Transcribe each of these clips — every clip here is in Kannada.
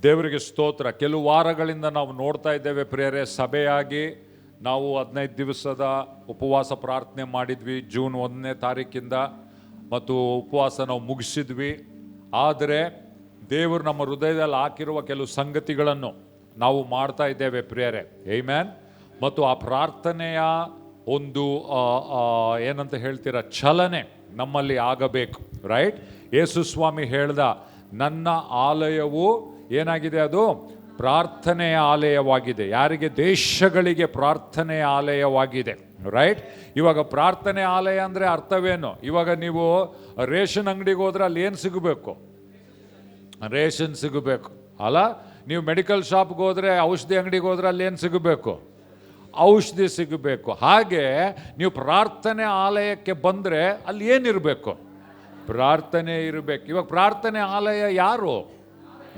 ದೇವರಿಗೆ ಸ್ತೋತ್ರ. ಕೆಲವು ವಾರಗಳಿಂದ ನಾವು ನೋಡ್ತಾ ಇದ್ದೇವೆ ಪ್ರಿಯರೇ, ಸಭೆಯಾಗಿ ನಾವು 15 ದಿವಸದ ಉಪವಾಸ ಪ್ರಾರ್ಥನೆ ಮಾಡಿದ್ವಿ ಜೂನ್ 1ನೇ ತಾರೀಕಿಂದ, ಮತ್ತು ಉಪವಾಸ ನಾವು ಮುಗಿಸಿದ್ವಿ. ಆದರೆ ದೇವರು ನಮ್ಮ ಹೃದಯದಲ್ಲಿ ಹಾಕಿರುವ ಕೆಲವು ಸಂಗತಿಗಳನ್ನು ನಾವು ಮಾಡ್ತಾ ಇದ್ದೇವೆ ಪ್ರಿಯರೇ, ಆಮೆನ್. ಮತ್ತು ಆ ಪ್ರಾರ್ಥನೆಯ ಒಂದು ಏನಂತ ಹೇಳ್ತೀರಾ, ಚಲನೆ ನಮ್ಮಲ್ಲಿ ಆಗಬೇಕು, ರೈಟ್. ಯೇಸು ಸ್ವಾಮಿ ಹೇಳ್ದ, ನನ್ನ ಆಲಯವು ಏನಾಗಿದೆ, ಅದು ಪ್ರಾರ್ಥನೆಯ ಆಲಯವಾಗಿದೆ. ಯಾರಿಗೆ? ದೇಶಗಳಿಗೆ ಪ್ರಾರ್ಥನೆಯ ಆಲಯವಾಗಿದೆ, ರೈಟ್. ಇವಾಗ ಪ್ರಾರ್ಥನೆ ಆಲಯ ಅಂದರೆ ಅರ್ಥವೇನು? ಇವಾಗ ನೀವು ರೇಷನ್ ಅಂಗಡಿಗೆ ಹೋದ್ರೆ ಅಲ್ಲಿ ಏನು ಸಿಗಬೇಕು? ರೇಷನ್ ಸಿಗಬೇಕು ಅಲ್ಲ. ನೀವು ಮೆಡಿಕಲ್ ಶಾಪ್ಗೆ ಹೋದರೆ, ಔಷಧಿ ಅಂಗಡಿಗೆ ಹೋದ್ರೆ ಅಲ್ಲಿ ಏನು ಸಿಗಬೇಕು? ಔಷಧಿ ಸಿಗಬೇಕು. ಹಾಗೆ ನೀವು ಪ್ರಾರ್ಥನೆ ಆಲಯಕ್ಕೆ ಬಂದರೆ ಅಲ್ಲಿ ಏನಿರಬೇಕು? ಪ್ರಾರ್ಥನೆ ಇರಬೇಕು. ಇವಾಗ ಪ್ರಾರ್ಥನೆ ಆಲಯ ಯಾರು?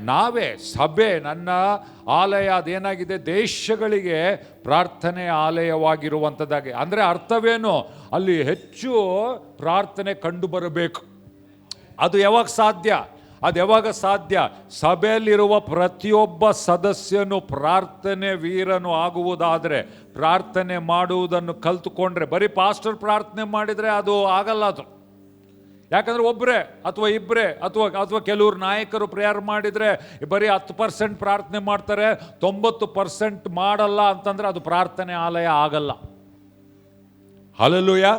ನಾವೇ, ಸಭೆ. ನನ್ನ ಆಲಯ ಅದೇನಾಗಿದೆ, ದೇಶಗಳಿಗೆ ಪ್ರಾರ್ಥನೆ ಆಲಯವಾಗಿರುವಂಥದ್ದಾಗಿ. ಅಂದರೆ ಅರ್ಥವೇನು? ಅಲ್ಲಿ ಹೆಚ್ಚು ಪ್ರಾರ್ಥನೆ ಕಂಡು ಬರಬೇಕು. ಅದು ಯಾವಾಗ ಸಾಧ್ಯ? ಅದು ಯಾವಾಗ ಸಾಧ್ಯ? ಸಭೆಯಲ್ಲಿರುವ ಪ್ರತಿಯೊಬ್ಬ ಸದಸ್ಯನು ಪ್ರಾರ್ಥನೆ ವೀರನು ಆಗುವುದಾದರೆ, ಪ್ರಾರ್ಥನೆ ಮಾಡುವುದನ್ನು ಕಲ್ತುಕೊಂಡ್ರೆ, ಬರೀ ಪಾಸ್ಟರ್ ಪ್ರಾರ್ಥನೆ ಮಾಡಿದರೆ ಅದು ಆಗಲ್ಲ. ಅದು ಯಾಕಂದರೆ ಒಬ್ಬರೇ ಅಥವಾ ಇಬ್ಬರೇ ಅಥವಾ ಕೆಲವರು ನಾಯಕರು ಪ್ರೇಯರ್ ಮಾಡಿದರೆ ಬರೀ 10% ಪ್ರಾರ್ಥನೆ ಮಾಡ್ತಾರೆ, 90% ಮಾಡಲ್ಲ ಅಂತಂದರೆ ಅದು ಪ್ರಾರ್ಥನೆ ಆಲಯ ಆಗಲ್ಲ. ಹಲ್ಲೆಲೂಯಾ.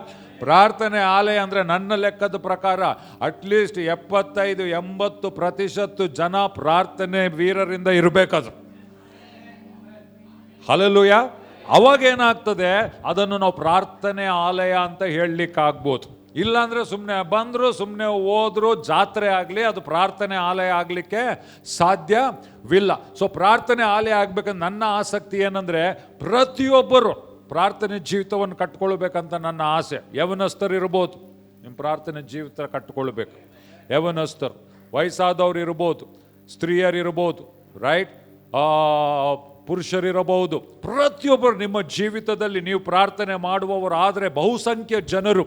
ಪ್ರಾರ್ಥನೆ ಆಲಯ ಅಂದರೆ ನನ್ನ ಲೆಕ್ಕದ ಪ್ರಕಾರ ಅಟ್ಲೀಸ್ಟ್ 75-80% ಜನ ಪ್ರಾರ್ಥನೆ ವೀರರಿಂದ ಇರಬೇಕದು. ಹಲ್ಲೆಲೂಯಾ. ಅವಾಗ ಏನಾಗ್ತದೆ, ಅದನ್ನು ನಾವು ಪ್ರಾರ್ಥನೆ ಆಲಯ ಅಂತ ಹೇಳಲಿಕ್ಕಾಗ್ಬೋದು. ಇಲ್ಲಾಂದರೆ ಸುಮ್ಮನೆ ಬಂದರು, ಸುಮ್ಮನೆ ಹೋದ್ರು, ಜಾತ್ರೆ ಆಗಲಿ, ಅದು ಪ್ರಾರ್ಥನೆ ಆಲಯ ಆಗಲಿಕ್ಕೆ ಸಾಧ್ಯವಿಲ್ಲ. ಸೊ ಪ್ರಾರ್ಥನೆ ಆಲಯ ಆಗಬೇಕಂದ್ರೆ ನನ್ನ ಆಸಕ್ತಿ ಏನಂದರೆ, ಪ್ರತಿಯೊಬ್ಬರು ಪ್ರಾರ್ಥನೆ ಜೀವಿತವನ್ನು ಕಟ್ಕೊಳ್ಬೇಕಂತ ನನ್ನ ಆಸೆ. ಯವನಸ್ಥರು ಇರ್ಬೋದು, ನಿಮ್ಮ ಪ್ರಾರ್ಥನೆ ಜೀವಿತ ಕಟ್ಕೊಳ್ಬೇಕು. ಯವನಸ್ಥರು, ವಯಸ್ಸಾದವ್ರು ಇರ್ಬೋದು, ಸ್ತ್ರೀಯರಿರ್ಬೋದು, ರೈಟ್, ಪುರುಷರಿರಬಹುದು. ಪ್ರತಿಯೊಬ್ಬರು ನಿಮ್ಮ ಜೀವಿತದಲ್ಲಿ ನೀವು ಪ್ರಾರ್ಥನೆ ಮಾಡುವವರು ಆದರೆ, ಬಹುಸಂಖ್ಯೆ ಜನರು,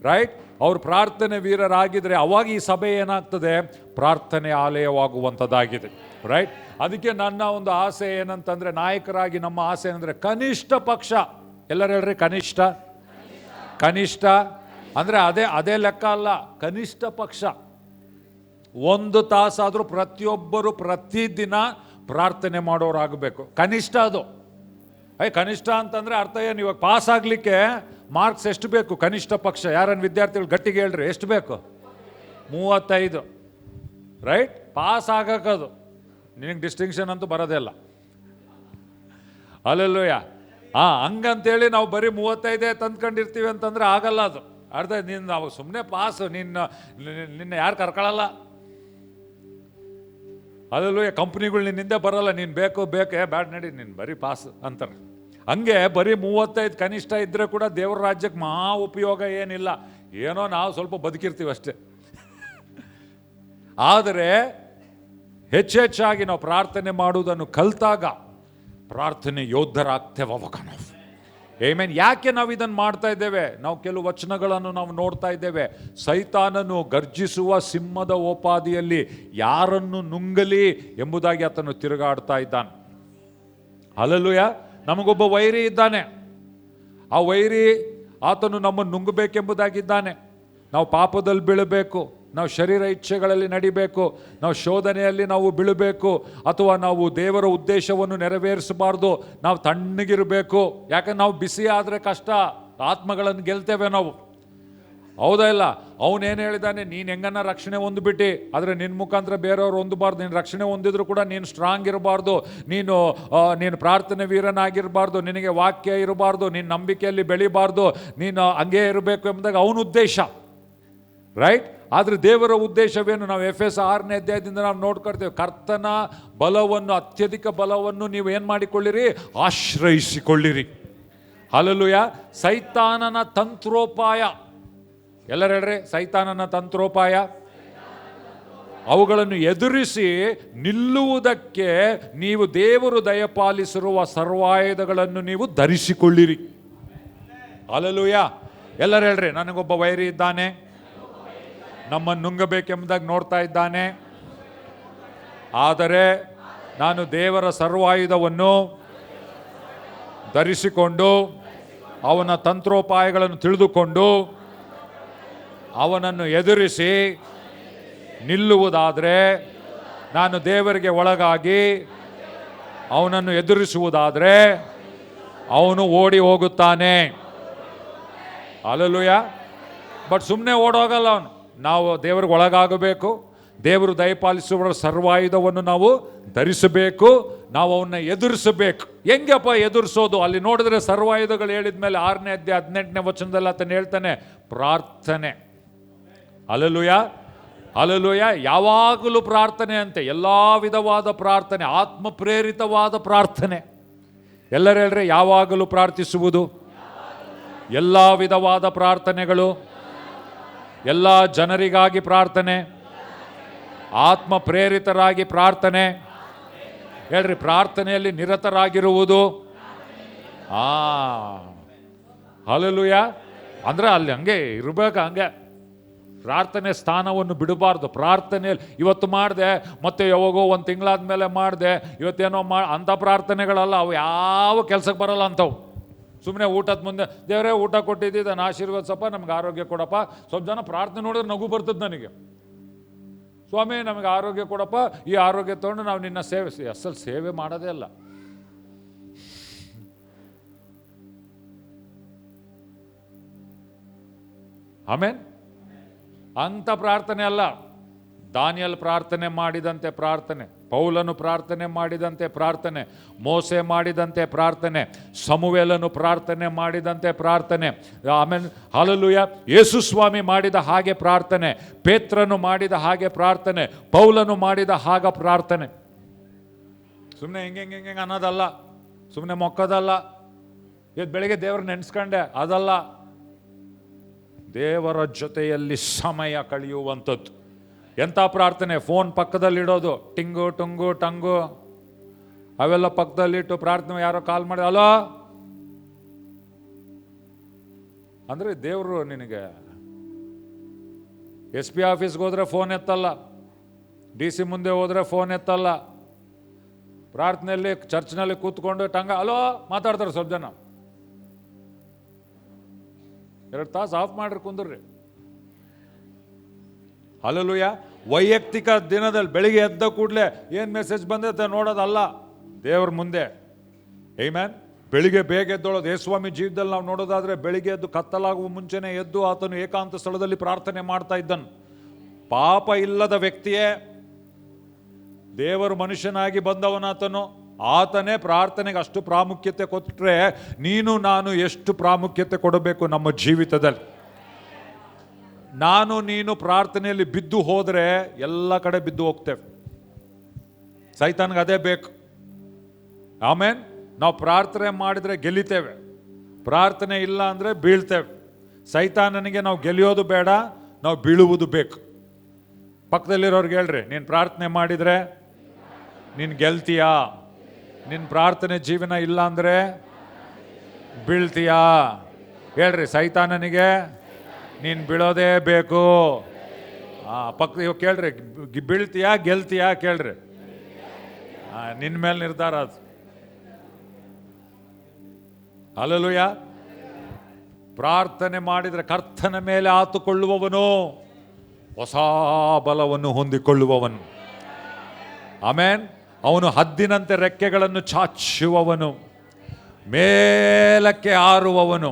ರೈಟ್, ಅವ್ರು ಪ್ರಾರ್ಥನೆ ವೀರರಾಗಿದ್ದರೆ ಅವಾಗ ಈ ಸಭೆ ಏನಾಗ್ತದೆ, ಪ್ರಾರ್ಥನೆ ಆಲಯವಾಗುವಂಥದ್ದಾಗಿದೆ, ರೈಟ್. ಅದಕ್ಕೆ ನನ್ನ ಒಂದು ಆಸೆ ಏನಂತಂದರೆ, ನಾಯಕರಾಗಿ ನಮ್ಮ ಆಸೆ ಏನಂದರೆ, ಕನಿಷ್ಠ ಪಕ್ಷ, ಎಲ್ಲರೂ ಹೇಳ್ರಿ ಕನಿಷ್ಠ. ಕನಿಷ್ಠ ಅಂದರೆ ಅದೇ ಲೆಕ್ಕ ಅಲ್ಲ, ಕನಿಷ್ಠ ಪಕ್ಷ 1 ತಾಸಾದರೂ ಪ್ರತಿಯೊಬ್ಬರು ಪ್ರತಿದಿನ ಪ್ರಾರ್ಥನೆ ಮಾಡೋರಾಗಬೇಕು. ಕನಿಷ್ಠ ಅದು. ಕನಿಷ್ಠ ಅಂತಂದರೆ ಅರ್ಥ ಏನು? ಇವಾಗ ಪಾಸ್ ಆಗಲಿಕ್ಕೆ ಮಾರ್ಕ್ಸ್ ಎಷ್ಟು ಬೇಕು? ಕನಿಷ್ಠ ಪಕ್ಷ ಯಾರನ್ನು ವಿದ್ಯಾರ್ಥಿಗಳು ಗಟ್ಟಿಗೆ ಹೇಳ್ರಿ, ಎಷ್ಟು ಬೇಕು? 35, ರೈಟ್. ಪಾಸ್ ಆಗಕ್ಕದು, ನಿನಗೆ ಡಿಸ್ಟಿಂಕ್ಷನ್ ಅಂತೂ ಬರೋದೇ ಇಲ್ಲ. ಅಲ್ಲೆಲ್ಲೂಯ. ಹಂಗಂತೇಳಿ ನಾವು ಬರೀ 35 ತಂದ್ಕೊಂಡಿರ್ತೀವಿ ಅಂತಂದ್ರೆ ಆಗಲ್ಲ ಅದು. ಅರ್ಧ ನೀನು ನಾವು ಸುಮ್ಮನೆ ಪಾಸು, ನಿನ್ನ ಯಾರು ಕರ್ಕೊಳ್ಳಲ್ಲ. ಅಲ್ಲೆಲ್ಲೂಯ. ಕಂಪ್ನಿಗಳು ನಿನ್ನಿಂದ ಬರಲ್ಲ, ನೀನು ಬೇಕು ಬ್ಯಾಡ್ ನಡಿ, ನೀನು ಬರೀ ಪಾಸ್ ಅಂತಾರೆ. ಹಂಗೆ ಬರೀ 35 ಕನಿಷ್ಠ ಇದ್ದರೆ ಕೂಡ ದೇವರ ರಾಜ್ಯಕ್ಕೆ ಮಹಾ ಉಪಯೋಗ ಏನಿಲ್ಲ. ಏನೋ ನಾವು ಸ್ವಲ್ಪ ಬದುಕಿರ್ತೀವಿ ಅಷ್ಟೇ. ಆದರೆ ಹೆಚ್ಚೆಚ್ಚಾಗಿ ನಾವು ಪ್ರಾರ್ಥನೆ ಮಾಡುವುದನ್ನು ಕಲಿತಾಗ ಪ್ರಾರ್ಥನೆ ಯೋಧರಾಗ್ತೇವೆ ಅವಾಗ ನಾವು. ಆಮೆನ್. ಯಾಕೆ ನಾವು ಇದನ್ನು ಮಾಡ್ತಾ ಇದ್ದೇವೆ? ನಾವು ಕೆಲವು ವಚನಗಳನ್ನು ನಾವು ನೋಡ್ತಾ ಇದ್ದೇವೆ. ಸೈತಾನನು ಗರ್ಜಿಸುವ ಸಿಂಹದ ಓಪಾದಿಯಲ್ಲಿ ಯಾರನ್ನು ನುಂಗಲಿ ಎಂಬುದಾಗಿ ಆತನು ತಿರುಗಾಡ್ತಾ ಇದ್ದಾನೆ. ಹಲ್ಲೆಲೂಯಾ. ನಮಗೊಬ್ಬ ವೈರಿ ಇದ್ದಾನೆ. ಆ ವೈರಿ ಆತನು ನಮ್ಮನ್ನು ನುಂಗಬೇಕೆಂಬುದಾಗಿದ್ದಾನೆ. ನಾವು ಪಾಪದಲ್ಲಿ ಬೀಳಬೇಕು, ನಾವು ಶರೀರ ಇಚ್ಛೆಗಳಲ್ಲಿ ನಡಿಬೇಕು, ನಾವು ಶೋಧನೆಯಲ್ಲಿ ನಾವು ಬೀಳಬೇಕು, ಅಥವಾ ನಾವು ದೇವರ ಉದ್ದೇಶವನ್ನು ನೆರವೇರಿಸಬಾರ್ದು, ನಾವು ತಣ್ಣಗಿರಬೇಕು. ಯಾಕಂದ್ರೆ ನಾವು ಬಿಸಿ ಆದರೆ ಕಷ್ಟ, ಆತ್ಮಗಳನ್ನು ಗೆಲ್ತೇವೆ ನಾವು. ಹೌದಾ ಇಲ್ಲ? ಅವನೇನು ಹೇಳಿದಾನೆ, ನೀನು ಹೆಂಗನ್ನ ರಕ್ಷಣೆ ಹೊಂದ್ಬಿಟ್ಟು, ಆದರೆ ನಿನ್ನ ಮುಖಾಂತರ ಬೇರೆಯವ್ರು ಹೊಂದಬಾರ್ದು. ನೀನು ರಕ್ಷಣೆ ಹೊಂದಿದ್ರು ಕೂಡ ನೀನು ಸ್ಟ್ರಾಂಗ್ ಇರಬಾರ್ದು, ನೀನು ಪ್ರಾರ್ಥನೆ ವೀರನಾಗಿರಬಾರ್ದು, ನಿನಗೆ ವಾಕ್ಯ ಇರಬಾರ್ದು, ನಿನ್ನ ನಂಬಿಕೆಯಲ್ಲಿ ಬೆಳಿಬಾರ್ದು, ನೀನು ಹಂಗೇ ಇರಬೇಕು ಎಂಬುದಾಗಿ ಅವನ ಉದ್ದೇಶ, ರೈಟ್. ಆದರೆ ದೇವರ ಉದ್ದೇಶವೇನು? ನಾವು ಎಫೆಸ 6ನೇ ಅಧ್ಯಾಯದಿಂದ ನಾವು ನೋಡ್ಕೊಳ್ತೇವೆ. ಕರ್ತನ ಬಲವನ್ನು, ಅತ್ಯಧಿಕ ಬಲವನ್ನು ನೀವು ಏನು ಮಾಡಿಕೊಳ್ಳಿರಿ? ಆಶ್ರಯಿಸಿಕೊಳ್ಳಿರಿ. ಹಲ್ಲೆಲೂಯಾ. ಸೈತಾನನ ತಂತ್ರೋಪಾಯ, ಎಲ್ಲರೂ ಹೇಳ್ರಿ, ಸೈತಾನನ ತಂತ್ರೋಪಾಯ. ಅವುಗಳನ್ನು ಎದುರಿಸಿ ನಿಲ್ಲುವುದಕ್ಕೆ ನೀವು ದೇವರು ದಯಪಾಲಿಸಿರುವ ಸರ್ವಾಯುಧಗಳನ್ನು ನೀವು ಧರಿಸಿಕೊಳ್ಳಿರಿ. ಹಲ್ಲೆಲೂಯಾ. ಎಲ್ಲರೂ ಹೇಳ್ರಿ, ನನಗೊಬ್ಬ ವೈರಿ ಇದ್ದಾನೆ, ನಮ್ಮನ್ನು ನುಂಗಬೇಕೆಂಬುದಾಗಿ ನೋಡ್ತಾ ಇದ್ದಾನೆ, ಆದರೆ ನಾನು ದೇವರ ಸರ್ವಾಯುಧವನ್ನು ಧರಿಸಿಕೊಂಡು ಅವನ ತಂತ್ರೋಪಾಯಗಳನ್ನು ತಿಳಿದುಕೊಂಡು ಅವನನ್ನು ಎದುರಿಸಿ ನಿಲ್ಲುವುದಾದರೆ, ನಾನು ದೇವರಿಗೆ ಒಳಗಾಗಿ ಅವನನ್ನು ಎದುರಿಸುವುದಾದರೆ ಅವನು ಓಡಿ ಹೋಗುತ್ತಾನೆ. ಹಲ್ಲೆಲೂಯಾ. ಬಟ್ ಸುಮ್ಮನೆ ಓಡೋಗಲ್ಲ ಅವನು. ನಾವು ದೇವರಿಗೆ ಒಳಗಾಗಬೇಕು. ದೇವರು ದಯಪಾಲಿಸುವ ಸರ್ವಾಯುಧವನ್ನು ನಾವು ಧರಿಸಬೇಕು. ನಾವು ಅವನ್ನ ಎದುರಿಸಬೇಕು. ಹೆಂಗಪ್ಪ ಎದುರಿಸೋದು? ಅಲ್ಲಿ ನೋಡಿದ್ರೆ ಸರ್ವಾಯುಧಗಳು ಹೇಳಿದ ಮೇಲೆ 6ನೇ ಅಧ್ಯಾಯ 18ನೇ ವಚನದಲ್ಲಿ ಆತನು ಹೇಳ್ತಾನೆ, ಪ್ರಾರ್ಥನೆ. Hallelujah, hallelujah. ಯಾವಾಗಲೂ ಪ್ರಾರ್ಥನೆ ಅಂತೆ, ಎಲ್ಲ ವಿಧವಾದ ಪ್ರಾರ್ಥನೆ, ಆತ್ಮ ಪ್ರೇರಿತವಾದ ಪ್ರಾರ್ಥನೆ. ಎಲ್ಲರೂ ಹೇಳ್ರಿ, ಯಾವಾಗಲೂ ಪ್ರಾರ್ಥಿಸುವುದು. ಎಲ್ಲ ವಿಧವಾದ ಪ್ರಾರ್ಥನೆಗಳು, ಎಲ್ಲ ಜನರಿಗಾಗಿ ಪ್ರಾರ್ಥನೆ, ಆತ್ಮ ಪ್ರೇರಿತರಾಗಿ ಪ್ರಾರ್ಥನೆ. ಹೇಳ್ರಿ, ಪ್ರಾರ್ಥನೆಯಲ್ಲಿ ನಿರತರಾಗಿರುವುದು. ಹಲ್ಲೆಲೂಯಾ. ಅಂದ್ರೆ ಅಲ್ಲಿ ಹಂಗೆ ಇರಬೇಕು. ಹಂಗೆ ಪ್ರಾರ್ಥನೆ ಸ್ಥಾನವನ್ನು ಬಿಡಬಾರ್ದು. ಪ್ರಾರ್ಥನೆಯಲ್ಲಿ ಇವತ್ತು ಮಾಡಿದೆ, ಮತ್ತೆ ಯಾವಾಗೋ ಒಂದು ತಿಂಗಳಾದ್ಮೇಲೆ ಮಾಡಿದೆ, ಇವತ್ತೇನೋ ಅಂಥ ಪ್ರಾರ್ಥನೆಗಳಲ್ಲ ಅವು. ಯಾವ ಕೆಲಸಕ್ಕೆ ಬರಲ್ಲ ಅಂಥವು. ಸುಮ್ಮನೆ ಊಟದ ಮುಂದೆ ದೇವರೇ ಊಟ ಕೊಟ್ಟಿದ್ದಿ, ನಾನು ಆಶೀರ್ವದಿಸಪ್ಪ, ನಮ್ಗೆ ಆರೋಗ್ಯ ಕೊಡಪ್ಪ. ಸ್ವಲ್ಪ ಜನ ಪ್ರಾರ್ಥನೆ ನೋಡಿದ್ರೆ ನಗು ಬರ್ತದೆ ನನಗೆ. ಸ್ವಾಮಿ ನಮಗೆ ಆರೋಗ್ಯ ಕೊಡಪ್ಪ, ಈ ಆರೋಗ್ಯ ತೊಗೊಂಡು ನಾವು ನಿನ್ನ ಸೇವೆ. ಅಸಲು ಸೇವೆ ಮಾಡೋದೇ ಅಲ್ಲ. ಆಮೇನ್. ಅಂಥ ಪ್ರಾರ್ಥನೆ ಅಲ್ಲ. ದಾನಿಯಲ್ ಪ್ರಾರ್ಥನೆ ಮಾಡಿದಂತೆ ಪ್ರಾರ್ಥನೆ, ಪೌಲನು ಪ್ರಾರ್ಥನೆ ಮಾಡಿದಂತೆ ಪ್ರಾರ್ಥನೆ, ಮೋಸೆ ಮಾಡಿದಂತೆ ಪ್ರಾರ್ಥನೆ, ಸಮುವೇಲನು ಪ್ರಾರ್ಥನೆ ಮಾಡಿದಂತೆ ಪ್ರಾರ್ಥನೆ. ಆಮೇಲೆ ಹಲ್ಲೆಲೂಯಾ. ಯೇಸು ಸ್ವಾಮಿ ಮಾಡಿದ ಹಾಗೆ ಪ್ರಾರ್ಥನೆ, ಪೇತ್ರನು ಮಾಡಿದ ಹಾಗೆ ಪ್ರಾರ್ಥನೆ, ಪೌಲನು ಮಾಡಿದ ಹಾಗ ಪ್ರಾರ್ಥನೆ. ಸುಮ್ಮನೆ ಹೆಂಗೆ ಅನ್ನೋದಲ್ಲ, ಸುಮ್ಮನೆ ಮೊಕ್ಕದಲ್ಲ. ಇವತ್ತು ಬೆಳಿಗ್ಗೆ ದೇವ್ರನ್ನ ನೆನೆಸ್ಕೊಂಡೆ ಅದಲ್ಲ. ದೇವರ ಜೊತೆಯಲ್ಲಿ ಸಮಯ ಕಳೆಯುವಂಥದ್ದು. ಎಂಥ ಪ್ರಾರ್ಥನೆ? ಫೋನ್ ಪಕ್ಕದಲ್ಲಿಡೋದು, ಟಿಂಗು ಟುಂಗು ಟಂಗು ಅವೆಲ್ಲ ಪಕ್ಕದಲ್ಲಿಟ್ಟು ಪ್ರಾರ್ಥನೆ. ಯಾರೋ ಕಾಲ್ ಮಾಡಿ ಅಲೋ ಅಂದರೆ ದೇವರು ನಿನಗೆ SP ಆಫೀಸ್ಗೆ ಹೋದ್ರೆ ಫೋನ್ ಎತ್ತಲ್ಲ, DC ಮುಂದೆ ಹೋದ್ರೆ ಫೋನ್ ಎತ್ತಲ್ಲ. ಪ್ರಾರ್ಥನೆಯಲ್ಲಿ ಚರ್ಚ್ನಲ್ಲಿ ಕೂತ್ಕೊಂಡು ಟಂಗ ಅಲೋ ಮಾತಾಡ್ತಾರೆ ಸ್ವಲ್ಪ ಜನ. 2 ತಾಸು ಆಫ್ ಮಾಡ್ರಿ, ಕುಂದ್ರಿ. ಹಲ್ಲೆಲೂಯಾ. ವೈಯಕ್ತಿಕ ದಿನದಲ್ಲಿ ಬೆಳಿಗ್ಗೆ ಎದ್ದ ಕೂಡಲೇ ಏನು ಮೆಸೇಜ್ ಬಂದೈತೆ ನೋಡೋದಲ್ಲ, ದೇವ್ರ ಮುಂದೆ. ಆಮೆನ್. ಬೆಳಿಗ್ಗೆ ಬೇಗ ಎದ್ದೋಳೋದು. ಯೇಸುಸ್ವಾಮಿ ಜೀವಿತದಲ್ಲಿ ನಾವು ನೋಡೋದಾದ್ರೆ ಬೆಳಿಗ್ಗೆ ಎದ್ದು ಕತ್ತಲಾಗುವ ಮುಂಚೆನೆ ಎದ್ದು ಆತನು ಏಕಾಂತ ಸ್ಥಳದಲ್ಲಿ ಪ್ರಾರ್ಥನೆ ಮಾಡ್ತಾ ಇದ್ದನು. ಪಾಪ ಇಲ್ಲದ ವ್ಯಕ್ತಿಯೇ, ದೇವರು ಮನುಷ್ಯನಾಗಿ ಬಂದವನಾತನು. ಆತನೇ ಪ್ರಾರ್ಥನೆಗೆ ಅಷ್ಟು ಪ್ರಾಮುಖ್ಯತೆ ಕೊಟ್ಟರೆ ನೀನು ನಾನು ಎಷ್ಟು ಪ್ರಾಮುಖ್ಯತೆ ಕೊಡಬೇಕು ನಮ್ಮ ಜೀವಿತದಲ್ಲಿ. ನಾನು ನೀನು ಪ್ರಾರ್ಥನೆಯಲ್ಲಿ ಬಿದ್ದು ಹೋದರೆ ಎಲ್ಲ ಕಡೆ ಬಿದ್ದು ಹೋಗ್ತೇವೆ. ಸೈತಾನ್ಗೆ ಅದೇ ಬೇಕು. ಆಮೇನ್. ನಾವು ಪ್ರಾರ್ಥನೆ ಮಾಡಿದರೆ ಗೆಲ್ಲಿತೇವೆ, ಪ್ರಾರ್ಥನೆ ಇಲ್ಲ ಅಂದರೆ ಬೀಳ್ತೇವೆ. ಸೈತಾನನಿಗೆ ನಾವು ಗೆಲ್ಲಿಯೋದು ಬೇಡ, ನಾವು ಬೀಳುವುದು ಬೇಕು. ಪಕ್ಕದಲ್ಲಿರೋರ್ಗೆ ಹೇಳ್ರಿ, ನೀನು ಪ್ರಾರ್ಥನೆ ಮಾಡಿದರೆ ನೀನು ಗೆಲ್ತೀಯಾ? ನಿನ್ನ ಪ್ರಾರ್ಥನೆ ಜೀವನ ಇಲ್ಲ ಅಂದರೆ ಬೀಳ್ತೀಯಾ? ಹೇಳ್ರಿ, ಸೈತಾನನಿಗೆ ನೀನು ಬೀಳೋದೇ ಬೇಕು. ಪಕ್ಕ ಕೇಳ್ರಿ, ಬೀಳ್ತೀಯಾ ಗೆಲ್ತೀಯಾ ಕೇಳ್ರಿ. ನಿನ್ನ ಮೇಲೆ ನಿರ್ಧಾರ ಅದು. ಹಲ್ಲೆಲೂಯಾ. ಪ್ರಾರ್ಥನೆ ಮಾಡಿದರೆ ಕರ್ತನ ಮೇಲೆ ಆತುಕೊಳ್ಳುವವನು ಹೊಸ ಬಲವನ್ನು ಹೊಂದಿಕೊಳ್ಳುವವನು. ಆಮೇನ್. ಅವನು ಹದ್ದಿನಂತೆ ರೆಕ್ಕೆಗಳನ್ನು ಚಾಚುವವನು, ಮೇಲಕ್ಕೆ ಹಾರುವವನು,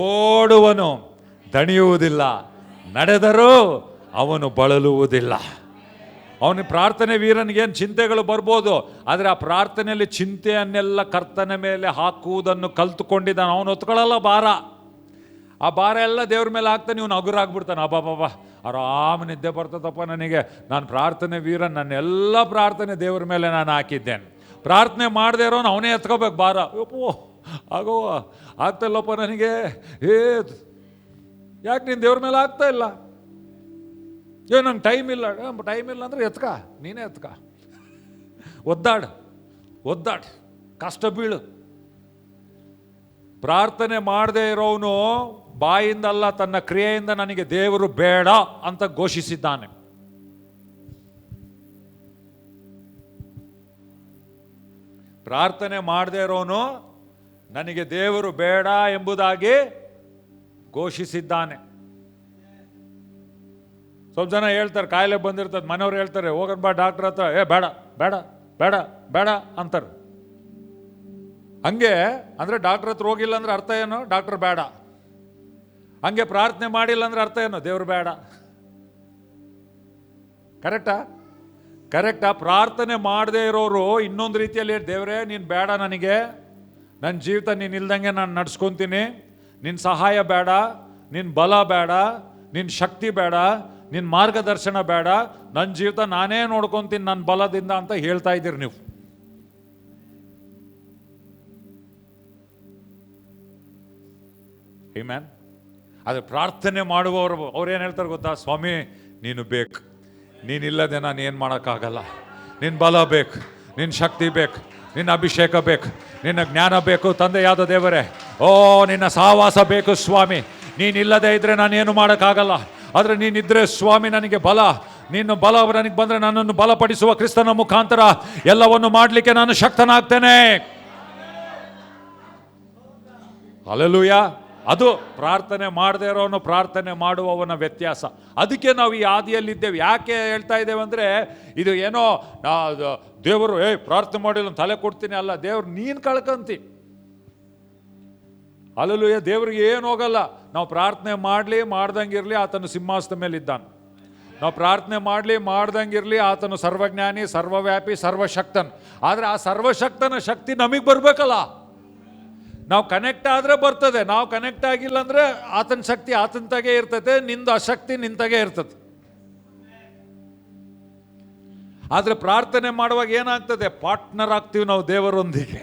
ಓಡುವನು, ದಣಿಯುವುದಿಲ್ಲ, ನಡೆದರೂ ಅವನು ಬಳಲುವುದಿಲ್ಲ. ಅವನ ಪ್ರಾರ್ಥನೆ ವೀರನಿಗೇನು ಚಿಂತೆಗಳು ಬರ್ಬೋದು, ಆದರೆ ಆ ಪ್ರಾರ್ಥನೆಯಲ್ಲಿ ಚಿಂತೆಯನ್ನೆಲ್ಲ ಕರ್ತನ ಮೇಲೆ ಹಾಕುವುದನ್ನು ಕಲ್ತುಕೊಂಡಿದ್ದಾನೆ. ಅವನು ಹೊತ್ಕೊಳ್ಳಲ್ಲ ಭಾರ. ಆ ಭಾರ ಎಲ್ಲ ದೇವ್ರ ಮೇಲೆ ಹಾಕ್ತಾನೆ. ಇವನು ಹಗುರಾಗ್ಬಿಡ್ತಾನೆ. ಅಬ್ಬಾಬಾ ಆರಾಮ ನಿದ್ದೆ ಬರ್ತದಪ್ಪ ನನಗೆ, ನಾನು ಪ್ರಾರ್ಥನೆ ವೀರ, ನನ್ನೆಲ್ಲ ಪ್ರಾರ್ಥನೆ ದೇವ್ರ ಮೇಲೆ ನಾನು ಹಾಕಿದ್ದೇನೆ. ಪ್ರಾರ್ಥನೆ ಮಾಡದೇ ಇರೋನು ಅವನೇ ಎತ್ಕೋಬೇಕು ಭಾರ. ಯಪ್ಪೋ ಆಗೋ ಆಗ್ತಾಯಿಲ್ಲಪ್ಪ ನನಗೆ. ಯಾಕೆ ನೀನು ದೇವ್ರ ಮೇಲೆ ಆಗ್ತಾ ಇಲ್ಲ? ನಂಗೆ ಟೈಮ್ ಇಲ್ಲ. ಟೈಮ್ ಇಲ್ಲ ಅಂದರೆ ಎತ್ಕ, ನೀನೇ ಎತ್ಕ. ಒದ್ದಾಡು, ಕಷ್ಟ ಬೀಳು. ಪ್ರಾರ್ಥನೆ ಮಾಡದೇ ಇರೋನು ಬಾಯಿಂದಲ್ಲ, ತನ್ನ ಕ್ರಿಯೆಯಿಂದ ನನಗೆ ದೇವರು ಬೇಡ ಅಂತ ಘೋಷಿಸಿದ್ದಾನೆ. ಪ್ರಾರ್ಥನೆ ಮಾಡದೇ ಇರೋನು ನನಗೆ ದೇವರು ಬೇಡ ಎಂಬುದಾಗಿ ಘೋಷಿಸಿದ್ದಾನೆ. ಸ್ವಲ್ಪ ಜನ ಹೇಳ್ತಾರೆ, ಕಾಯಿಲೆ ಬಂದಿರ್ತದೆ, ಮನೆಯವ್ರು ಹೇಳ್ತಾರೆ ಹೋಗೋಣ ಬಾ ಡಾಕ್ಟರ್ ಹತ್ರ, ಬೇಡ ಬೇಡ ಬೇಡ ಬೇಡ ಅಂತಾರೆ. ಹಂಗೆ ಅಂದರೆ ಡಾಕ್ಟರ್ ಹತ್ರ ಹೋಗಿಲ್ಲ ಅಂದ್ರೆ ಅರ್ಥ ಏನು? ಡಾಕ್ಟರ್ ಬೇಡ. ಹಂಗೆ ಪ್ರಾರ್ಥನೆ ಮಾಡಿಲ್ಲ ಅಂದ್ರೆ ಅರ್ಥ ಏನು? ದೇವ್ರು ಬೇಡ. ಕರೆಕ್ಟಾ? ಪ್ರಾರ್ಥನೆ ಮಾಡದೇ ಇರೋರು ಇನ್ನೊಂದು ರೀತಿಯಲ್ಲಿ, ದೇವರೇ ನೀನು ಬೇಡ, ನನಗೆ ನನ್ನ ಜೀವಿತ ನೀನು ಇಲ್ದಂಗೆ ನಾನು ನಡ್ಸ್ಕೊತೀನಿ, ನಿನ್ನ ಸಹಾಯ ಬೇಡ, ನಿನ್ನ ಬಲ ಬೇಡ, ನಿನ್ನ ಶಕ್ತಿ ಬೇಡ, ನಿನ್ನ ಮಾರ್ಗದರ್ಶನ ಬೇಡ, ನನ್ನ ಜೀವಿತ ನಾನೇ ನೋಡ್ಕೊತೀನಿ ನನ್ನ ಬಲದಿಂದ ಅಂತ ಹೇಳ್ತಾ ಇದ್ದೀರಿ ನೀವು. ಆಮೆನ್. ಆದರೆ ಪ್ರಾರ್ಥನೆ ಮಾಡುವವರು ಅವ್ರೇನು ಹೇಳ್ತಾರೆ ಗೊತ್ತಾ? ಸ್ವಾಮಿ ನೀನು ಬೇಕು, ನೀನಿಲ್ಲದೆ ನಾನು ಏನು ಮಾಡೋಕ್ಕಾಗಲ್ಲ, ನಿನ್ನ ಬಲ ಬೇಕು, ನಿನ್ನ ಶಕ್ತಿ ಬೇಕು, ನಿನ್ನ ಅಭಿಷೇಕ ಬೇಕು, ನಿನ್ನ ಜ್ಞಾನ ಬೇಕು ತಂದೆಯಾದ ದೇವರೇ. ಓ ನಿನ್ನ ಸಹವಾಸ ಬೇಕು ಸ್ವಾಮಿ, ನೀನಿಲ್ಲದೆ ಇದ್ರೆ ನಾನೇನು ಮಾಡೋಕ್ಕಾಗಲ್ಲ. ಆದರೆ ನೀನಿದ್ರೆ ಸ್ವಾಮಿ ನನಗೆ ಬಲ, ನಿನ್ನ ಬಲ ನನಗೆ ಬಂದರೆ ನನ್ನನ್ನು ಬಲಪಡಿಸುವ ಕ್ರಿಸ್ತನ ಮುಖಾಂತರ ಎಲ್ಲವನ್ನು ಮಾಡಲಿಕ್ಕೆ ನಾನು ಶಕ್ತನಾಗ್ತೇನೆ. ಹಲ್ಲೆಲೂಯಾ. ಅದು ಪ್ರಾರ್ಥನೆ ಮಾಡದೇ ಇರೋನು ಪ್ರಾರ್ಥನೆ ಮಾಡುವವನ ವ್ಯತ್ಯಾಸ. ಅದಕ್ಕೆ ನಾವು ಈ ಆದಿಯಲ್ಲಿದ್ದೇವೆ. ಯಾಕೆ ಹೇಳ್ತಾ ಇದ್ದೇವೆ ಅಂದರೆ, ಇದು ಏನೋ ದೇವರು ಪ್ರಾರ್ಥನೆ ಮಾಡಿಲ್ಲ ತಲೆ ಕೊಡ್ತೀನಿ ಅಲ್ಲ, ದೇವ್ರು ನೀನು ಕಳ್ಕಂತಿ. ಹಲ್ಲೆಲೂಯಾ. ದೇವ್ರಿಗೆ ಏನು ಹೋಗಲ್ಲ. ನಾವು ಪ್ರಾರ್ಥನೆ ಮಾಡಲಿ ಮಾಡ್ದಂಗಿರಲಿ ಆತನು ಸಿಂಹಾಸನದ ಮೇಲೆ ಇದ್ದಾನೆ. ನಾವು ಪ್ರಾರ್ಥನೆ ಮಾಡಲಿ ಮಾಡ್ದಂಗಿರಲಿ ಆತನು ಸರ್ವಜ್ಞಾನಿ, ಸರ್ವವ್ಯಾಪಿ, ಸರ್ವಶಕ್ತನ್. ಆದರೆ ಆ ಸರ್ವಶಕ್ತನ ಶಕ್ತಿ ನಮಗೆ ಬರಬೇಕಲ್ಲ. ನಾವು ಕನೆಕ್ಟ್ ಆದರೆ ಬರ್ತದೆ, ನಾವು ಕನೆಕ್ಟ್ ಆಗಿಲ್ಲ ಅಂದರೆ ಆತನ ಶಕ್ತಿ ಆತಂತಾಗೆ ಇರ್ತದೆ, ನಿಂದು ಅಶಕ್ತಿ ನಿಂತಾಗೆ ಇರ್ತದೆ. ಆದರೆ ಪ್ರಾರ್ಥನೆ ಮಾಡುವಾಗ ಏನಾಗ್ತದೆ? ಪಾರ್ಟ್ನರ್ ಆಗ್ತೀವಿ ನಾವು ದೇವರೊಂದಿಗೆ.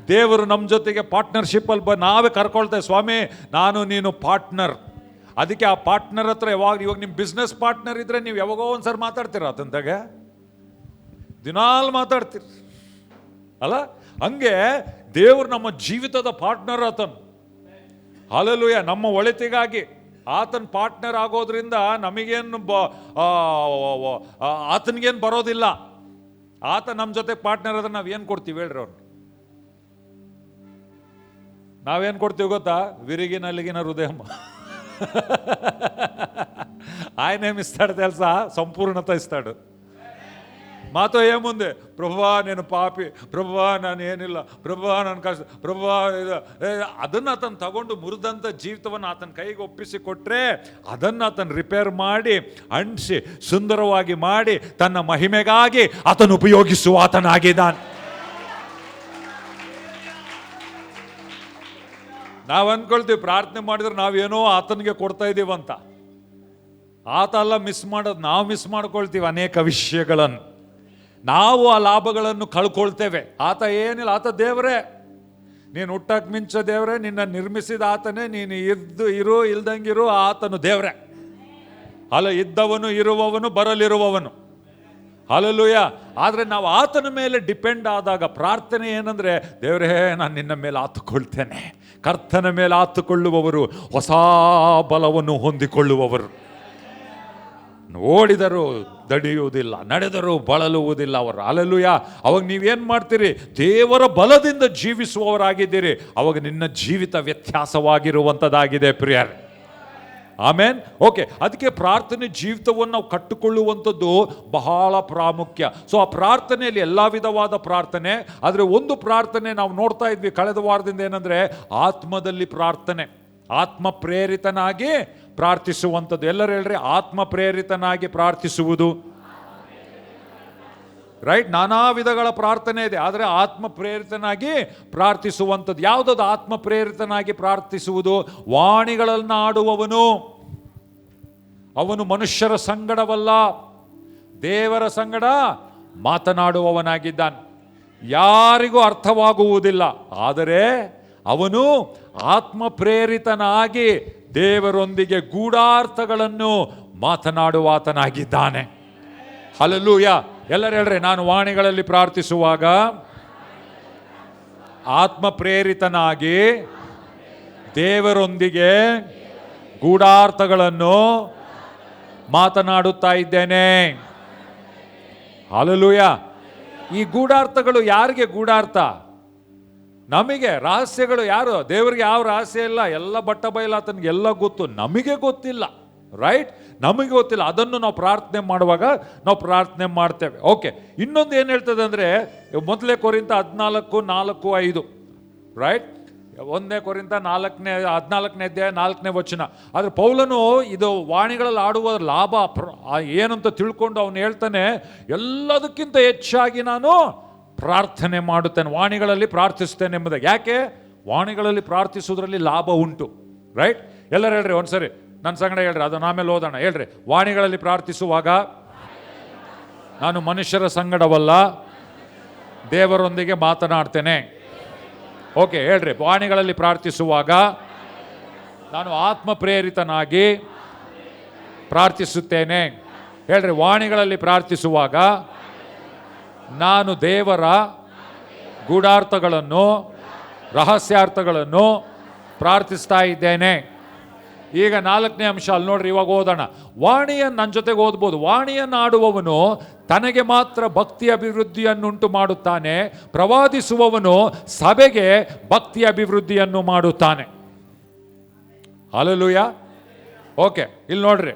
ದೇವರು ನಮ್ಮ ಜೊತೆಗೆ ಪಾರ್ಟ್ನರ್ಶಿಪ್ಪಲ್ಲಿ ನಾವೇ ಕರ್ಕೊಳ್ತೇವೆ, ಸ್ವಾಮಿ ನಾನು ನೀನು ಪಾರ್ಟ್ನರ್. ಅದಕ್ಕೆ ಆ ಪಾರ್ಟ್ನರ್ ಹತ್ರ ಇವಾಗ ನಿಮ್ಮ ಬಿಸ್ನೆಸ್ ಪಾರ್ಟ್ನರ್ ಇದ್ರೆ ನೀವು ಯಾವಾಗೋ ಒಂದ್ಸರಿ ಮಾತಾಡ್ತೀರ ಆತಂತಾಗೆ, ದಿನಾಲ್ ಮಾತಾಡ್ತೀರಿ ಅಲ್ಲ. ಹಂಗೆ ದೇವರು ನಮ್ಮ ಜೀವಿತದ ಪಾರ್ಟ್ನರ್ ಆತನು. ಹಲ್ಲೆಲೂಯಾ. ನಮ್ಮ ಒಳಿತಿಗಾಗಿ ಆತನ ಪಾರ್ಟ್ನರ್ ಆಗೋದ್ರಿಂದ ನಮಗೇನು ಆತನಿಗೇನು ಬರೋದಿಲ್ಲ. ಆತ ನಮ್ಮ ಜೊತೆ ಪಾರ್ಟ್ನರ್ ಆದ್ರೆ ನಾವೇನು ಕೊಡ್ತೀವಿ ಹೇಳ್ರಿ? ಅವ್ರು ನಾವೇನು ಕೊಡ್ತೀವಿ ಗೊತ್ತಾ? విరిగిన నలిగిన హృదయం. ఆయనేమి ఇస్తాడు తెలుసా? సంపూర్ణత ఇస్తాడు. మాతో ఏముంది? ప్రభువా నేను పాపి, ప్రభువా ನಾನು ಏನಿಲ್ಲ, ప్రభువా ನನ್ನ ಕಷ್ಟ, ప్రభువా ಅದನ್ನು ಆತನು ತಗೊಂಡು ಮುರಿದಂಥ ಜೀವಿತವನ್ನು ಆತನ ಕೈಗೆ ಒಪ್ಪಿಸಿ ಕೊಟ್ಟರೆ ಅದನ್ನು ಆತನು ರಿಪೇರ್ ಮಾಡಿ ಅಂಟಿಸಿ ಸುಂದರವಾಗಿ ಮಾಡಿ ತನ್ನ ಮಹಿಮೆಗಾಗಿ ಆತನು ಉಪಯೋಗಿಸುವ ಆತನಾಗಿದ್ದಾನೆ. ನಾವು ಅಂದ್ಕೊಳ್ತೀವಿ ಪ್ರಾರ್ಥನೆ ಮಾಡಿದ್ರೆ ನಾವೇನೋ ಆತನಿಗೆ ಕೊಡ್ತಾ ಇದ್ದೀವಂತ. ಆತ ಅಲ್ಲ ಮಿಸ್ ಮಾಡೋದು, ನಾವು ಮಿಸ್ ಮಾಡ್ಕೊಳ್ತೀವಿ ಅನೇಕ ವಿಷಯಗಳನ್ನು. ನಾವು ಆ ಲಾಭಗಳನ್ನು ಕಳ್ಕೊಳ್ತೇವೆ. ಆತ ಏನಿಲ್ಲ, ಆತ ದೇವರೇ, ನೀನು ಹುಟ್ಟಕ್ಕೆ ಮಿಂಚ ದೇವರೇ, ನಿನ್ನ ನಿರ್ಮಿಸಿದ ಆತನೇ, ನೀನು ಇರು ಇಲ್ದಂಗಿರು ಆತನು ದೇವರೇ. ಅಲ್ಲ, ಇದ್ದವನು ಇರುವವನು ಬರಲಿರುವವನು. ಹಲ್ಲೆಲೂಯಾ. ಆದರೆ ನಾವು ಆತನ ಮೇಲೆ ಡಿಪೆಂಡ್ ಆದಾಗ ಪ್ರಾರ್ಥನೆ ಏನಂದರೆ, ದೇವರೇ ನಾನು ನಿನ್ನ ಮೇಲೆ ಆತುಕೊಳ್ತೇನೆ. ಕರ್ತನ ಮೇಲೆ ಆತುಕೊಳ್ಳುವವರು ಹೊಸ ಬಲವನ್ನು ಹೊಂದಿಕೊಳ್ಳುವವರು. ಓಡಿದರೂ ದಡಿಯುವುದಿಲ್ಲ, ನಡೆದರೂ ಬಳಲುವುದಿಲ್ಲ ಅವರು. ಹಲ್ಲೆಲೂಯಾ. ಅವಾಗ ನೀವೇನು ಮಾಡ್ತೀರಿ? ದೇವರ ಬಲದಿಂದ ಜೀವಿಸುವವರಾಗಿದ್ದೀರಿ. ಅವಾಗ ನಿನ್ನ ಜೀವಿತ ವ್ಯತ್ಯಾಸವಾಗಿರುವಂಥದ್ದಾಗಿದೆ ಪ್ರಿಯರೇ. ಆಮೇನ್. ಓಕೆ. ಅದಕ್ಕೆ ಪ್ರಾರ್ಥನೆ ಜೀವಿತವನ್ನು ನಾವು ಕಟ್ಟಿಕೊಳ್ಳುವಂಥದ್ದು ಬಹಳ ಪ್ರಾಮುಖ್ಯ. ಸೊ ಆ ಪ್ರಾರ್ಥನೆಯಲ್ಲಿ ಎಲ್ಲ ವಿಧವಾದ ಪ್ರಾರ್ಥನೆ. ಆದರೆ ಒಂದು ಪ್ರಾರ್ಥನೆ ನಾವು ನೋಡ್ತಾ ಇದ್ವಿ ಕಳೆದ ವಾರದಿಂದ, ಏನಂದರೆ ಆತ್ಮದಲ್ಲಿ ಪ್ರಾರ್ಥನೆ, ಆತ್ಮ ಪ್ರೇರಿತನಾಗಿ ಪ್ರಾರ್ಥಿಸುವಂಥದ್ದು. ಎಲ್ಲರೂ ಹೇಳ್ರಿ, ಆತ್ಮ ಪ್ರೇರಿತನಾಗಿ ಪ್ರಾರ್ಥಿಸುವುದು. ರೈಟ್. ನಾನಾ ವಿಧಗಳ ಪ್ರಾರ್ಥನೆ ಇದೆ, ಆದರೆ ಆತ್ಮ ಪ್ರೇರಿತನಾಗಿ ಪ್ರಾರ್ಥಿಸುವಂಥದ್ದು ಯಾವುದದು? ಆತ್ಮ ಪ್ರೇರಿತನಾಗಿ ಪ್ರಾರ್ಥಿಸುವುದು. ವಾಣಿಗಳನ್ನು ಆಡುವವನು ಅವನು ಮನುಷ್ಯರ ಸಂಗಡವಲ್ಲ, ದೇವರ ಸಂಗಡ ಮಾತನಾಡುವವನಾಗಿದ್ದಾನೆ. ಯಾರಿಗೂ ಅರ್ಥವಾಗುವುದಿಲ್ಲ, ಆದರೆ ಅವನು ಆತ್ಮ ಪ್ರೇರಿತನಾಗಿ ದೇವರೊಂದಿಗೆ ಗೂಢಾರ್ಥಗಳನ್ನು ಮಾತನಾಡುವಾತನಾಗಿದ್ದಾನೆ. ಹಲ್ಲೆಲೂಯಾ. ಎಲ್ಲರೂ ಹೇಳ್ರಿ, ನಾನು ವಾಣಿಗಳಲ್ಲಿ ಪ್ರಾರ್ಥಿಸುವಾಗ ಆತ್ಮ ಪ್ರೇರಿತನಾಗಿ ದೇವರೊಂದಿಗೆ ಗೂಢಾರ್ಥಗಳನ್ನು ಮಾತನಾಡುತ್ತಾ ಇದ್ದೇನೆ. ಹಲ್ಲೆಲೂಯಾ. ಈ ಗೂಢಾರ್ಥಗಳು ಯಾರಿಗೆ ಗೂಢಾರ್ಥ? ನಮಗೆ. ರಹಸ್ಯಗಳು ಯಾರು? ದೇವರಿಗೆ ಯಾವ ರಹಸ್ಯ ಇಲ್ಲ, ಎಲ್ಲ ಬಟ್ಟ ಬಯಲಾತನಿಗೆ ಎಲ್ಲ ಗೊತ್ತು, ನಮಗೆ ಗೊತ್ತಿಲ್ಲ. ರೈಟ್? ನಮಗೆ ಗೊತ್ತಿಲ್ಲ. ಅದನ್ನು ನಾವು ಪ್ರಾರ್ಥನೆ ಮಾಡುವಾಗ ನಾವು ಪ್ರಾರ್ಥನೆ ಮಾಡ್ತೇವೆ. ಓಕೆ, ಇನ್ನೊಂದು ಏನು ಹೇಳ್ತದೆ ಅಂದರೆ, ಮೊದಲೇ ಕೊರಿಂಥ 14:4-5, ರೈಟ್? 1 ಕೊರಿಂಥ 14ನೇ ಅಧ್ಯಾಯ 4ನೇ ವಚನ. ಆದರೆ ಪೌಲನು ಇದು ವಾಣಿಗಳಲ್ಲಿ ಆಡುವ ಲಾಭ ಏನಂತ ತಿಳ್ಕೊಂಡು ಅವನು ಹೇಳ್ತಾನೆ, ಎಲ್ಲದಕ್ಕಿಂತ ಹೆಚ್ಚಾಗಿ ನಾನು ಪ್ರಾರ್ಥನೆ ಮಾಡುತ್ತೇನೆ, ವಾಣಿಗಳಲ್ಲಿ ಪ್ರಾರ್ಥಿಸ್ತೇನೆ ಎಂಬುದಾಗಿ. ಯಾಕೆ? ವಾಣಿಗಳಲ್ಲಿ ಪ್ರಾರ್ಥಿಸೋದ್ರಲ್ಲಿ ಲಾಭ ಉಂಟು. ರೈಟ್? ಎಲ್ಲರೂ ಹೇಳ್ರಿ ಒಂದ್ಸರಿ, ನನ್ನ ಸಂಗಡ ಹೇಳ್ರಿ, ಅದನ್ನು ಆಮೇಲೆ ಓದೋಣ. ಹೇಳ್ರಿ, ವಾಣಿಗಳಲ್ಲಿ ಪ್ರಾರ್ಥಿಸುವಾಗ ನಾನು ಮನುಷ್ಯರ ಸಂಗಡವಲ್ಲ, ದೇವರೊಂದಿಗೆ ಮಾತನಾಡ್ತೇನೆ. ಓಕೆ, ಹೇಳ್ರಿ, ವಾಣಿಗಳಲ್ಲಿ ಪ್ರಾರ್ಥಿಸುವಾಗ ನಾನು ಆತ್ಮ ಪ್ರೇರಿತನಾಗಿ ಪ್ರಾರ್ಥಿಸುತ್ತೇನೆ. ಹೇಳ್ರಿ, ವಾಣಿಗಳಲ್ಲಿ ಪ್ರಾರ್ಥಿಸುವಾಗ ನಾನು ದೇವರ ಗೂಢಾರ್ಥಗಳನ್ನು, ರಹಸ್ಯಾರ್ಥಗಳನ್ನು ಪ್ರಾರ್ಥಿಸ್ತಾ ಇದ್ದೇನೆ. ಈಗ 4ನೇ ಅಂಶ ಅಲ್ಲಿ ನೋಡ್ರಿ, ಇವಾಗ ಓದೋಣ. ವಾಣಿಯನ್ನು ನನ್ನ ಜೊತೆಗೆ ಓದ್ಬೋದು. ವಾಣಿಯನ್ನು ಆಡುವವನು ತನಗೆ ಮಾತ್ರ ಭಕ್ತಿ ಅಭಿವೃದ್ಧಿಯನ್ನುಂಟು ಮಾಡುತ್ತಾನೆ, ಪ್ರವಾದಿಸುವವನು ಸಭೆಗೆ ಭಕ್ತಿ ಅಭಿವೃದ್ಧಿಯನ್ನು ಮಾಡುತ್ತಾನೆ. ಹಲ್ಲೆಲೂಯಾ. ಓಕೆ, ಇಲ್ಲಿ ನೋಡ್ರಿ,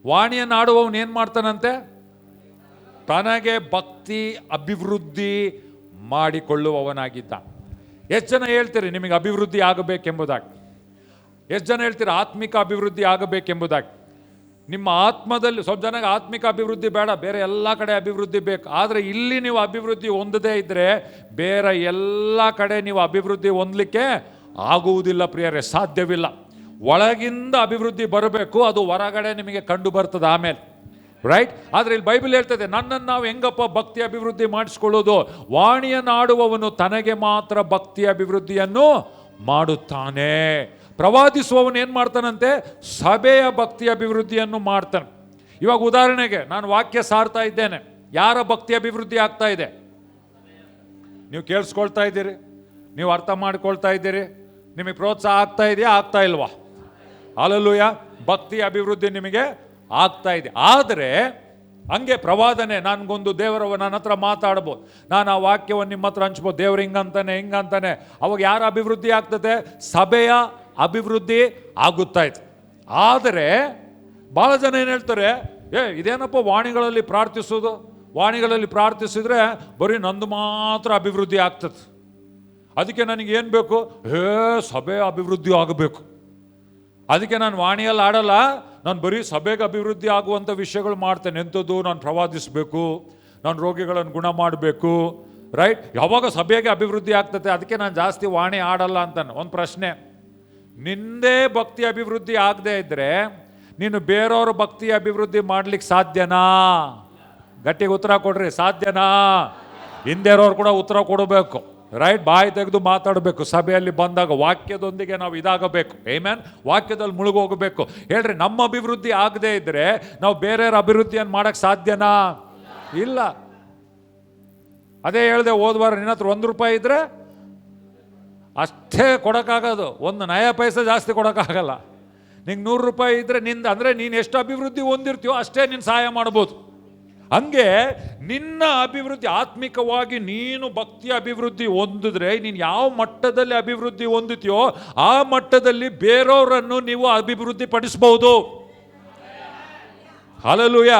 ವಾಣಿಯನ್ನು ಆಡುವವನು ಏನು ಮಾಡ್ತಾನಂತೆ? ತನಗೆ ಭಕ್ತಿ ಅಭಿವೃದ್ಧಿ ಮಾಡಿಕೊಳ್ಳುವವನಾಗಿದ್ದ. ಎಷ್ಟು ಜನ ಹೇಳ್ತೀರಿ ನಿಮಗೆ ಅಭಿವೃದ್ಧಿ ಆಗಬೇಕೆಂಬುದಾಗಿ? ಎಷ್ಟು ಜನ ಹೇಳ್ತೀರಿ ಆತ್ಮಿಕ ಅಭಿವೃದ್ಧಿ ಆಗಬೇಕೆಂಬುದಾಗಿ? ನಿಮ್ಮ ಆತ್ಮದಲ್ಲಿ ಸ್ವಲ್ಪ ಜನಕ್ಕೆ ಆತ್ಮಿಕ ಅಭಿವೃದ್ಧಿ ಬೇಡ, ಬೇರೆ ಎಲ್ಲ ಕಡೆ ಅಭಿವೃದ್ಧಿ ಬೇಕು. ಆದರೆ ಇಲ್ಲಿ ನೀವು ಅಭಿವೃದ್ಧಿ ಹೊಂದದೇ ಇದ್ದರೆ ಬೇರೆ ಎಲ್ಲ ಕಡೆ ನೀವು ಅಭಿವೃದ್ಧಿ ಹೊಂದಲಿಕ್ಕೆ ಆಗುವುದಿಲ್ಲ ಪ್ರಿಯರೇ, ಸಾಧ್ಯವಿಲ್ಲ. ಒಳಗಿಂದ ಅಭಿವೃದ್ಧಿ ಬರಬೇಕು, ಅದು ಹೊರಗಡೆ ನಿಮಗೆ ಕಂಡು ಬರ್ತದೆ ಆಮೇಲೆ. ರೈಟ್? ಆದರೆ ಇಲ್ಲಿ ಬೈಬಲ್ ಹೇಳ್ತದೆ, ನನ್ನನ್ನು ನಾವು ಹೆಂಗಪ್ಪ ಭಕ್ತಿ ಅಭಿವೃದ್ಧಿ ಮಾಡಿಸ್ಕೊಳ್ಳೋದು? ವಾಣಿಯನ್ನು ಆಡುವವನು ತನಗೆ ಮಾತ್ರ ಭಕ್ತಿ ಅಭಿವೃದ್ಧಿಯನ್ನು ಮಾಡುತ್ತಾನೆ, ಪ್ರವಾದಿಸುವವನು ಏನು ಮಾಡ್ತಾನಂತೆ? ಸಭೆಯ ಭಕ್ತಿ ಅಭಿವೃದ್ಧಿಯನ್ನು ಮಾಡ್ತಾನೆ. ಇವಾಗ ಉದಾಹರಣೆಗೆ ನಾನು ವಾಕ್ಯ ಸಾರ್ತಾ ಇದ್ದೇನೆ, ಯಾರ ಭಕ್ತಿ ಅಭಿವೃದ್ಧಿ ಆಗ್ತಾ ಇದೆ? ನೀವು ಕೇಳಿಸ್ಕೊಳ್ತಾ ಇದ್ದೀರಿ, ನೀವು ಅರ್ಥ ಮಾಡ್ಕೊಳ್ತಾ ಇದ್ದೀರಿ, ನಿಮಗೆ ಪ್ರೋತ್ಸಾಹ ಆಗ್ತಾ ಇದೆಯಾ, ಆಗ್ತಾ ಇಲ್ವಾ? ಹಲ್ಲೆಲೂಯಾ. ಭಕ್ತಿ ಅಭಿವೃದ್ಧಿ ನಿಮಗೆ ಆಗ್ತಾ ಇದೆ. ಆದರೆ ಹಂಗೆ ಪ್ರವಾದನೆ, ನನಗೊಂದು ದೇವರವ ನನ್ನ ಹತ್ರ ಮಾತಾಡ್ಬೋದು, ನಾನು ಆ ವಾಕ್ಯವನ್ನು ನಿಮ್ಮ ಹತ್ರ ಹಂಚ್ಬೋದು, ದೇವ್ರು ಹಿಂಗಂತಾನೆ, ಅವಾಗ ಯಾರ ಅಭಿವೃದ್ಧಿ ಆಗ್ತದೆ? ಸಭೆಯ ಅಭಿವೃದ್ಧಿ ಆಗುತ್ತಾ ಇದೆ. ಆದರೆ ಭಾಳ ಜನ ಏನು ಹೇಳ್ತಾರೆ, ಇದೇನಪ್ಪ ವಾಣಿಗಳಲ್ಲಿ ಪ್ರಾರ್ಥಿಸೋದು, ವಾಣಿಗಳಲ್ಲಿ ಪ್ರಾರ್ಥಿಸಿದ್ರೆ ಬರೀ ನಂದು ಮಾತ್ರ ಅಭಿವೃದ್ಧಿ ಆಗ್ತದೆ, ಅದಕ್ಕೆ ನನಗೇನು ಬೇಕು? ಸಭೆ ಅಭಿವೃದ್ಧಿ ಆಗಬೇಕು, ಅದಕ್ಕೆ ನಾನು ವಾಣಿಯಲ್ಲಿ ಆಡಲ್ಲ, ನಾನು ಬರೀ ಸಭೆಗೆ ಅಭಿವೃದ್ಧಿ ಆಗುವಂಥ ವಿಷಯಗಳು ಮಾಡ್ತೇನೆ. ಎಂಥದ್ದು? ನಾನು ಪ್ರವಾದಿಸಬೇಕು, ನಾನು ರೋಗಿಗಳನ್ನು ಗುಣ ಮಾಡಬೇಕು. ರೈಟ್? ಯಾವಾಗ ಸಭೆಗೆ ಅಭಿವೃದ್ಧಿ ಆಗ್ತದೆ, ಅದಕ್ಕೆ ನಾನು ಜಾಸ್ತಿ ವಾಣಿ ಆಡಲ್ಲ ಅಂತಾನೆ. ಒಂದು ಪ್ರಶ್ನೆ, ನಿಂದೇ ಭಕ್ತಿ ಅಭಿವೃದ್ಧಿ ಆಗದೆ ಇದ್ದರೆ ನೀನು ಬೇರೆಯವ್ರ ಭಕ್ತಿ ಅಭಿವೃದ್ಧಿ ಮಾಡ್ಲಿಕ್ಕೆ ಸಾಧ್ಯನಾ? ಗಟ್ಟಿಗೆ ಉತ್ತರ ಕೊಡ್ರಿ, ಸಾಧ್ಯನಾ? ಹಿಂದೆ ಇರೋರು ಕೂಡ ಉತ್ತರ ಕೊಡಬೇಕು. ರೈಟ್? ಬಾಯಿ ತೆಗೆದು ಮಾತಾಡಬೇಕು. ಸಭೆಯಲ್ಲಿ ಬಂದಾಗ ವಾಕ್ಯದೊಂದಿಗೆ ನಾವು ಇದಾಗಬೇಕು. ಆಮೆನ್. ವಾಕ್ಯದಲ್ಲಿ ಮುಳುಗೋಗಬೇಕು. ಹೇಳ್ರಿ, ನಮ್ಮ ಅಭಿವೃದ್ಧಿ ಆಗದೆ ಇದ್ರೆ ನಾವು ಬೇರೆಯವ್ರ ಅಭಿವೃದ್ಧಿಯನ್ನು ಮಾಡಕ್ಕೆ ಸಾಧ್ಯನಾ? ಇಲ್ಲ. ಅದೇ ಹೇಳಿದೆ ಹೋದ್ವಾರ, ನಿನ್ನ ಹತ್ರ ₹1 ಇದ್ರೆ ಅಷ್ಟೇ ಕೊಡೋಕ್ಕಾಗೋದು, 1 ನಯ ಪೈಸೆ ಜಾಸ್ತಿ ಕೊಡೋಕ್ಕಾಗಲ್ಲ. ನಿಂಗೆ ₹100 ಇದ್ರೆ ನಿಂದ, ಅಂದರೆ ನೀನು ಎಷ್ಟು ಅಭಿವೃದ್ಧಿ ಹೊಂದಿರ್ತೀಯೋ ಅಷ್ಟೇ ನೀನು ಸಹಾಯ ಮಾಡ್ಬೋದು. ಹಂಗೆ ನಿನ್ನ ಅಭಿವೃದ್ಧಿ, ಆತ್ಮಿಕವಾಗಿ ನೀನು ಭಕ್ತಿ ಅಭಿವೃದ್ಧಿ ಹೊಂದಿದ್ರೆ, ನೀನು ಯಾವ ಮಟ್ಟದಲ್ಲಿ ಅಭಿವೃದ್ಧಿ ಹೊಂದುತ್ತೀಯೋ ಆ ಮಟ್ಟದಲ್ಲಿ ಬೇರೆಯವರನ್ನು ನೀವು ಅಭಿವೃದ್ಧಿ ಪಡಿಸ್ಬೋದು. ಹಲ್ಲೆಲೂಯಾ.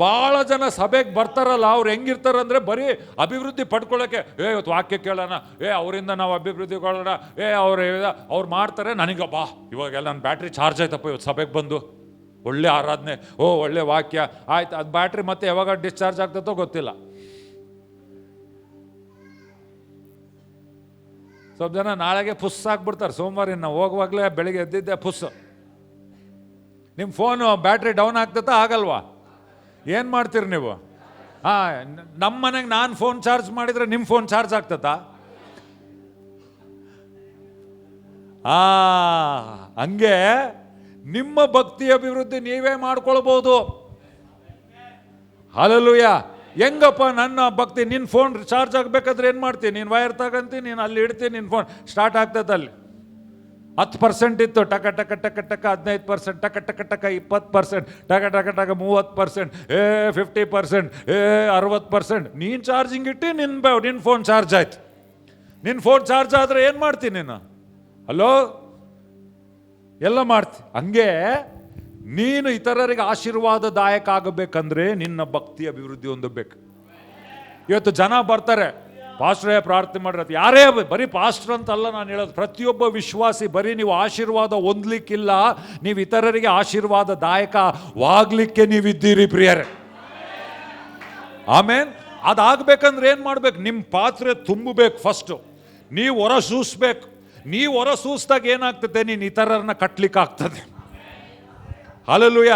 ಭಾಳ ಜನ ಸಭೆಗೆ ಬರ್ತಾರಲ್ಲ, ಅವ್ರು ಹೆಂಗಿರ್ತಾರಂದ್ರೆ ಬರೀ ಅಭಿವೃದ್ಧಿ ಪಡ್ಕೊಳ್ಳೋಕ್ಕೆ, ಇವತ್ತು ವಾಕ್ಯ ಕೇಳೋಣ, ಅವರಿಂದ ನಾವು ಅಭಿವೃದ್ಧಿ ಕೊಳ್ಳೋಣ, ಅವ್ರು ಮಾಡ್ತಾರೆ, ನನಗೆ ಬಾ ಇವಾಗೆಲ್ಲ ನನ್ನ ಬ್ಯಾಟ್ರಿ ಚಾರ್ಜ್ ಆಯ್ತಪ್ಪ ಇವತ್ತು ಸಭೆಗೆ ಬಂದು, ಒಳ್ಳೆ ಆರಾಧನೆ, ಒಳ್ಳೆ ವಾಕ್ಯ ಆಯ್ತು. ಅದು ಬ್ಯಾಟ್ರಿ ಮತ್ತೆ ಯಾವಾಗ ಡಿಸ್ಚಾರ್ಜ್ ಆಗ್ತದೋ ಗೊತ್ತಿಲ್ಲ. ಸ್ವಲ್ಪ ಜನ ನಾಳೆಗೆ ಪುಸ್ ಹಾಕ್ಬಿಡ್ತಾರೆ. ಸೋಮವಾರ ನಾವು ಹೋಗುವಾಗಲೇ ಬೆಳಿಗ್ಗೆ ಎದ್ದಿದ್ದೆ ಪುಸ್. ನಿಮ್ಮ ಫೋನು ಬ್ಯಾಟ್ರಿ ಡೌನ್ ಆಗ್ತದ ಆಗಲ್ವಾ? ಏನು ಮಾಡ್ತೀರಿ ನೀವು? ನಮ್ಮ ಮನೆಗೆ ನಾನು ಫೋನ್ ಚಾರ್ಜ್ ಮಾಡಿದರೆ ನಿಮ್ಮ ಫೋನ್ ಚಾರ್ಜ್ ಆಗ್ತದ? ಹಂಗೆ ನಿಮ್ಮ ಭಕ್ತಿ ಅಭಿವೃದ್ಧಿ ನೀವೇ ಮಾಡ್ಕೊಳ್ಬೋದು. ಹಲ್ಲೆಲೂಯಾ. ಹೆಂಗಪ್ಪ ನನ್ನ ಭಕ್ತಿ? ನಿನ್ನ ಫೋನ್ ಚಾರ್ಜ್ ಆಗಬೇಕಾದ್ರೆ ಏನು ಮಾಡ್ತೀನಿ? ನೀನು ವೈರ್ ತಗೊಂತೀನಿ, ನೀನು ಅಲ್ಲಿ ಇಡ್ತೀನಿ, ನಿನ್ನ ಫೋನ್ ಸ್ಟಾರ್ಟ್ ಆಗ್ತದೆ ಅಲ್ಲಿ. 10% ಇತ್ತು, ಟಕ ಟಕ ಟಕ ಟಕ 15%, ಟಕ ಟಕ ಟಕ 20%, ಟಕ ಟಕ ಟಕ 30%, 50%, 60%. ನೀನು ಚಾರ್ಜಿಂಗ್ ಇಟ್ಟು ನಿನ್ನ ಫೋನ್ ಚಾರ್ಜ್ ಆಯ್ತು. ನಿನ್ನ ಫೋನ್ ಚಾರ್ಜ್ ಆದರೆ ಏನು ಮಾಡ್ತೀನಿ ನೀನು? ಹಲೋ, ಎಲ್ಲ ಮಾಡ್ತಿ. ಹಂಗೆ ನೀನು ಇತರರಿಗೆ ಆಶೀರ್ವಾದದಾಯಕ ಆಗಬೇಕಂದ್ರೆ ನಿನ್ನ ಭಕ್ತಿ ಅಭಿವೃದ್ಧಿ ಹೊಂದಬೇಕು. ಇವತ್ತು ಜನ ಬರ್ತಾರೆ, ಪಾಸ್ಟ್ರೇ ಪ್ರಾರ್ಥನೆ ಮಾಡಿರತ್ತೆ. ಯಾರೇ ಬರೀ ಪಾಸ್ಟರ್ ಅಂತಲ್ಲ ನಾನು ಹೇಳೋದು, ಪ್ರತಿಯೊಬ್ಬ ವಿಶ್ವಾಸಿ. ಬರೀ ನೀವು ಆಶೀರ್ವಾದ ಹೊಂದಲಿಕ್ಕಿಲ್ಲ, ನೀವು ಇತರರಿಗೆ ಆಶೀರ್ವಾದದಾಯಕವಾಗಲಿಕ್ಕೆ ನೀವಿದ್ದೀರಿ ಪ್ರಿಯರೇ. ಆಮೇನ್. ಅದಾಗಬೇಕಂದ್ರೆ ಏನು ಮಾಡ್ಬೇಕು? ನಿಮ್ಮ ಪಾತ್ರೆ ತುಂಬಬೇಕು. ಫಸ್ಟು ನೀವು ಹೊರ ಸೂಸ್ಬೇಕು. ನೀವು ಹೊರ ಸೂಸ್ದಾಗ ಏನಾಗ್ತದೆ? ನೀನು ಇತರರನ್ನ ಕಟ್ಲಿಕ್ಕೆ ಆಗ್ತದೆ. ಹಲ್ಲೆಲೂಯ.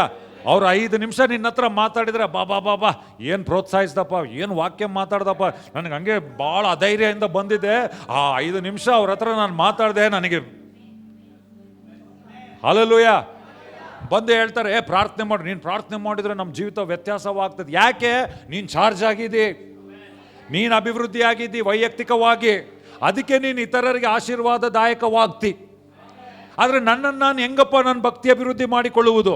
ಅವ್ರು 5 ನಿಮಿಷ ನಿನ್ನ ಹತ್ರ ಮಾತಾಡಿದ್ರೆ ಬಾ ಏನು ಪ್ರೋತ್ಸಾಹಿಸ್ದಪ್ಪ, ಏನು ವಾಕ್ಯ ಮಾತಾಡ್ದಪ್ಪ, ನನಗೆ ಹಂಗೆ ಭಾಳ ಅಧೈರ್ಯದಿಂದ ಬಂದಿದೆ. ಆ 5 ನಿಮಿಷ ಅವ್ರ ಹತ್ರ ನಾನು ಮಾತಾಡಿದೆ, ನನಗೆ ಹಲ್ಲೆಲೂಯ. ಬಂದು ಹೇಳ್ತಾರೆ, ಪ್ರಾರ್ಥನೆ ಮಾಡಿ. ನೀನು ಪ್ರಾರ್ಥನೆ ಮಾಡಿದ್ರೆ ನಮ್ಮ ಜೀವಿತ ವ್ಯತ್ಯಾಸವಾಗ್ತದೆ. ಯಾಕೆ? ನೀನು ಚಾರ್ಜ್ ಆಗಿದ್ದಿ, ನೀನು ಅಭಿವೃದ್ಧಿ ಆಗಿದ್ದಿ ವೈಯಕ್ತಿಕವಾಗಿ. ಅದಕ್ಕೆ ನೀನು ಇತರರಿಗೆ ಆಶೀರ್ವಾದದಾಯಕವಾಗ್ತಿ. ಆದರೆ ನನ್ನನ್ನು ನಾನು ಹೆಂಗಪ್ಪ ನನ್ನ ಭಕ್ತಿ ಅಭಿವೃದ್ಧಿ ಮಾಡಿಕೊಳ್ಳುವುದು?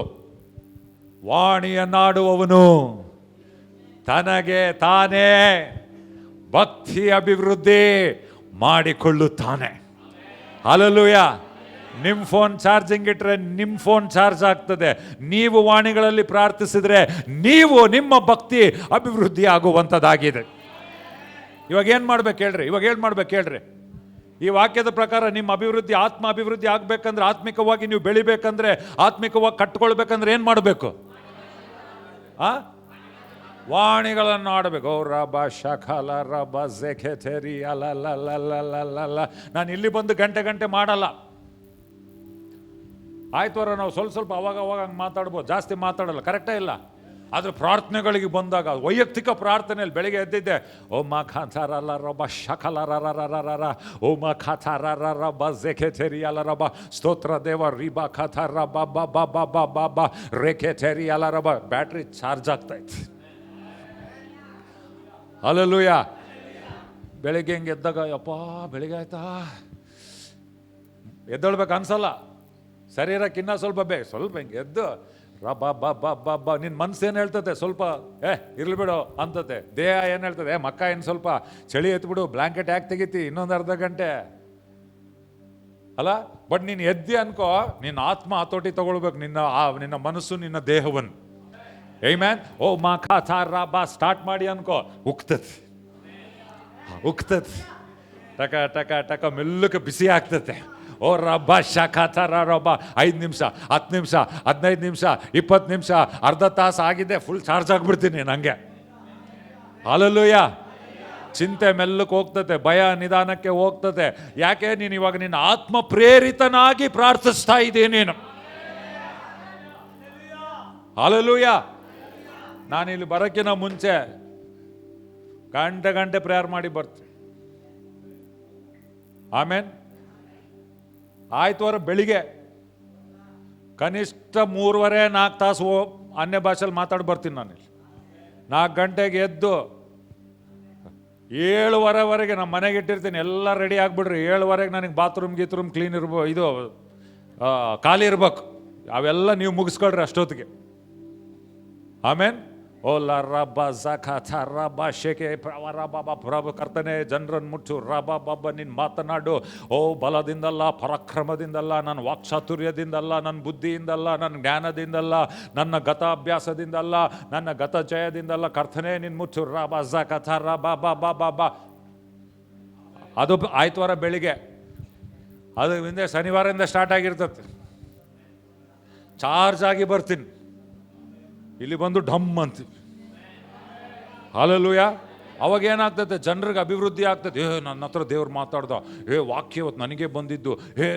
ವಾಣಿಯನ್ನಾಡುವವನು ತನಗೆ ತಾನೇ ಭಕ್ತಿ ಅಭಿವೃದ್ಧಿ ಮಾಡಿಕೊಳ್ಳುತ್ತಾನೆ. ಹಲ್ಲೆಲೂಯ. ನಿಮ್ಮ ಫೋನ್ ಚಾರ್ಜಿಂಗ್ ಇಟ್ಟರೆ ನಿಮ್ಮ ಫೋನ್ ಚಾರ್ಜ್ ಆಗ್ತದೆ. ನೀವು ವಾಣಿಗಳಲ್ಲಿ ಪ್ರಾರ್ಥಿಸಿದ್ರೆ ನೀವು ನಿಮ್ಮ ಭಕ್ತಿ ಅಭಿವೃದ್ಧಿ ಆಗುವಂಥದ್ದಾಗಿದೆ. ಇವಾಗ ಏನು ಮಾಡ್ಬೇಕು ಹೇಳ್ರಿ? ಈ ವಾಕ್ಯದ ಪ್ರಕಾರ ನಿಮ್ಮ ಅಭಿವೃದ್ಧಿ, ಆತ್ಮ ಅಭಿವೃದ್ಧಿ ಆಗ್ಬೇಕಂದ್ರೆ, ಆತ್ಮಿಕವಾಗಿ ನೀವು ಬೆಳಿಬೇಕಂದ್ರೆ, ಆತ್ಮಿಕವಾಗಿ ಕಟ್ಕೊಳ್ಬೇಕಂದ್ರೆ ಏನು ಮಾಡಬೇಕು? ವಾಣಿಗಳನ್ನು ಆಡಬೇಕು. ಓ ರಬ ಶಖಲ ರಬ ಜೆಖೆಥೆರಿ ಅಲಲಲಲಲಲ. ನಾನು ಇಲ್ಲಿ ಬಂದು ಗಂಟೆ ಮಾಡಲ್ಲ. ಆಯ್ತವರ ನಾವು ಸ್ವಲ್ಪ ಅವಾಗ ಹಂಗೆ ಮಾತಾಡ್ಬೋದು, ಜಾಸ್ತಿ ಮಾತಾಡಲ್ಲ, ಕರೆಕ್ಟೇ ಇಲ್ಲ. ಆದರೆ ಪ್ರಾರ್ಥನೆಗಳಿಗೆ ಬಂದಾಗ, ವೈಯಕ್ತಿಕ ಪ್ರಾರ್ಥನೆಯಲ್ಲಿ ಬೆಳಿಗ್ಗೆ ಎದ್ದಿದ್ದೆ, ಓ ಮಾ ಖಾಥಾರಲ್ಲ ರಬ ಶಖಲರರರರ, ಓ ಮಾ ಖಾಥಾರರ ರಬ ಜೆಖೆಥೆರಿ ಅಲ ರಬ, ಸ್ತೋತ್ರ ದೇವ ರಿಬ ಖಾಥಾರ ಬ ಬ ಬ ಬ ಬ ಬ ರೆಖೆಥೆರಿ ಅಲ ರಬ. ಬ್ಯಾಟ್ರಿ ಚಾರ್ಜ್ ಆಗ್ತಾಯಿತ್ತು. ಹಲ್ಲೆಲೂಯ. ಬೆಳಿಗ್ಗೆ ಹಿಂಗೆ ಎದ್ದಾಗ, ಯಪ್ಪ ಬೆಳಿಗ್ಗೆ ಆಯ್ತಾ, ಎದ್ದೊಳ್ಬೇಕು ಅನ್ಸಲ್ಲ. ಶರೀರಕ್ಕೆ ಇನ್ನೂ ಸ್ವಲ್ಪ ಹಿಂಗೆ ಎದ್ದು ರಬ ಬ ಬ ಬ ಬ. ನಿನ್ನ ಮನಸ್ಸು ಏನು ಹೇಳ್ತದೆ? ಸ್ವಲ್ಪ ಇರ್ಲಿ ಬಿಡು ಅಂತತೆ. ದೇಹ ಏನು ಹೇಳ್ತದೆ? ಮಕ್ಕ ಏನು ಸ್ವಲ್ಪ ಚಳಿ ಎತ್ಬಿಡು, ಬ್ಲ್ಯಾಂಕೆಟ್ ಯಾಕೆ ತೆಗಿತಿ, ಇನ್ನೊಂದು ಅರ್ಧ ಗಂಟೆ ಅಲ್ಲ. ಬಟ್ ನೀನು ಎದ್ದಿ ಅನ್ಕೋ, ನಿನ್ನ ಆತ್ಮ ಹತೋಟಿ ತಗೊಳ್ಬೇಕು, ನಿನ್ನ ಮನಸ್ಸು, ನಿನ್ನ ದೇಹವನ್ನು. ಆಮೆನ್. ಓ ಮಾ ಖಾಥಾ ರಬ ಸ್ಟಾರ್ಟ್ ಮಾಡಿ ಅನ್ಕೋ, ಉಕ್ತದೆ. ಟಕ ಟಕ ಟಕ ಮೆಲ್ಲಕ್ಕೆ ಬಿಸಿ ಆಗ್ತತೆ. ಓ ರಬ್ಬ ಶಖಾಥರ ರಬ್ಬ. 5 ನಿಮಿಷ, 10 ನಿಮಿಷ, 15 ನಿಮಿಷ, 20 ನಿಮಿಷ, ಅರ್ಧ ತಾಸು ಆಗಿದೆ, ಫುಲ್ ಚಾರ್ಜ್ ಆಗಿಬಿಡ್ತೀನಿ ನನಗೆ. ಹಲ್ಲೆಲೂಯ. ಚಿಂತೆ ಮೆಲ್ಲಕ್ಕೆ ಹೋಗ್ತದೆ, ಭಯ ನಿಧಾನಕ್ಕೆ ಹೋಗ್ತದೆ. ಯಾಕೆ? ನೀನು ಇವಾಗ ನಿನ್ನ ಆತ್ಮ ಪ್ರೇರಿತನಾಗಿ ಪ್ರಾರ್ಥಿಸ್ತಾ ಇದ್ದೀನಿ ನೀನು. ಹಲ್ಲೆಲೂಯ. ನಾನು ಇಲ್ಲಿ ಬರೋಕ್ಕಿಂತ ಮುಂಚೆ ಗಂಟೆ ಪ್ರೇಯರ್ ಮಾಡಿ ಬರ್ತೀನಿ. ಆಮೇನ್. ಆಯ್ತುವರೆ ಬೆಳಿಗ್ಗೆ ಕನಿಷ್ಠ 3.5-4 ತಾಸು ಅನ್ಯ ಭಾಷೆಯಲ್ಲಿ ಮಾತಾಡಿ ಬರ್ತೀನಿ ನಾನು. 4 ಗಂಟೆಗೆ ಎದ್ದು 7:30ವರೆಗೆ ನಮ್ಮ ಮನೆಗೆ ಇಟ್ಟಿರ್ತೀನಿ. ಎಲ್ಲ ರೆಡಿ ಆಗಿಬಿಡ್ರಿ. 7:30ಗೆ ನನಗೆ ಬಾತ್ರೂಮ್ ಕ್ಲೀನ್ ಇರ್ಬೋದು, ಇದು ಖಾಲಿ ಇರ್ಬೇಕು. ಅವೆಲ್ಲ ನೀವು ಮುಗಿಸ್ಕೊಳ್ರಿ ಅಷ್ಟೊತ್ತಿಗೆ. ಆಮೇನ್. ಓ ಲ ರಬ್ಬ ಜಖಾಥ ರಬ್ಬ ಶೆಕೆ ರಬ ಪ್ರಭು ಕರ್ತನೆ ಜನರನ್ನು ಮುಚ್ಚು ರಬ ಬಬ್ಬ. ನೀನು ಮಾತನಾಡು. ಓ ಬಲದಿಂದಲ್ಲ, ಪರಾಕ್ರಮದಿಂದಲ್ಲ, ನನ್ನ ವಾಕ್ಚಾತುರ್ಯದಿಂದಲ್ಲ, ನನ್ನ ಬುದ್ಧಿಯಿಂದಲ್ಲ, ನನ್ನ ಜ್ಞಾನದಿಂದಲ್ಲ, ನನ್ನ ಗತಾಭ್ಯಾಸದಿಂದಲ್ಲ, ನನ್ನ ಗತ ಜಯದಿಂದಲ್ಲ. ಕರ್ತನೆ ನೀನು ಮುಚ್ಚು ರಬ ಜಖಾಥ ರಬ ಬ ಬ ಬ ಬ. ಅದು ಆಯ್ತವಾರ ಬೆಳಿಗ್ಗೆ. ಅದು ಹಿಂದೆ ಶನಿವಾರದಿಂದ ಸ್ಟಾರ್ಟ್ ಆಗಿರ್ತದೆ. ಚಾರ್ಜ್ ಆಗಿ ಬರ್ತೀನಿ. ಇಲ್ಲಿ ಬಂದು ಢಮ್ ಅಂತೀವಿ. ಹಲ್ಲೆಲೂಯ. ಅವಾಗ ಏನಾಗ್ತದೆ? ಜನರಿಗೆ ಅಭಿವೃದ್ಧಿ ಆಗ್ತದೆ. ನನ್ನ ಹತ್ರ ದೇವ್ರು ಮಾತಾಡ್ದ, ವಾಕ್ಯ ಇವತ್ತು ನನಗೆ ಬಂದಿದ್ದು,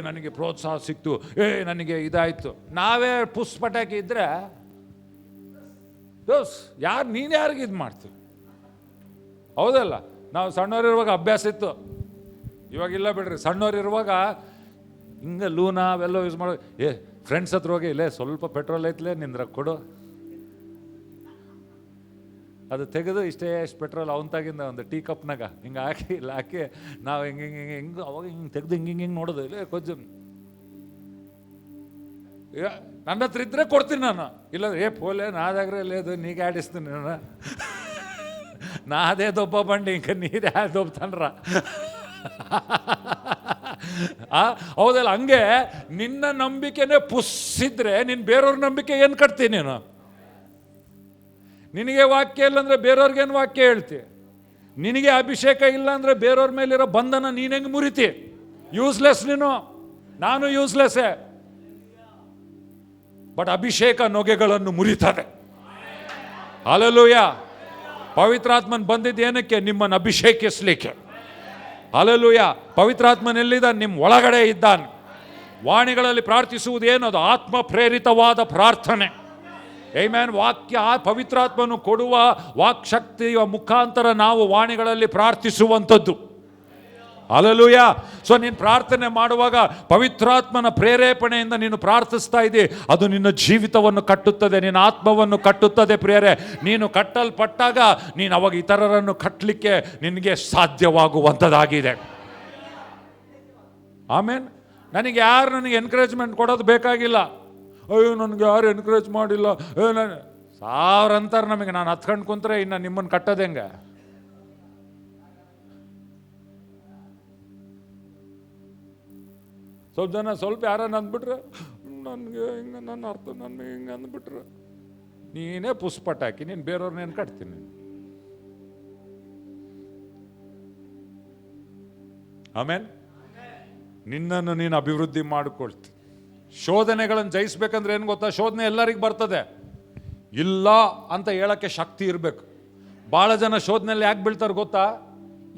ನನಗೆ ಪ್ರೋತ್ಸಾಹ ಸಿಕ್ತು, ನನಗೆ ಇದಾಯಿತು. ನಾವೇ ಪುಷ್ಪಟಾಕಿ ಇದ್ರೆ ನೀನು ಯಾರಿಗೆ ಇದು ಮಾಡ್ತೀವಿ? ಹೌದಲ್ಲ? ನಾವು ಸಣ್ಣವರಿರುವಾಗ ಅಭ್ಯಾಸ ಇತ್ತು, ಇವಾಗಿಲ್ಲ ಬಿಡ್ರಿ. ಸಣ್ಣವರಿರುವಾಗ ಹಿಂಗೆ ಲೂನಾ ಅವೆಲ್ಲ ಯೂಸ್ ಮಾಡೋ, ಫ್ರೆಂಡ್ಸ್ ಹತ್ರ ಹೋಗಿ, ಇಲ್ಲೇ ಸ್ವಲ್ಪ ಪೆಟ್ರೋಲ್ ಐತ್ಲೇ ನಿಂದ್ರ ಕೊಡು, ಅದು ತೆಗೆದು ಇಷ್ಟೇ ಪೆಟ್ರೋಲ್ ಅವನ ತಾಗಿಂದ ಒಂದು ಟೀ ಕಪ್ನಾಗ ಹಿಂಗೆ ಹಾಕಿ ನಾವು ಹಿಂಗೆ ಅವಾಗ ಹಿಂಗೆ ತೆಗೆದು ಹಿಂಗೆ ನೋಡೋದು. ಇಲ್ಲೇ ಕೊಂಚ ನನ್ನ ಹತ್ರ ಇದ್ರೆ ಕೊಡ್ತೀನಿ ನಾನು, ಇಲ್ಲಾಂದ್ರೆ ಪೋಲೆ ನಾದಾಗ್ರೆ ಲೇದು ನೀಗೆ ಆಡಿಸ್ತೀನಿ ನಾನು, ನಾದೇ ದೊಬ್ಬ ಬಂಡಿ ಇಂಕ ನೀರೇ ದೊಬ್ಬತನ್ರ. ಹೌದಲ್ಲ? ಹಂಗೆ ನಿನ್ನ ನಂಬಿಕೆನೇ ಪುಸ್ಸಿದ್ರೆ ನೀನು ಬೇರೆಯವ್ರ ನಂಬಿಕೆ ಏನು ಕಟ್ತೀನಿ ನೀನು? ನಿನಗೆ ವಾಕ್ಯ ಇಲ್ಲ ಅಂದ್ರೆ ಬೇರೆಯವ್ರಿಗೇನು ವಾಕ್ಯ ಹೇಳ್ತಿ? ನಿನಗೆ ಅಭಿಷೇಕ ಇಲ್ಲ ಅಂದ್ರೆ ಬೇರೆಯವ್ರ ಮೇಲಿರೋ ಬಂಧನ ನೀನು ಹೆಂಗೆ ಮುರಿತಿ? ಯೂಸ್ಲೆಸ್ ನೀನು, ನಾನು ಯೂಸ್ಲೆಸ್ಸೇ. ಬಟ್ ಅಭಿಷೇಕ ನೊಗೆಗಳನ್ನು ಮುರಿತದೆ. ಹಲ್ಲೆಲೂಯಾ. ಪವಿತ್ರಾತ್ಮನ್ ಬಂದಿದ್ದು ಏನಕ್ಕೆ? ನಿಮ್ಮನ್ನು ಅಭಿಷೇಕಿಸ್ಲಿಕ್ಕೆ. ಹಲ್ಲೆಲೂಯಾ. ಪವಿತ್ರಾತ್ಮನೆಲ್ಲಿದ್ದಾನೆ? ನಿಮ್ಮ ಒಳಗಡೆ ಇದ್ದಾನೆ. ವಾಣಿಗಳಲ್ಲಿ ಪ್ರಾರ್ಥಿಸುವುದೇನು? ಅದು ಆತ್ಮ ಪ್ರೇರಿತವಾದ ಪ್ರಾರ್ಥನೆ. ಆಮೆನ್. ವಾಕ್ಯ ಪವಿತ್ರಾತ್ಮನು ಕೊಡುವ ವಾಕ್ಶಕ್ತಿಯ ಮುಖಾಂತರ ನಾವು ವಾಣಿಗಳಲ್ಲಿ ಪ್ರಾರ್ಥಿಸುವಂಥದ್ದು. ಹಲ್ಲೆಲೂಯಾ. ಸೊ ನೀನು ಪ್ರಾರ್ಥನೆ ಮಾಡುವಾಗ ಪವಿತ್ರಾತ್ಮನ ಪ್ರೇರೇಪಣೆಯಿಂದ ನೀನು ಪ್ರಾರ್ಥಿಸ್ತಾ ಇದ್ದಿ, ಅದು ನಿನ್ನ ಜೀವಿತವನ್ನು ಕಟ್ಟುತ್ತದೆ, ನಿನ್ನ ಆತ್ಮವನ್ನು ಕಟ್ಟುತ್ತದೆ. ಪ್ರಿಯರೇ, ನೀನು ಕಟ್ಟಲ್ಪಟ್ಟಾಗ ನೀನು ಅವಾಗ ಇತರರನ್ನು ಕಟ್ಟಲಿಕ್ಕೆ ನಿನಗೆ ಸಾಧ್ಯವಾಗುವಂಥದ್ದಾಗಿದೆ. ಆಮೇನ್. ನನಗೆ ಎನ್ಕರೇಜ್ಮೆಂಟ್ ಕೊಡೋದು ಬೇಕಾಗಿಲ್ಲ. ಅಯ್ಯೋ ನನಗೆ ಯಾರು ಎನ್ಕರೇಜ್ ಮಾಡಿಲ್ಲ, ನಾನು 1000 ಅಂತಾರೆ ನಮಗೆ. ನಾನು ಹತ್ಕೊಂಡು ಕುಂತ್ರೆ ಇನ್ನು ನಿಮ್ಮನ್ನು ಕಟ್ಟೋದು ಹೆಂಗೆ? ಸ್ವಲ್ಪ ಜನ ಸ್ವಲ್ಪ ಯಾರನ್ನ ಅಂದ್ಬಿಟ್ರೆ ನನಗೆ ಹಿಂಗೆ ನನ್ನ ಅರ್ಥ ನನಗೆ ಹಿಂಗೆ ಅಂದ್ಬಿಟ್ರೆ ನೀನೇ ಪುಷ್ಪಟ್ ಹಾಕಿ ನೀನು ಬೇರೆಯವ್ರನ್ನೇನು ಕಟ್ತೀನಿ. ಆಮೇನ್. ನಿನ್ನನ್ನು ನೀನು ಅಭಿವೃದ್ಧಿ ಮಾಡಿಕೊಳ್ತಿ. ಶೋಧನೆಗಳನ್ನು ಜಯಿಸ್ಬೇಕಂದ್ರೆ ಏನು ಗೊತ್ತಾ? ಶೋಧನೆ ಎಲ್ಲರಿಗೂ ಬರ್ತದೆ, ಇಲ್ಲ ಅಂತ ಹೇಳಕ್ಕೆ ಶಕ್ತಿ ಇರಬೇಕು. ಭಾಳ ಜನ ಶೋಧನೆಯಲ್ಲಿ ಯಾಕೆ ಬೀಳ್ತಾರೆ ಗೊತ್ತಾ?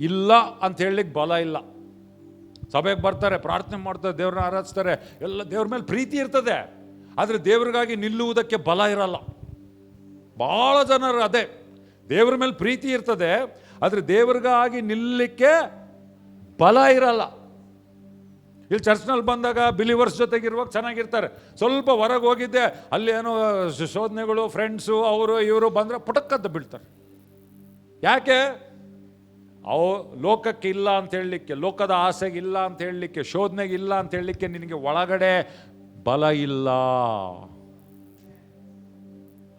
ಇಲ್ಲ ಅಂತ ಹೇಳಲಿಕ್ಕೆ ಬಲ ಇಲ್ಲ. ಸಭೆಗೆ ಬರ್ತಾರೆ, ಪ್ರಾರ್ಥನೆ ಮಾಡ್ತಾರೆ, ದೇವ್ರನ್ನ ಆರಾಧಿಸ್ತಾರೆ, ಎಲ್ಲ ದೇವ್ರ ಮೇಲೆ ಪ್ರೀತಿ ಇರ್ತದೆ, ಆದರೆ ದೇವ್ರಿಗಾಗಿ ನಿಲ್ಲುವುದಕ್ಕೆ ಬಲ ಇರಲ್ಲ. ಭಾಳ ಜನರು ಅದೇ, ದೇವ್ರ ಮೇಲೆ ಪ್ರೀತಿ ಇರ್ತದೆ, ಆದರೆ ದೇವ್ರಿಗಾಗಿ ನಿಲ್ಲಲಿಕ್ಕೆ ಬಲ ಇರಲ್ಲ. ಇಲ್ಲಿ ಚರ್ಚ್ನಲ್ಲಿ ಬಂದಾಗ ಬಿಲಿವರ್ಸ್ ಜೊತೆಗಿರುವಾಗ ಚೆನ್ನಾಗಿರ್ತಾರೆ. ಸ್ವಲ್ಪ ಹೊರಗೆ ಹೋಗಿದ್ದೆ, ಅಲ್ಲಿ ಏನೋ ಶೋಧನೆಗಳು, ಫ್ರೆಂಡ್ಸು, ಅವರು ಇವರು ಬಂದರೆ ಪುಟಕ್ಕದ್ದು ಬೀಳ್ತಾರೆ. ಯಾಕೆ? ಅವು ಲೋಕಕ್ಕೆ ಇಲ್ಲ ಅಂತ ಹೇಳಲಿಕ್ಕೆ, ಲೋಕದ ಆಸೆಗೆ ಇಲ್ಲ ಅಂತ ಹೇಳಲಿಕ್ಕೆ, ಶೋಧನೆಗೆ ಇಲ್ಲ ಅಂತ ಹೇಳಲಿಕ್ಕೆ ನಿನಗೆ ಒಳಗಡೆ ಬಲ ಇಲ್ಲ.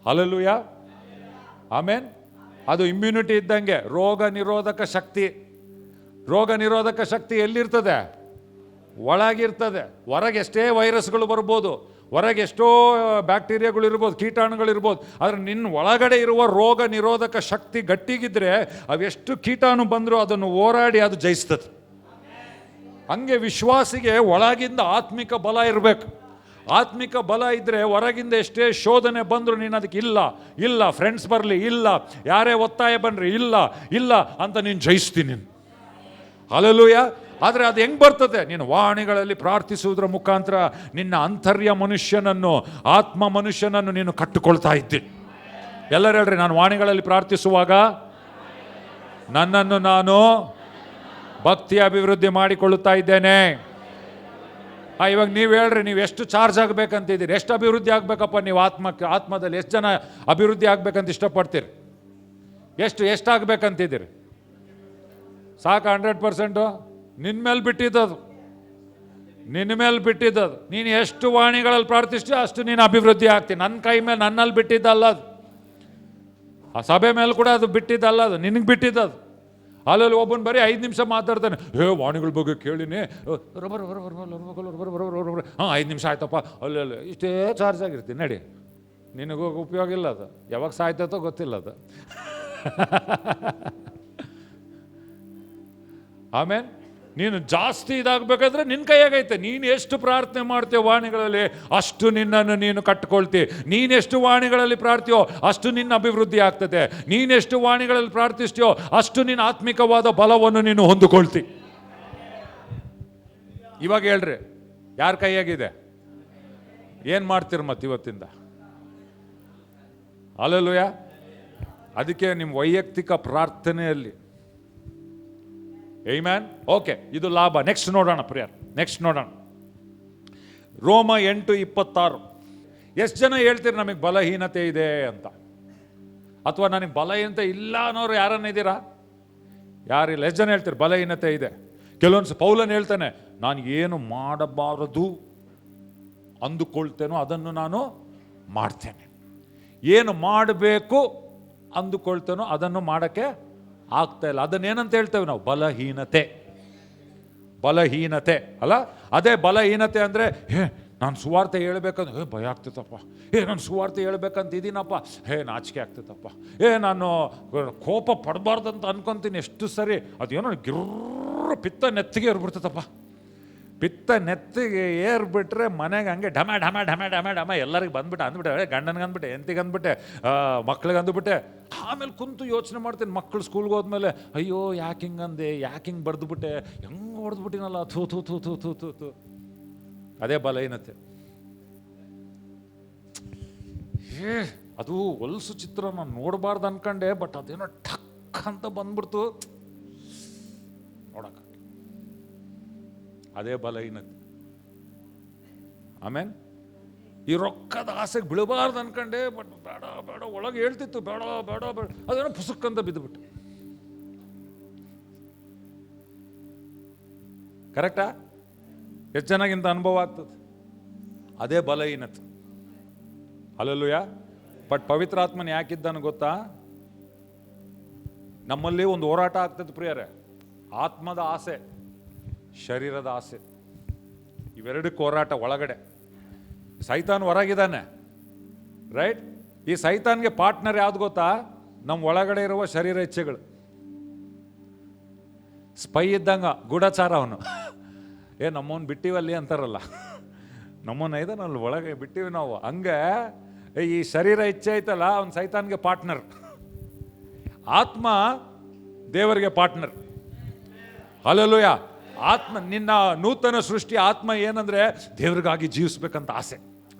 ಹಲ್ಲೆಲೂಯಾ. ಆಮೇನ್. ಅದು ಇಮ್ಯುನಿಟಿ ಇದ್ದಂಗೆ, ರೋಗ ನಿರೋಧಕ ಶಕ್ತಿ. ರೋಗ ನಿರೋಧಕ ಶಕ್ತಿ ಎಲ್ಲಿರ್ತದೆ? ಒಳಗಿರ್ತದೆ. ಹೊರಗೆ ಎಷ್ಟೇ ವೈರಸ್ಗಳು ಬರ್ಬೋದು, ಹೊರಗೆ ಎಷ್ಟೋ ಬ್ಯಾಕ್ಟೀರಿಯಾಗಳು ಇರ್ಬೋದು, ಕೀಟಾಣುಗಳಿರ್ಬೋದು, ಆದರೆ ನಿನ್ನ ಒಳಗಡೆ ಇರುವ ರೋಗ ನಿರೋಧಕ ಶಕ್ತಿ ಗಟ್ಟಿಗಿದ್ರೆ ಅವೆಷ್ಟು ಕೀಟಾಣು ಬಂದರೂ ಅದನ್ನು ಹೋರಾಡಿ ಅದು ಜಯಿಸ್ತದೆ. ಹಂಗೆ ವಿಶ್ವಾಸಿಗೆ ಒಳಗಿಂದ ಆತ್ಮಿಕ ಬಲ ಇರಬೇಕು. ಆತ್ಮಿಕ ಬಲ ಇದ್ದರೆ ಹೊರಗಿಂದ ಎಷ್ಟೇ ಶೋಧನೆ ಬಂದರೂ ನೀನು ಅದಕ್ಕೆ ಇಲ್ಲ ಇಲ್ಲ, ಫ್ರೆಂಡ್ಸ್ ಬರಲಿ ಇಲ್ಲ, ಯಾರೇ ಒತ್ತಾಯ ಬನ್ನಿರಿ ಇಲ್ಲ ಇಲ್ಲ ಅಂತ ನೀನು ಜಯಿಸ್ತೀನಿ. ಹಲ್ಲೆಲೂಯಾ. ಆದರೆ ಅದು ಹೆಂಗೆ ಬರ್ತದೆ? ನೀನು ವಾಣಿಗಳಲ್ಲಿ ಪ್ರಾರ್ಥಿಸುವುದರ ಮುಖಾಂತರ ನಿನ್ನ ಅಂತರ್ಯ ಮನುಷ್ಯನನ್ನು, ಆತ್ಮ ಮನುಷ್ಯನನ್ನು ನೀನು ಕಟ್ಟಿಕೊಳ್ತಾ ಇದ್ದಿ. ಎಲ್ಲರೂ ಹೇಳ್ರಿ, ನಾನು ವಾಣಿಗಳಲ್ಲಿ ಪ್ರಾರ್ಥಿಸುವಾಗ ನನ್ನನ್ನು ನಾನು ಭಕ್ತಿ ಅಭಿವೃದ್ಧಿ ಮಾಡಿಕೊಳ್ಳುತ್ತಾ ಇದ್ದೇನೆ. ಇವಾಗ ನೀವು ಹೇಳ್ರಿ, ನೀವು ಎಷ್ಟು ಚಾರ್ಜ್ ಆಗಬೇಕಂತಿದ್ದೀರಿ? ಎಷ್ಟು ಅಭಿವೃದ್ಧಿ ಆಗಬೇಕಪ್ಪ ನೀವು ಆತ್ಮದಲ್ಲಿ? ಎಷ್ಟು ಜನ ಅಭಿವೃದ್ಧಿ ಆಗ್ಬೇಕಂತ ಇಷ್ಟಪಡ್ತೀರಿ? ಎಷ್ಟಾಗಬೇಕಂತಿದ್ದೀರಿ? ಸಾಕು 100%? ನಿನ್ನ ಮೇಲೆ ಬಿಟ್ಟಿದ್ದದು, ನಿನ್ನ ಮೇಲೆ ಬಿಟ್ಟಿದ್ದದು. ನೀನು ಎಷ್ಟು ವಾಣಿಗಳಲ್ಲಿ ಪ್ರಾರ್ಥಿಸ್ತೀಯೋ ಅಷ್ಟು ನೀನು ಅಭಿವೃದ್ಧಿ ಆಗ್ತೀನಿ. ನನ್ನ ಕೈ ಮೇಲೆ, ನನ್ನಲ್ಲಿ ಬಿಟ್ಟಿದ್ದಲ್ಲ ಅದು. ಆ ಸಭೆ ಮೇಲೆ ಕೂಡ ಅದು ಬಿಟ್ಟಿದ್ದಲ್ಲ, ಅದು ನಿನಗೆ ಬಿಟ್ಟಿದ್ದದು. ಅಲ್ಲಲ್ಲಿ ಒಬ್ಬನು ಬರೀ 5 ನಿಮಿಷ ಮಾತಾಡ್ತಾನೆ, ವಾಣಿಗಳ ಬಗ್ಗೆ ಕೇಳಿನಿ, ಹಾಂ 5 ನಿಮಿಷ ಆಯ್ತಪ್ಪ, ಅಲ್ಲಲ್ಲ ಇಷ್ಟೇ ಚಾರ್ಜ್ ಆಗಿರ್ತೀನಿ, ನಡಿ. ನಿನಗೂ ಉಪಯೋಗ ಇಲ್ಲ ಅದು, ಯಾವಾಗ ಸಾಯ್ತೈತೋ ಗೊತ್ತಿಲ್ಲ ಅದು. ಆಮೇಲೆ ನೀನು ಜಾಸ್ತಿ ಇದಾಗಬೇಕಾದ್ರೆ ನಿನ್ನ ಕೈಯಾಗೈತೆ. ನೀನು ಎಷ್ಟು ಪ್ರಾರ್ಥನೆ ಮಾಡ್ತೀಯೋ ವಾಣಿಗಳಲ್ಲಿ ಅಷ್ಟು ನಿನ್ನನ್ನು ನೀನು ಕಟ್ಟಿಕೊಳ್ತಿ. ನೀನೆಷ್ಟು ವಾಣಿಗಳಲ್ಲಿ ಪ್ರಾರ್ಥಿಯೋ ಅಷ್ಟು ನಿನ್ನ ಅಭಿವೃದ್ಧಿ ಆಗ್ತದೆ. ನೀನೆಷ್ಟು ವಾಣಿಗಳಲ್ಲಿ ಪ್ರಾರ್ಥಿಸ್ತೀಯೋ ಅಷ್ಟು ನಿನ್ನ ಆತ್ಮಿಕವಾದ ಬಲವನ್ನು ನೀನು ಹೊಂದಿಕೊಳ್ತಿ. ಇವಾಗ ಹೇಳ್ರಿ, ಯಾರ ಕೈಯಾಗಿದೆ? ಏನು ಮಾಡ್ತೀರಿ ಮತ್ತೆ ಇವತ್ತಿಂದ? ಹಲ್ಲೆಲೂಯಾ. ಅದಕ್ಕೆ ನಿಮ್ಮ ವೈಯಕ್ತಿಕ ಪ್ರಾರ್ಥನೆಯಲ್ಲಿ ಆಮೆನ್. ಓಕೆ, ಇದು ಲಾಭ. ನೆಕ್ಸ್ಟ್ ನೋಡೋಣ ಪ್ರಿಯರ್, ನೆಕ್ಸ್ಟ್ ನೋಡೋಣ. ರೋಮ 8:26. ಎಷ್ಟು ಜನ ಹೇಳ್ತೀರಿ ನಮಗೆ ಬಲಹೀನತೆ ಇದೆ ಅಂತ? ಅಥವಾ ನನಗೆ ಬಲಹೀನತೆ ಇಲ್ಲ ಅನ್ನೋರು ಯಾರನ್ನ ಇದ್ದೀರಾ? ಯಾರಿಲ್ಲ. ಎಷ್ಟು ಜನ ಹೇಳ್ತೀರಿ ಬಲಹೀನತೆ ಇದೆ? ಕೆಲವೊಂದು ಪೌಲನ್ ಹೇಳ್ತಾನೆ, ನಾನು ಏನು ಮಾಡಬಾರದು ಅಂದುಕೊಳ್ತೇನೋ ಅದನ್ನು ನಾನು ಮಾಡ್ತೇನೆ. ಏನು ಮಾಡಬೇಕು ಅಂದುಕೊಳ್ತೇನೋ ಅದನ್ನು ಮಾಡೋಕ್ಕೆ ಆಗ್ತಾ ಇಲ್ಲ. ಅದನ್ನೇನಂತ ಹೇಳ್ತೇವೆ ನಾವು? ಬಲಹೀನತೆ. ಬಲಹೀನತೆ ಅಲ್ಲ? ಅದೇ ಬಲಹೀನತೆ ಅಂದರೆ, ನಾನು ಸುವಾರ್ತೆ ಹೇಳ್ಬೇಕಂದ್ರೆ ಭಯ ಆಗ್ತೈತಪ್ಪ, ನಾನು ಸುವಾರ್ತೆ ಹೇಳ್ಬೇಕಂತ ಇದ್ದೀನಪ್ಪ, ನಾಚಿಕೆ ಆಗ್ತೈತಪ್ಪ, ನಾನು ಕೋಪ ಪಡಬಾರ್ದಂತ ಅನ್ಕೊತೀನಿ ಎಷ್ಟು ಸರಿ. ಅದೇನೋ ಗಿರ್ರ ಪಿತ್ತ ನೆತ್ತಿಗೆ ಏರ್ಬಿಡ್ತೈತಪ್ಪ. ಪಿತ್ತ ನೆತ್ತಿಗೆ ಏರ್ಬಿಟ್ರೆ ಮನೆಗೆ ಹಂಗೆ ಢಮ ಢಮ ಢಮ ಢಮ ಢಮ ಎಲ್ಲರಿಗೆ ಬಂದ್ಬಿಟ್ಟೆ ಅಂದ್ಬಿಟ್ಟೆ, ಗಂಡನಿಗೆ ಅಂದ್ಬಿಟ್ಟೆ, ಹೆಂಡತಿಗೆ ಅಂದ್ಬಿಟ್ಟೆ, ಮಕ್ಳಿಗೆ ಅಂದ್ಬಿಟ್ಟೆ. ಆಮೇಲೆ ಕುಂತು ಯೋಚನೆ ಮಾಡ್ತೀನಿ, ಮಕ್ಕಳು ಸ್ಕೂಲ್ಗೆ ಹೋದ್ಮೇಲೆ ಅಯ್ಯೋ ಯಾಕೆ ಹಿಂಗಂದೆ, ಯಾಕೆ ಹಿಂಗೆ ಬರೆದ್ಬಿಟ್ಟೆ, ಹೆಂಗೆ ಹೊಡೆದ್ಬಿಟ್ಟಿನಲ್ಲ, ಥೂ ಥೂ ಥೂ ಥೂ ಥೂ ಥೂ ಥೂ. ಅದೇ ಬಲಹೀನತೆ. ಅದು ಹೊಲಸು ಚಿತ್ರ ನಾನು ನೋಡಬಾರ್ದು ಅನ್ಕೊಂಡೆ, ಬಟ್ ಅದೇನೋ ಠಕ್ ಅಂತ ಬಂದ್ಬಿಡ್ತು, ನೋಡಕ್ಕ. ಅದೇ ಬಲಹೀನತೆ. ಆಮೇಲೆ ಈ ರೊಕ್ಕದ ಆಸೆಗೆ ಬೀಳಬಾರ್ದು ಅನ್ಕೊಂಡೆ, ಬಟ್ ಬೇಡ ಬೇಡ ಒಳಗೆ ಹೇಳ್ತಿತ್ತು, ಬೇಡ ಬೇಡ ಬೇಡ, ಅದೇನೋ ಪುಸ್ತಕಂತ ಬಿದ್ದುಬಿಟ್ಟು. ಕರೆಕ್ಟಾ? ಎಷ್ಟು ಚೆನ್ನಾಗಿಂತ ಅನುಭವ ಆಗ್ತದೆ. ಅದೇ ಬಲಹೀನತೆ. ಹಲ್ಲೆಲೂಯಾ. ಬಟ್ ಪವಿತ್ರಾತ್ಮನ ಯಾಕಿದ್ದಾನು ಗೊತ್ತಾ? ನಮ್ಮಲ್ಲಿ ಒಂದು ಹೋರಾಟ ಆಗ್ತದೆ ಪ್ರಿಯರೇ. ಆತ್ಮದ ಆಸೆ, ಶರೀರದ ಆಸೆ, ಇವೆರಡಕ್ಕೆ ಹೋರಾಟ ಒಳಗಡೆ. ಸೈತಾನ್ ಹೊರಗಿದ್ದಾನೆ, ರೈಟ್? ಈ ಸೈತಾನ್ಗೆ ಪಾರ್ಟ್ನರ್ ಯಾವ್ದು ಗೊತ್ತಾ? ನಮ್ಮ ಒಳಗಡೆ ಇರುವ ಶರೀರ ಇಚ್ಛೆಗಳು. ಸ್ಪೈ ಇದ್ದಂಗ, ಗೂಢಚಾರ ಅವನು. ನಮ್ಮವನ್ ಬಿಟ್ಟಿವಲ್ಲಿ ಅಂತಾರಲ್ಲ, ನಮ್ಮನ್ನ ಇದಾನಲ್ಲಿ ಒಳಗೆ ಬಿಟ್ಟಿವಿ ನಾವು. ಹಂಗೆ ಈ ಶರೀರ ಇಚ್ಛೆ ಐತಲ್ಲ, ಅವನು ಸೈತಾನ್ಗೆ ಪಾರ್ಟ್ನರ್. ಆತ್ಮ ದೇವರಿಗೆ ಪಾರ್ಟ್ನರ್. ಹಲ್ಲೆಲೂಯಾ. ಆತ್ಮ, ನಿನ್ನ ನೂತನ ಸೃಷ್ಟಿ ಆತ್ಮ ಏನಂದ್ರೆ ದೇವ್ರಿಗಾಗಿ ಜೀವಿಸ್ಬೇಕಂತ ಆಸೆ.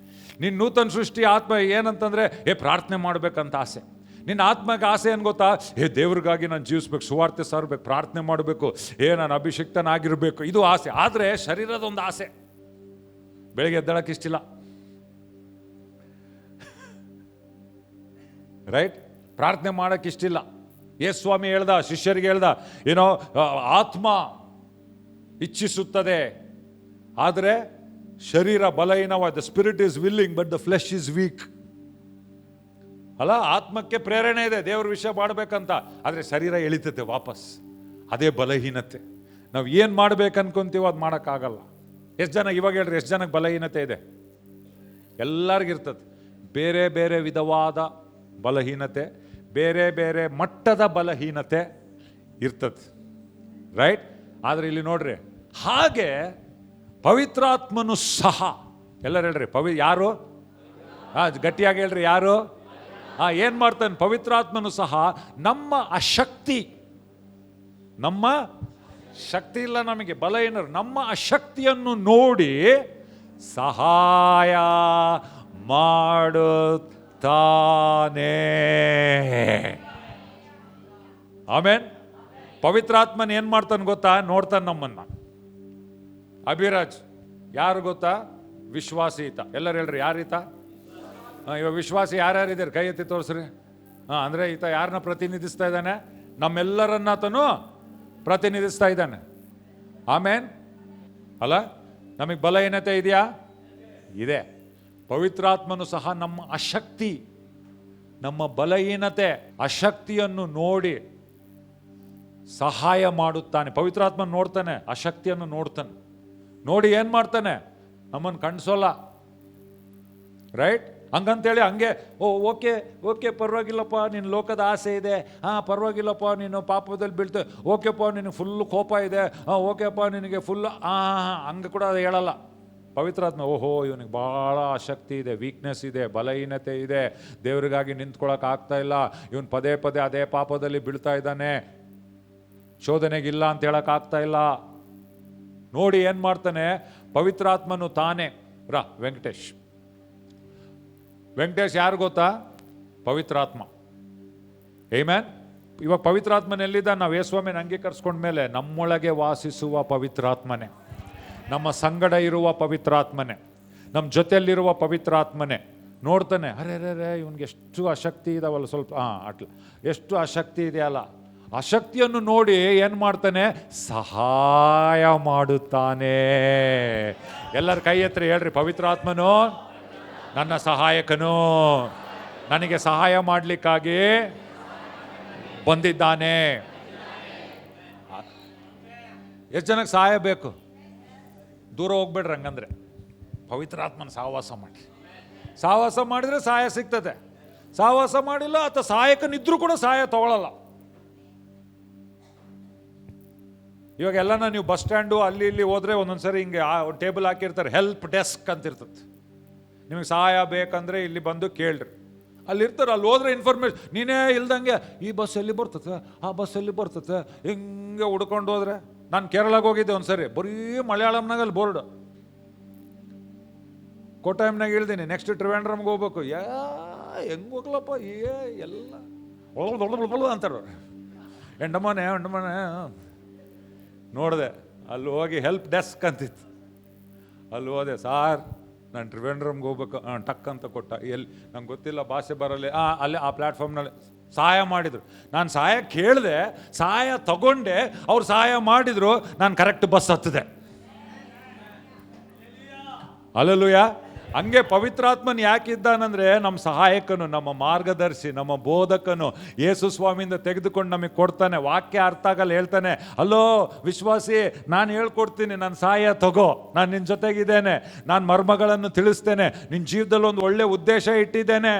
ನಿನ್ನ ನೂತನ ಸೃಷ್ಟಿ ಆತ್ಮ ಏನಂತಂದ್ರೆ ಪ್ರಾರ್ಥನೆ ಮಾಡ್ಬೇಕಂತ ಆಸೆ. ನಿನ್ನ ಆತ್ಮಗೆ ಆಸೆ ಏನು ಗೊತ್ತಾ? ದೇವ್ರಿಗಾಗಿ ನಾನು ಜೀವಿಸ್ಬೇಕು, ಸುವಾರ್ತೆ ಸಾರಬೇಕು, ಪ್ರಾರ್ಥನೆ ಮಾಡಬೇಕು, ನಾನು ಅಭಿಷಿಕ್ತನಾಗಿರ್ಬೇಕು, ಇದು ಆಸೆ. ಆದರೆ ಶರೀರದ ಒಂದು ಆಸೆ, ಬೆಳಗ್ಗೆ ಎದ್ದೇಳಕ್ಕೆ ಇಷ್ಟಿಲ್ಲ, ರೈಟ್? ಪ್ರಾರ್ಥನೆ ಮಾಡಕ್ಕೆ ಇಷ್ಟಿಲ್ಲ. ಸ್ವಾಮಿ ಹೇಳ್ದ, ಶಿಷ್ಯರಿಗೆ ಹೇಳ್ದ, ಏನೋ ಆತ್ಮ ಇಚ್ಛಿಸುತ್ತದೆ, ಆದರೆ ಶರೀರ ಬಲಹೀನವಾದ. The spirit is willing but the flesh is weak. ಅಲ್ಲ, ಆತ್ಮಕ್ಕೆ ಪ್ರೇರಣೆ ಇದೆ ದೇವ್ರ ವಿಷಯ ಮಾಡಬೇಕಂತ, ಆದರೆ ಶರೀರ ಎಳಿತೈತೆ ವಾಪಸ್. ಅದೇ ಬಲಹೀನತೆ. ನಾವು ಏನು ಮಾಡ್ಬೇಕು ಅನ್ಕೊಂತೀವೋ ಅದು ಮಾಡೋಕ್ಕಾಗಲ್ಲ. ಎಷ್ಟು ಜನ ಇವಾಗ ಹೇಳ್ರಿ, ಎಷ್ಟು ಜನಕ್ಕೆ ಬಲಹೀನತೆ ಇದೆ? ಎಲ್ಲರಿಗಿರ್ತದೆ. ಬೇರೆ ಬೇರೆ ವಿಧವಾದ ಬಲಹೀನತೆ, ಬೇರೆ ಬೇರೆ ಮಟ್ಟದ ಬಲಹೀನತೆ ಇರ್ತದೆ, ರೈಟ್? ಆದರೆ ಇಲ್ಲಿ ನೋಡ್ರಿ, ಹಾಗೆ ಪವಿತ್ರಾತ್ಮನು ಸಹ, ಎಲ್ಲರೂ ಹೇಳ್ರಿ, ಯಾರು? ಗಟ್ಟಿಯಾಗಿ ಹೇಳ್ರಿ, ಯಾರು? ಏನ್ ಮಾಡ್ತಾನೆ? ಪವಿತ್ರಾತ್ಮನು ಸಹ ನಮ್ಮ ಅಶಕ್ತಿ, ನಮ್ಮ ಶಕ್ತಿ ಇಲ್ಲ ನಮಗೆ, ಬಲಹೀನರು, ನಮ್ಮ ಅಶಕ್ತಿಯನ್ನು ನೋಡಿ ಸಹಾಯ ಮಾಡುತ್ತಾನೆ. ಆಮೇನ್. ಪವಿತ್ರಾತ್ಮನ್ ಏನ್ ಮಾಡ್ತಾನೆ ಗೊತ್ತಾ? ನೋಡ್ತಾನೆ ನಮ್ಮನ್ನ. ಅಭಿರಾಜ್ ಯಾರು ಗೊತ್ತಾ? ವಿಶ್ವಾಸಿ ಈತ. ಎಲ್ಲರೂ ಹೇಳ್ರಿ, ಯಾರೀತ? ಇವಾಗ ವಿಶ್ವಾಸಿ ಯಾರ್ಯಾರಿದ್ದಾರೆ ಕೈ ಎತ್ತಿ ತೋರಿಸ್ರಿ. ಅಂದರೆ ಈತ ಯಾರನ್ನ ಪ್ರತಿನಿಧಿಸ್ತಾ ಇದ್ದಾನೆ? ನಮ್ಮೆಲ್ಲರನ್ನ ಆತನು ಪ್ರತಿನಿಧಿಸ್ತಾ ಇದ್ದಾನೆ. ಆಮೇನ್ ಅಲ್ಲ? ನಮಗೆ ಬಲಹೀನತೆ ಇದೆಯಾ? ಇದೆ. ಪವಿತ್ರಾತ್ಮನು ಸಹ ನಮ್ಮ ಅಶಕ್ತಿ, ನಮ್ಮ ಬಲಹೀನತೆ, ಅಶಕ್ತಿಯನ್ನು ನೋಡಿ ಸಹಾಯ ಮಾಡುತ್ತಾನೆ. ಪವಿತ್ರಾತ್ಮ ನೋಡ್ತಾನೆ, ಅಶಕ್ತಿಯನ್ನು ನೋಡ್ತಾನೆ. ನೋಡಿ ಏನು ಮಾಡ್ತಾನೆ? ನಮ್ಮನ್ನು ಕಣ್ಸೋಲ್ಲ, ರೈಟ್? ಹಂಗಂತೇಳಿ ಹಂಗೆ ಓಕೆ ಓಕೆ ಪರವಾಗಿಲ್ಲಪ್ಪ, ನಿನ್ನ ಲೋಕದ ಆಸೆ ಇದೆ, ಪರವಾಗಿಲ್ಲಪ್ಪ, ನೀನು ಪಾಪದಲ್ಲಿ ಬೀಳ್ತೆ, ಓಕೆಪ್ಪ ನಿನಗೆ ಫುಲ್ ಕೋಪ ಇದೆ, ಓಕೆಪ್ಪ ನಿನಗೆ ಫುಲ್ ಹಂಗೆ ಕೂಡ ಅದು ಹೇಳಲ್ಲ ಪವಿತ್ರಾತ್ಮ. ಇವನಿಗೆ ಭಾಳ ಆಸಕ್ತಿ ಇದೆ, ವೀಕ್ನೆಸ್ ಇದೆ, ಬಲಹೀನತೆ ಇದೆ, ದೇವರಿಗಾಗಿ ನಿಂತ್ಕೊಳ್ಳೋಕೆ ಆಗ್ತಾ ಇಲ್ಲ, ಇವನು ಪದೇ ಪದೇ ಅದೇ ಪಾಪದಲ್ಲಿ ಬೀಳ್ತಾ ಇದ್ದಾನೆ, ಶೋಧನೆಗಿಲ್ಲ ಅಂತ ಹೇಳೋಕ್ಕಾಗ್ತಾ ಇಲ್ಲ. ನೋಡಿ ಏನು ಮಾಡ್ತಾನೆ ಪವಿತ್ರಾತ್ಮನು ತಾನೇ. ವೆಂಕಟೇಶ್ ಯಾರು ಗೊತ್ತಾ? ಪವಿತ್ರಾತ್ಮ. ಆಮೆನ್. ಇವಾಗ ಪವಿತ್ರಾತ್ಮನ ಎಲ್ಲಿದ್ದ? ನಾವು ಯೇಸುಸ್ವಾಮಿನ ಅಂಗೀಕರಿಸ್ಕೊಂಡ್ಮೇಲೆ ನಮ್ಮೊಳಗೆ ವಾಸಿಸುವ ಪವಿತ್ರಾತ್ಮನೇ, ನಮ್ಮ ಸಂಗಡ ಇರುವ ಪವಿತ್ರಾತ್ಮನೇ, ನಮ್ಮ ಜೊತೆಯಲ್ಲಿರುವ ಪವಿತ್ರಾತ್ಮನೇ ನೋಡ್ತಾನೆ. ಅರೆ ಇವನಿಗೆ ಎಷ್ಟು ಅಶಕ್ತಿ ಇದಾವಲ್ಲ, ಸ್ವಲ್ಪ ಎಷ್ಟು ಅಶಕ್ತಿ ಇದೆಯಲ್ಲ, ಆ ಶಕ್ತಿಯನ್ನು ನೋಡಿ ಏನು ಮಾಡ್ತಾನೆ? ಸಹಾಯ ಮಾಡುತ್ತಾನೆ. ಎಲ್ಲರ ಕೈ ಎತ್ತರ ಹೇಳ್ರಿ, ಪವಿತ್ರಾತ್ಮನು ನನ್ನ ಸಹಾಯಕನು, ನನಗೆ ಸಹಾಯ ಮಾಡಲಿಕ್ಕಾಗಿ ಬಂದಿದ್ದಾನೆ. ಎಷ್ಟು ಜನಕ್ಕೆ ಸಹಾಯ ಬೇಕು? ದೂರ ಹೋಗ್ಬೇಡ್ರಿ. ಹಂಗಂದ್ರೆ ಪವಿತ್ರಾತ್ಮನ ಸಹವಾಸ ಮಾಡಿ. ಸಹವಾಸ ಮಾಡಿದರೆ ಸಹಾಯ ಸಿಗ್ತದೆ. ಸಹವಾಸ ಮಾಡಿಲ್ಲ ಅಥವಾ ಸಹಾಯಕನಿದ್ರೂ ಕೂಡ ಸಹಾಯ ತಗೊಳ್ಳಲ್ಲ. ಇವಾಗ ಎಲ್ಲನ ನೀವು ಬಸ್ ಸ್ಟ್ಯಾಂಡು ಅಲ್ಲಿ ಇಲ್ಲಿ ಹೋದ್ರೆ ಒಂದೊಂದ್ಸರಿ ಹಿಂಗೆ ಟೇಬಲ್ ಹಾಕಿರ್ತಾರೆ, ಹೆಲ್ಪ್ ಡೆಸ್ಕ್ ಅಂತ ಇರ್ತದೆ. ನಿಮಗೆ ಸಹಾಯ ಬೇಕಂದ್ರೆ ಇಲ್ಲಿ ಬಂದು ಕೇಳ್ರಿ. ಅಲ್ಲಿ ಇರ್ತಾರೆ. ಅಲ್ಲಿ ಹೋದ್ರೆ ಇನ್ಫಾರ್ಮೇಶನ್ ನೀನೇ ಇಲ್ದಂಗೆ ಈ ಬಸ್ ಎಲ್ಲಿ ಬರ್ತದೆ, ಆ ಬಸ್ ಎಲ್ಲಿ ಬರ್ತದೆ, ಹಿಂಗೆ ಹುಡ್ಕೊಂಡು ಹೋದ್ರೆ. ನಾನು ಕೇರಳಕ್ಕೆ ಹೋಗಿದ್ದೆ ಒಂದ್ಸರಿ, ಬರೀ ಮಲಯಾಳಂನಾಗ ಅಲ್ಲಿ ಬೋರ್ಡ್. ಕೋಟಾಯಮ್ನಾಗ ಇಳ್ದೀನಿ, ನೆಕ್ಸ್ಟ್ ಟ್ರಿವೆಂಡ್ರಮ್ಗೆ ಹೋಗ್ಬೇಕು. ಹೆಂಗೆ ಹೋಗ್ಲಪ್ಪ, ಎಲ್ಲ ಅಂತಾರೆ. ಎಂಡಮನೆ ನೋಡಿದೆ, ಅಲ್ಲಿ ಹೋಗಿ ಹೆಲ್ಪ್ ಡೆಸ್ಕ್ ಅಂತಿತ್ತು. ಅಲ್ಲಿ ಹೋದೆ, ಸಾರ್ ನಾನು ಟ್ರಿವೆಂಡ್ರಮ್ಗೆ ಹೋಗ್ಬೇಕು. ಟಕ್ ಅಂತ ಕೊಟ್ಟ. ಎಲ್ಲಿ ನಂಗೆ ಗೊತ್ತಿಲ್ಲ, ಭಾಷೆ ಬರಲ್ಲ. ಅಲ್ಲಿ ಆ ಪ್ಲ್ಯಾಟ್ಫಾರ್ಮ್ನಲ್ಲಿ ಸಹಾಯ ಮಾಡಿದರು. ನಾನು ಸಹಾಯ ಕೇಳಿದೆ, ಸಹಾಯ ತಗೊಂಡೆ, ಅವ್ರು ಸಹಾಯ ಮಾಡಿದರು, ನಾನು ಕರೆಕ್ಟ್ ಬಸ್ ಹತ್ತಿದೆ. ಹಲ್ಲೆಲೂಯಾ. ಹಂಗೆ ಪವಿತ್ರಾತ್ಮನ್ ಯಾಕಿದ್ದಾನಂದ್ರೆ ನಮ್ಮ ಸಹಾಯಕನು, ನಮ್ಮ ಮಾರ್ಗದರ್ಶಿ, ನಮ್ಮ ಬೋಧಕನು. ಯೇಸು ಸ್ವಾಮಿಯಿಂದ ತೆಗೆದುಕೊಂಡು ನಮಗೆ ಕೊಡ್ತಾನೆ. ವಾಕ್ಯ ಅರ್ಥ ಆಗಲ್ಲ, ಹೇಳ್ತಾನೆ, ಅಲ್ಲೋ ವಿಶ್ವಾಸಿ, ನಾನು ಹೇಳ್ಕೊಡ್ತೀನಿ, ನನ್ನ ಸಹಾಯ ತಗೋ, ನಾನು ನಿನ್ನ ಜೊತೆಗಿದ್ದೇನೆ, ನಾನು ಮರ್ಮಗಳನ್ನು ತಿಳಿಸ್ತೇನೆ, ನಿನ್ನ ಜೀವದಲ್ಲಿ ಒಂದು ಒಳ್ಳೆ ಉದ್ದೇಶ ಇಟ್ಟಿದ್ದೇನೆ,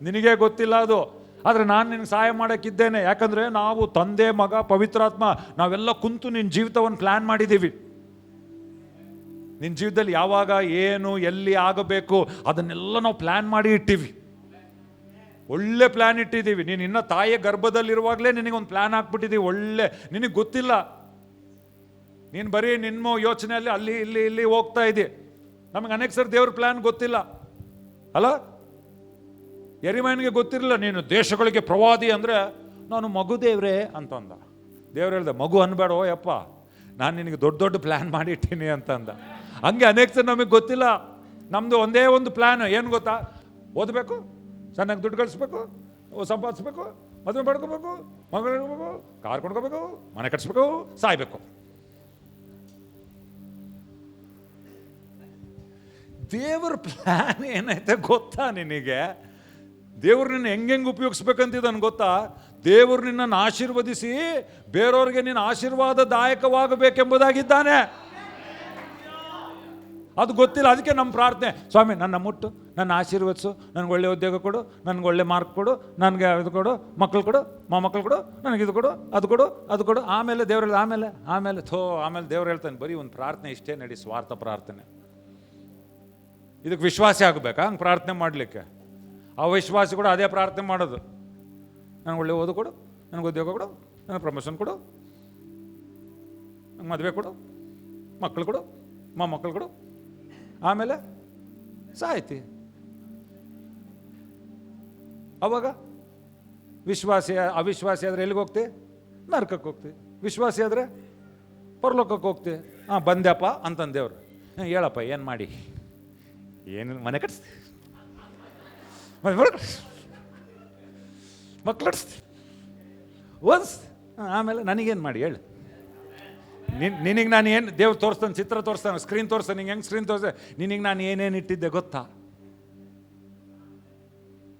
ನಿನಗೇ ಗೊತ್ತಿಲ್ಲ ಅದು, ಆದರೆ ನಾನು ನಿನಗೆ ಸಹಾಯ ಮಾಡೋಕ್ಕಿದ್ದೇನೆ. ಯಾಕಂದರೆ ನಾವು ತಂದೆ, ಮಗ, ಪವಿತ್ರಾತ್ಮ ನಾವೆಲ್ಲ ಕುಂತು ನಿನ್ನ ಜೀವಿತವನ್ನು ಪ್ಲ್ಯಾನ್ ಮಾಡಿದ್ದೀವಿ. ನಿನ್ನ ಜೀವಿತದಲ್ಲಿ ಯಾವಾಗ ಏನು ಎಲ್ಲಿ ಆಗಬೇಕು ಅದನ್ನೆಲ್ಲ ನಾವು ಪ್ಲ್ಯಾನ್ ಮಾಡಿ ಇಟ್ಟಿವಿ. ಒಳ್ಳೆ ಪ್ಲ್ಯಾನ್ ಇಟ್ಟಿದ್ದೀವಿ. ನೀನು ಇನ್ನು ತಾಯಿಯ ಗರ್ಭದಲ್ಲಿರುವಾಗಲೇ ನಿನಗೊಂದು ಪ್ಲ್ಯಾನ್ ಹಾಕ್ಬಿಟ್ಟಿದ್ದೀವಿ. ಒಳ್ಳೆ, ನಿನಗೆ ಗೊತ್ತಿಲ್ಲ, ನೀನು ಬರೀ ನಿಮ್ಮ ಯೋಚನೆಯಲ್ಲಿ ಅಲ್ಲಿ ಇಲ್ಲಿ ಇಲ್ಲಿ ಹೋಗ್ತಾ ಇದ್ದಿ. ನಮಗೆ ಅನೇಕ ಸರಿ ದೇವ್ರ ಪ್ಲ್ಯಾನ್ ಗೊತ್ತಿಲ್ಲ ಅಲ್ಲ. ಯೆರೆಮೀಯನಿಗೆ ಗೊತ್ತಿರಲಿಲ್ಲ, ನೀನು ದೇಶಗಳಿಗೆ ಪ್ರವಾದಿ ಅಂದರೆ ನಾನು ಮಗು ದೇವ್ರೇ ಅಂತಂದ. ದೇವ್ರು ಹೇಳ್ದೆ, ಮಗು ಅನ್ಬೇಡೋ ಯಪ್ಪ, ನಾನು ನಿನಗೆ ದೊಡ್ಡ ದೊಡ್ಡ ಪ್ಲ್ಯಾನ್ ಮಾಡಿಟ್ಟೀನಿ ಅಂತಂದ. ಹಂಗೆ ಅನೇಕ ಸರಿ ನಮಗೆ ಗೊತ್ತಿಲ್ಲ. ನಮ್ಮದು ಒಂದೇ ಒಂದು ಪ್ಲ್ಯಾನ್, ಏನು ಗೊತ್ತಾ? ಓದಬೇಕು, ಚೆನ್ನಾಗಿ ದುಡ್ಡು ಗಳಿಸ್ಬೇಕು, ಸಂಪಾದಿಸ್ಬೇಕು, ಮದುವೆ ಮಾಡ್ಕೋಬೇಕು, ಮಗಳು ಇಡ್ಬೇಕು, ಕಾರ್ ಕೊಂಡ್ಕೋಬೇಕು, ಮನೆ ಕಟ್ಸ್ಬೇಕು, ಸಾಯ್ಬೇಕು. ದೇವ್ರ ಪ್ಲ್ಯಾನ್ ಏನೈತೆ ಗೊತ್ತಾ ನಿನಗೆ? ದೇವ್ರು ನಿನ್ನ ಹೆಂಗೆ ಉಪಯೋಗಿಸ್ಬೇಕಂತಿದ್ದಾನೆ ಗೊತ್ತಾ? ದೇವರು ನಿನ್ನನ್ನು ಆಶೀರ್ವದಿಸಿ ಬೇರೆಯವ್ರಿಗೆ ನಿನ್ನ ಆಶೀರ್ವಾದದಾಯಕವಾಗಬೇಕೆಂಬುದಾಗಿದ್ದಾನೆ. ಅದು ಗೊತ್ತಿಲ್ಲ. ಅದಕ್ಕೆ ನಮ್ಮ ಪ್ರಾರ್ಥನೆ, ಸ್ವಾಮಿ ನನ್ನ ಮುಟ್ಟು, ನನ್ನ ಆಶೀರ್ವದಿಸು, ನನಗೆ ಒಳ್ಳೆ ಉದ್ಯೋಗ ಕೊಡು, ನನಗೆ ಒಳ್ಳೆ ಮಾರ್ಕ್ ಕೊಡು, ನನಗೆ ಇದು ಕೊಡು, ಮಕ್ಕಳು ಕೊಡು, ಮೊಮ್ಮಕ್ಕಳು ಕೊಡು, ನನಗೆ ಇದು ಕೊಡು, ಅದು ಕೊಡು, ಅದು ಕೊಡು. ಆಮೇಲೆ ದೇವ್ರು ಆಮೇಲೆ ದೇವ್ರು ಹೇಳ್ತಾನೆ, ಬರೀ ಒಂದು ಪ್ರಾರ್ಥನೆ ಇಷ್ಟೇ ನಡಿ, ಸ್ವಾರ್ಥ ಪ್ರಾರ್ಥನೆ. ಇದಕ್ಕೆ ವಿಶ್ವಾಸ ಆಗಬೇಕಾ ಹಂಗೆ ಪ್ರಾರ್ಥನೆ ಮಾಡಲಿಕ್ಕೆ? ಅವಿಶ್ವಾಸಿ ಕೂಡ ಅದೇ ಪ್ರಾರ್ಥನೆ ಮಾಡೋದು. ನನಗೆ ಒಳ್ಳೆ ಓದು ಕೊಡು, ನನಗೆ ಉದ್ಯೋಗ ಕೊಡು, ನನಗೆ ಪ್ರಮೋಷನ್ ಕೊಡು, ನಂಗೆ ಮದುವೆ ಕೊಡು, ಮಕ್ಕಳು ಕೊಡು, ಮೊಮ್ಮಕ್ಕಳು ಕೊಡು, ಆಮೇಲೆ ಸಾಯ್ತಿ. ಅವಾಗ ಅವಿಶ್ವಾಸಿ ಆದರೆ ಎಲ್ಲಿಗೆ ಹೋಗ್ತಿ? ನರಕಕ್ಕೆ ಹೋಗ್ತಿ. ವಿಶ್ವಾಸಿ ಆದರೆ ಪರಲೋಕಕ್ಕೆ ಹೋಗ್ತಿ. ಬಂದ್ಯಪ್ಪ ಅಂತಂದೇವ್ರು. ಹೇಳಪ್ಪ ಏನು ಮಾಡಿ, ಏನು ಮನೆ ಕಟ್ಸ್ತಿ, ಮಕ್ಕಳು ಕಟ್ಸ್ತಿ, ಓದಿಸ್ತಿ, ಆಮೇಲೆ ನನಗೇನು ಮಾಡಿ ಹೇಳು. ನಿನಗೆ ನಾನು ಏನು ದೇವ್ರು ತೋರಿಸ್ತಾನೆ, ಚಿತ್ರ ತೋರಿಸ್ತಾನೆ, ಸ್ಕ್ರೀನ್ ತೋರಿಸ್ತಾನೆ. ನಿಂಗೆ ಹೆಂಗೆ ಸ್ಕ್ರೀನ್ ತೋರಿಸ್ದೆ? ನಿನಗೆ ನಾನು ಏನೇನು ಇಟ್ಟಿದ್ದೆ ಗೊತ್ತಾ?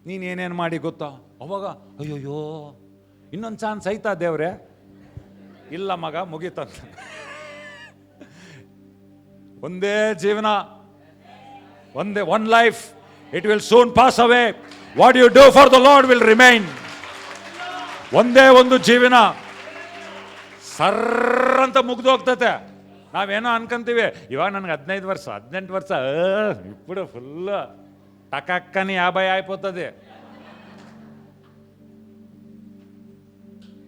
ನೀನು ಏನೇನು ಮಾಡಿ ಗೊತ್ತಾ? ಅವಾಗ ಅಯ್ಯೋಯ್ಯೋ ಇನ್ನೊಂದು ಚಾನ್ಸ್ ಐತಾ ದೇವ್ರೆ? ಇಲ್ಲ ಮಗ, ಮುಗೀತಂತ. ಒಂದೇ ಜೀವನ, one life, it will soon pass away. What you do for the lord will remain. ಒಂದೇ ಒಂದು ಜೀವನ ಸರ್ರಂತ ಮುಗ್ದು ಹೋಗ್ತತೆ. ನಾವೇನೋ ಅನ್ಕೊಂತೀವಿ, ಇವಾಗ ನನಗೆ 15 ವರ್ಷ 18 ವರ್ಷ ఇప్పుడు ಫುಲ್ ಟಕಕ್ಕನಿ 50 ಆಯ್పోతుంది.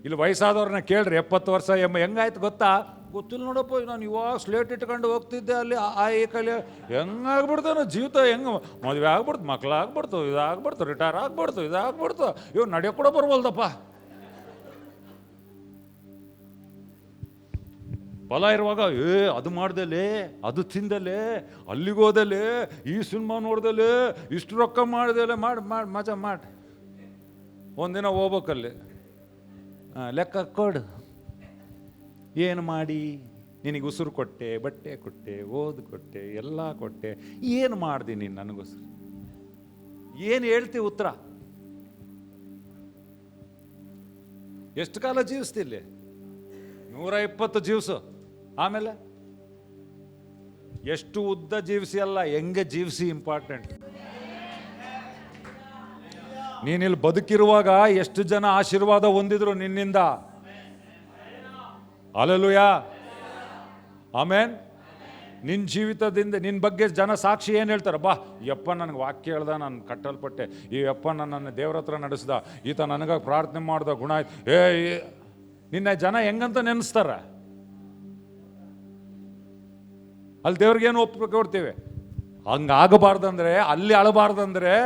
ಇಲ್ಲಿ ವಯಸ್ಸಾದವ್ರನ್ನ ಕೇಳ್ರಿ, 70 ವರ್ಷ ಹೆಂಗಾಯ್ತು ಗೊತ್ತಾ? ಗೊತ್ತಿಲ್ಲ ನೋಡಪ್ಪ, ನಾನು ಇವಾಗ ಸ್ಲೇಟ್ ಇಟ್ಕೊಂಡು ಹೋಗ್ತಿದ್ದೆ, ಅಲ್ಲಿ ಈ ಕಲಿ ಹೆಂಗಾಗ್ಬಿಡ್ತಾನೆ ಜೀವಿತ, ಹೆಂಗೆ ಮದುವೆ ಆಗ್ಬಿಡ್ತು, ಮಕ್ಳು ಆಗ್ಬಿಡ್ತು, ಇದಾಗ್ಬಿಡ್ತು, ರಿಟೈರ್ ಆಗ್ಬಿಡ್ತು, ಇದಾಗ್ಬಿಡ್ತು, ಇವ್ ನಡೆಯೋ ಕೂಡ ಬರ್ಬೋಲ್ದಪ್ಪ. ಫಲ ಇರುವಾಗ ಅದು ಮಾಡ್ದಲೇ, ಅದು ತಿಂದಲೇ, ಅಲ್ಲಿಗೋದಲೇ, ಈ ಸಿನಿಮಾ ನೋಡ್ದಲೇ, ಇಷ್ಟು ರೊಕ್ಕ ಮಾಡ್ದಲೇ, ಮಾಡಿ ಮಜಾ ಮಾಡಿ ಒಂದಿನ ಹೋಗ್ಬೇಕಲ್ಲಿ. ಲೆಕ್ಕ ಕೊಡು, ಏನು ಮಾಡಿ ನಿನಗೆ ಉಸಿರು ಕೊಟ್ಟೆ, ಬಟ್ಟೆ ಕೊಟ್ಟೆ, ಓದು ಕೊಟ್ಟೆ, ಎಲ್ಲ ಕೊಟ್ಟೆ, ಏನು ಮಾಡ್ದಿ ನೀನು ನನಗೋಸ್ಕರ? ಏನು ಹೇಳ್ತೀವಿ ಉತ್ತರ? ಎಷ್ಟು ಕಾಲ ಜೀವಿಸ್ತಿಲ್ಲಿ? 120 ಜೀವಿಸು. ಆಮೇಲೆ ಎಷ್ಟು ಉದ್ದ ಜೀವಿಸಿ ಅಲ್ಲ, ಹೆಂಗೆ ಜೀವಿಸಿ ಇಂಪಾರ್ಟೆಂಟ್. ನೀನಿಲ್ಲಿ ಬದುಕಿರುವಾಗ ಎಷ್ಟು ಜನ ಆಶೀರ್ವಾದ ಹೊಂದಿದ್ರು ನಿನ್ನಿಂದ? Hallelujah, amen. ನಿನ್ನ ಜೀವಿತದಿಂದ ನಿನ್ನ ಬಗ್ಗೆ ಜನ ಸಾಕ್ಷಿ ಏನು ಹೇಳ್ತಾರೆ? ಬಾ, ಯಪ್ಪ ನನಗೆ ವಾಕ್ಯ ಹೇಳ್ದ, ನಾನು ಕಟ್ಟಲ್ಪಟ್ಟೆ, ಈ ಯಪ್ಪ ನನ್ನನ್ನು ದೇವ್ರ ಹತ್ರ ನಡೆಸ್ದ, ಈತ ನನಗಾಗಿ ಪ್ರಾರ್ಥನೆ ಮಾಡ್ದ, ಗುಣ ಆಯ್ತು. ನಿನ್ನ ಜನ ಹೆಂಗಂತ ನೆನೆಸ್ತಾರ? ಅಲ್ಲಿ ದೇವ್ರಿಗೇನು ಒಪ್ಪಿಗೆ ಕೊಡ್ತೀವಿ? ಹಂಗಾಗಬಾರ್ದಂದ್ರೆ, ಅಲ್ಲಿ ಅಳಬಾರ್ದಂದ್ರೆ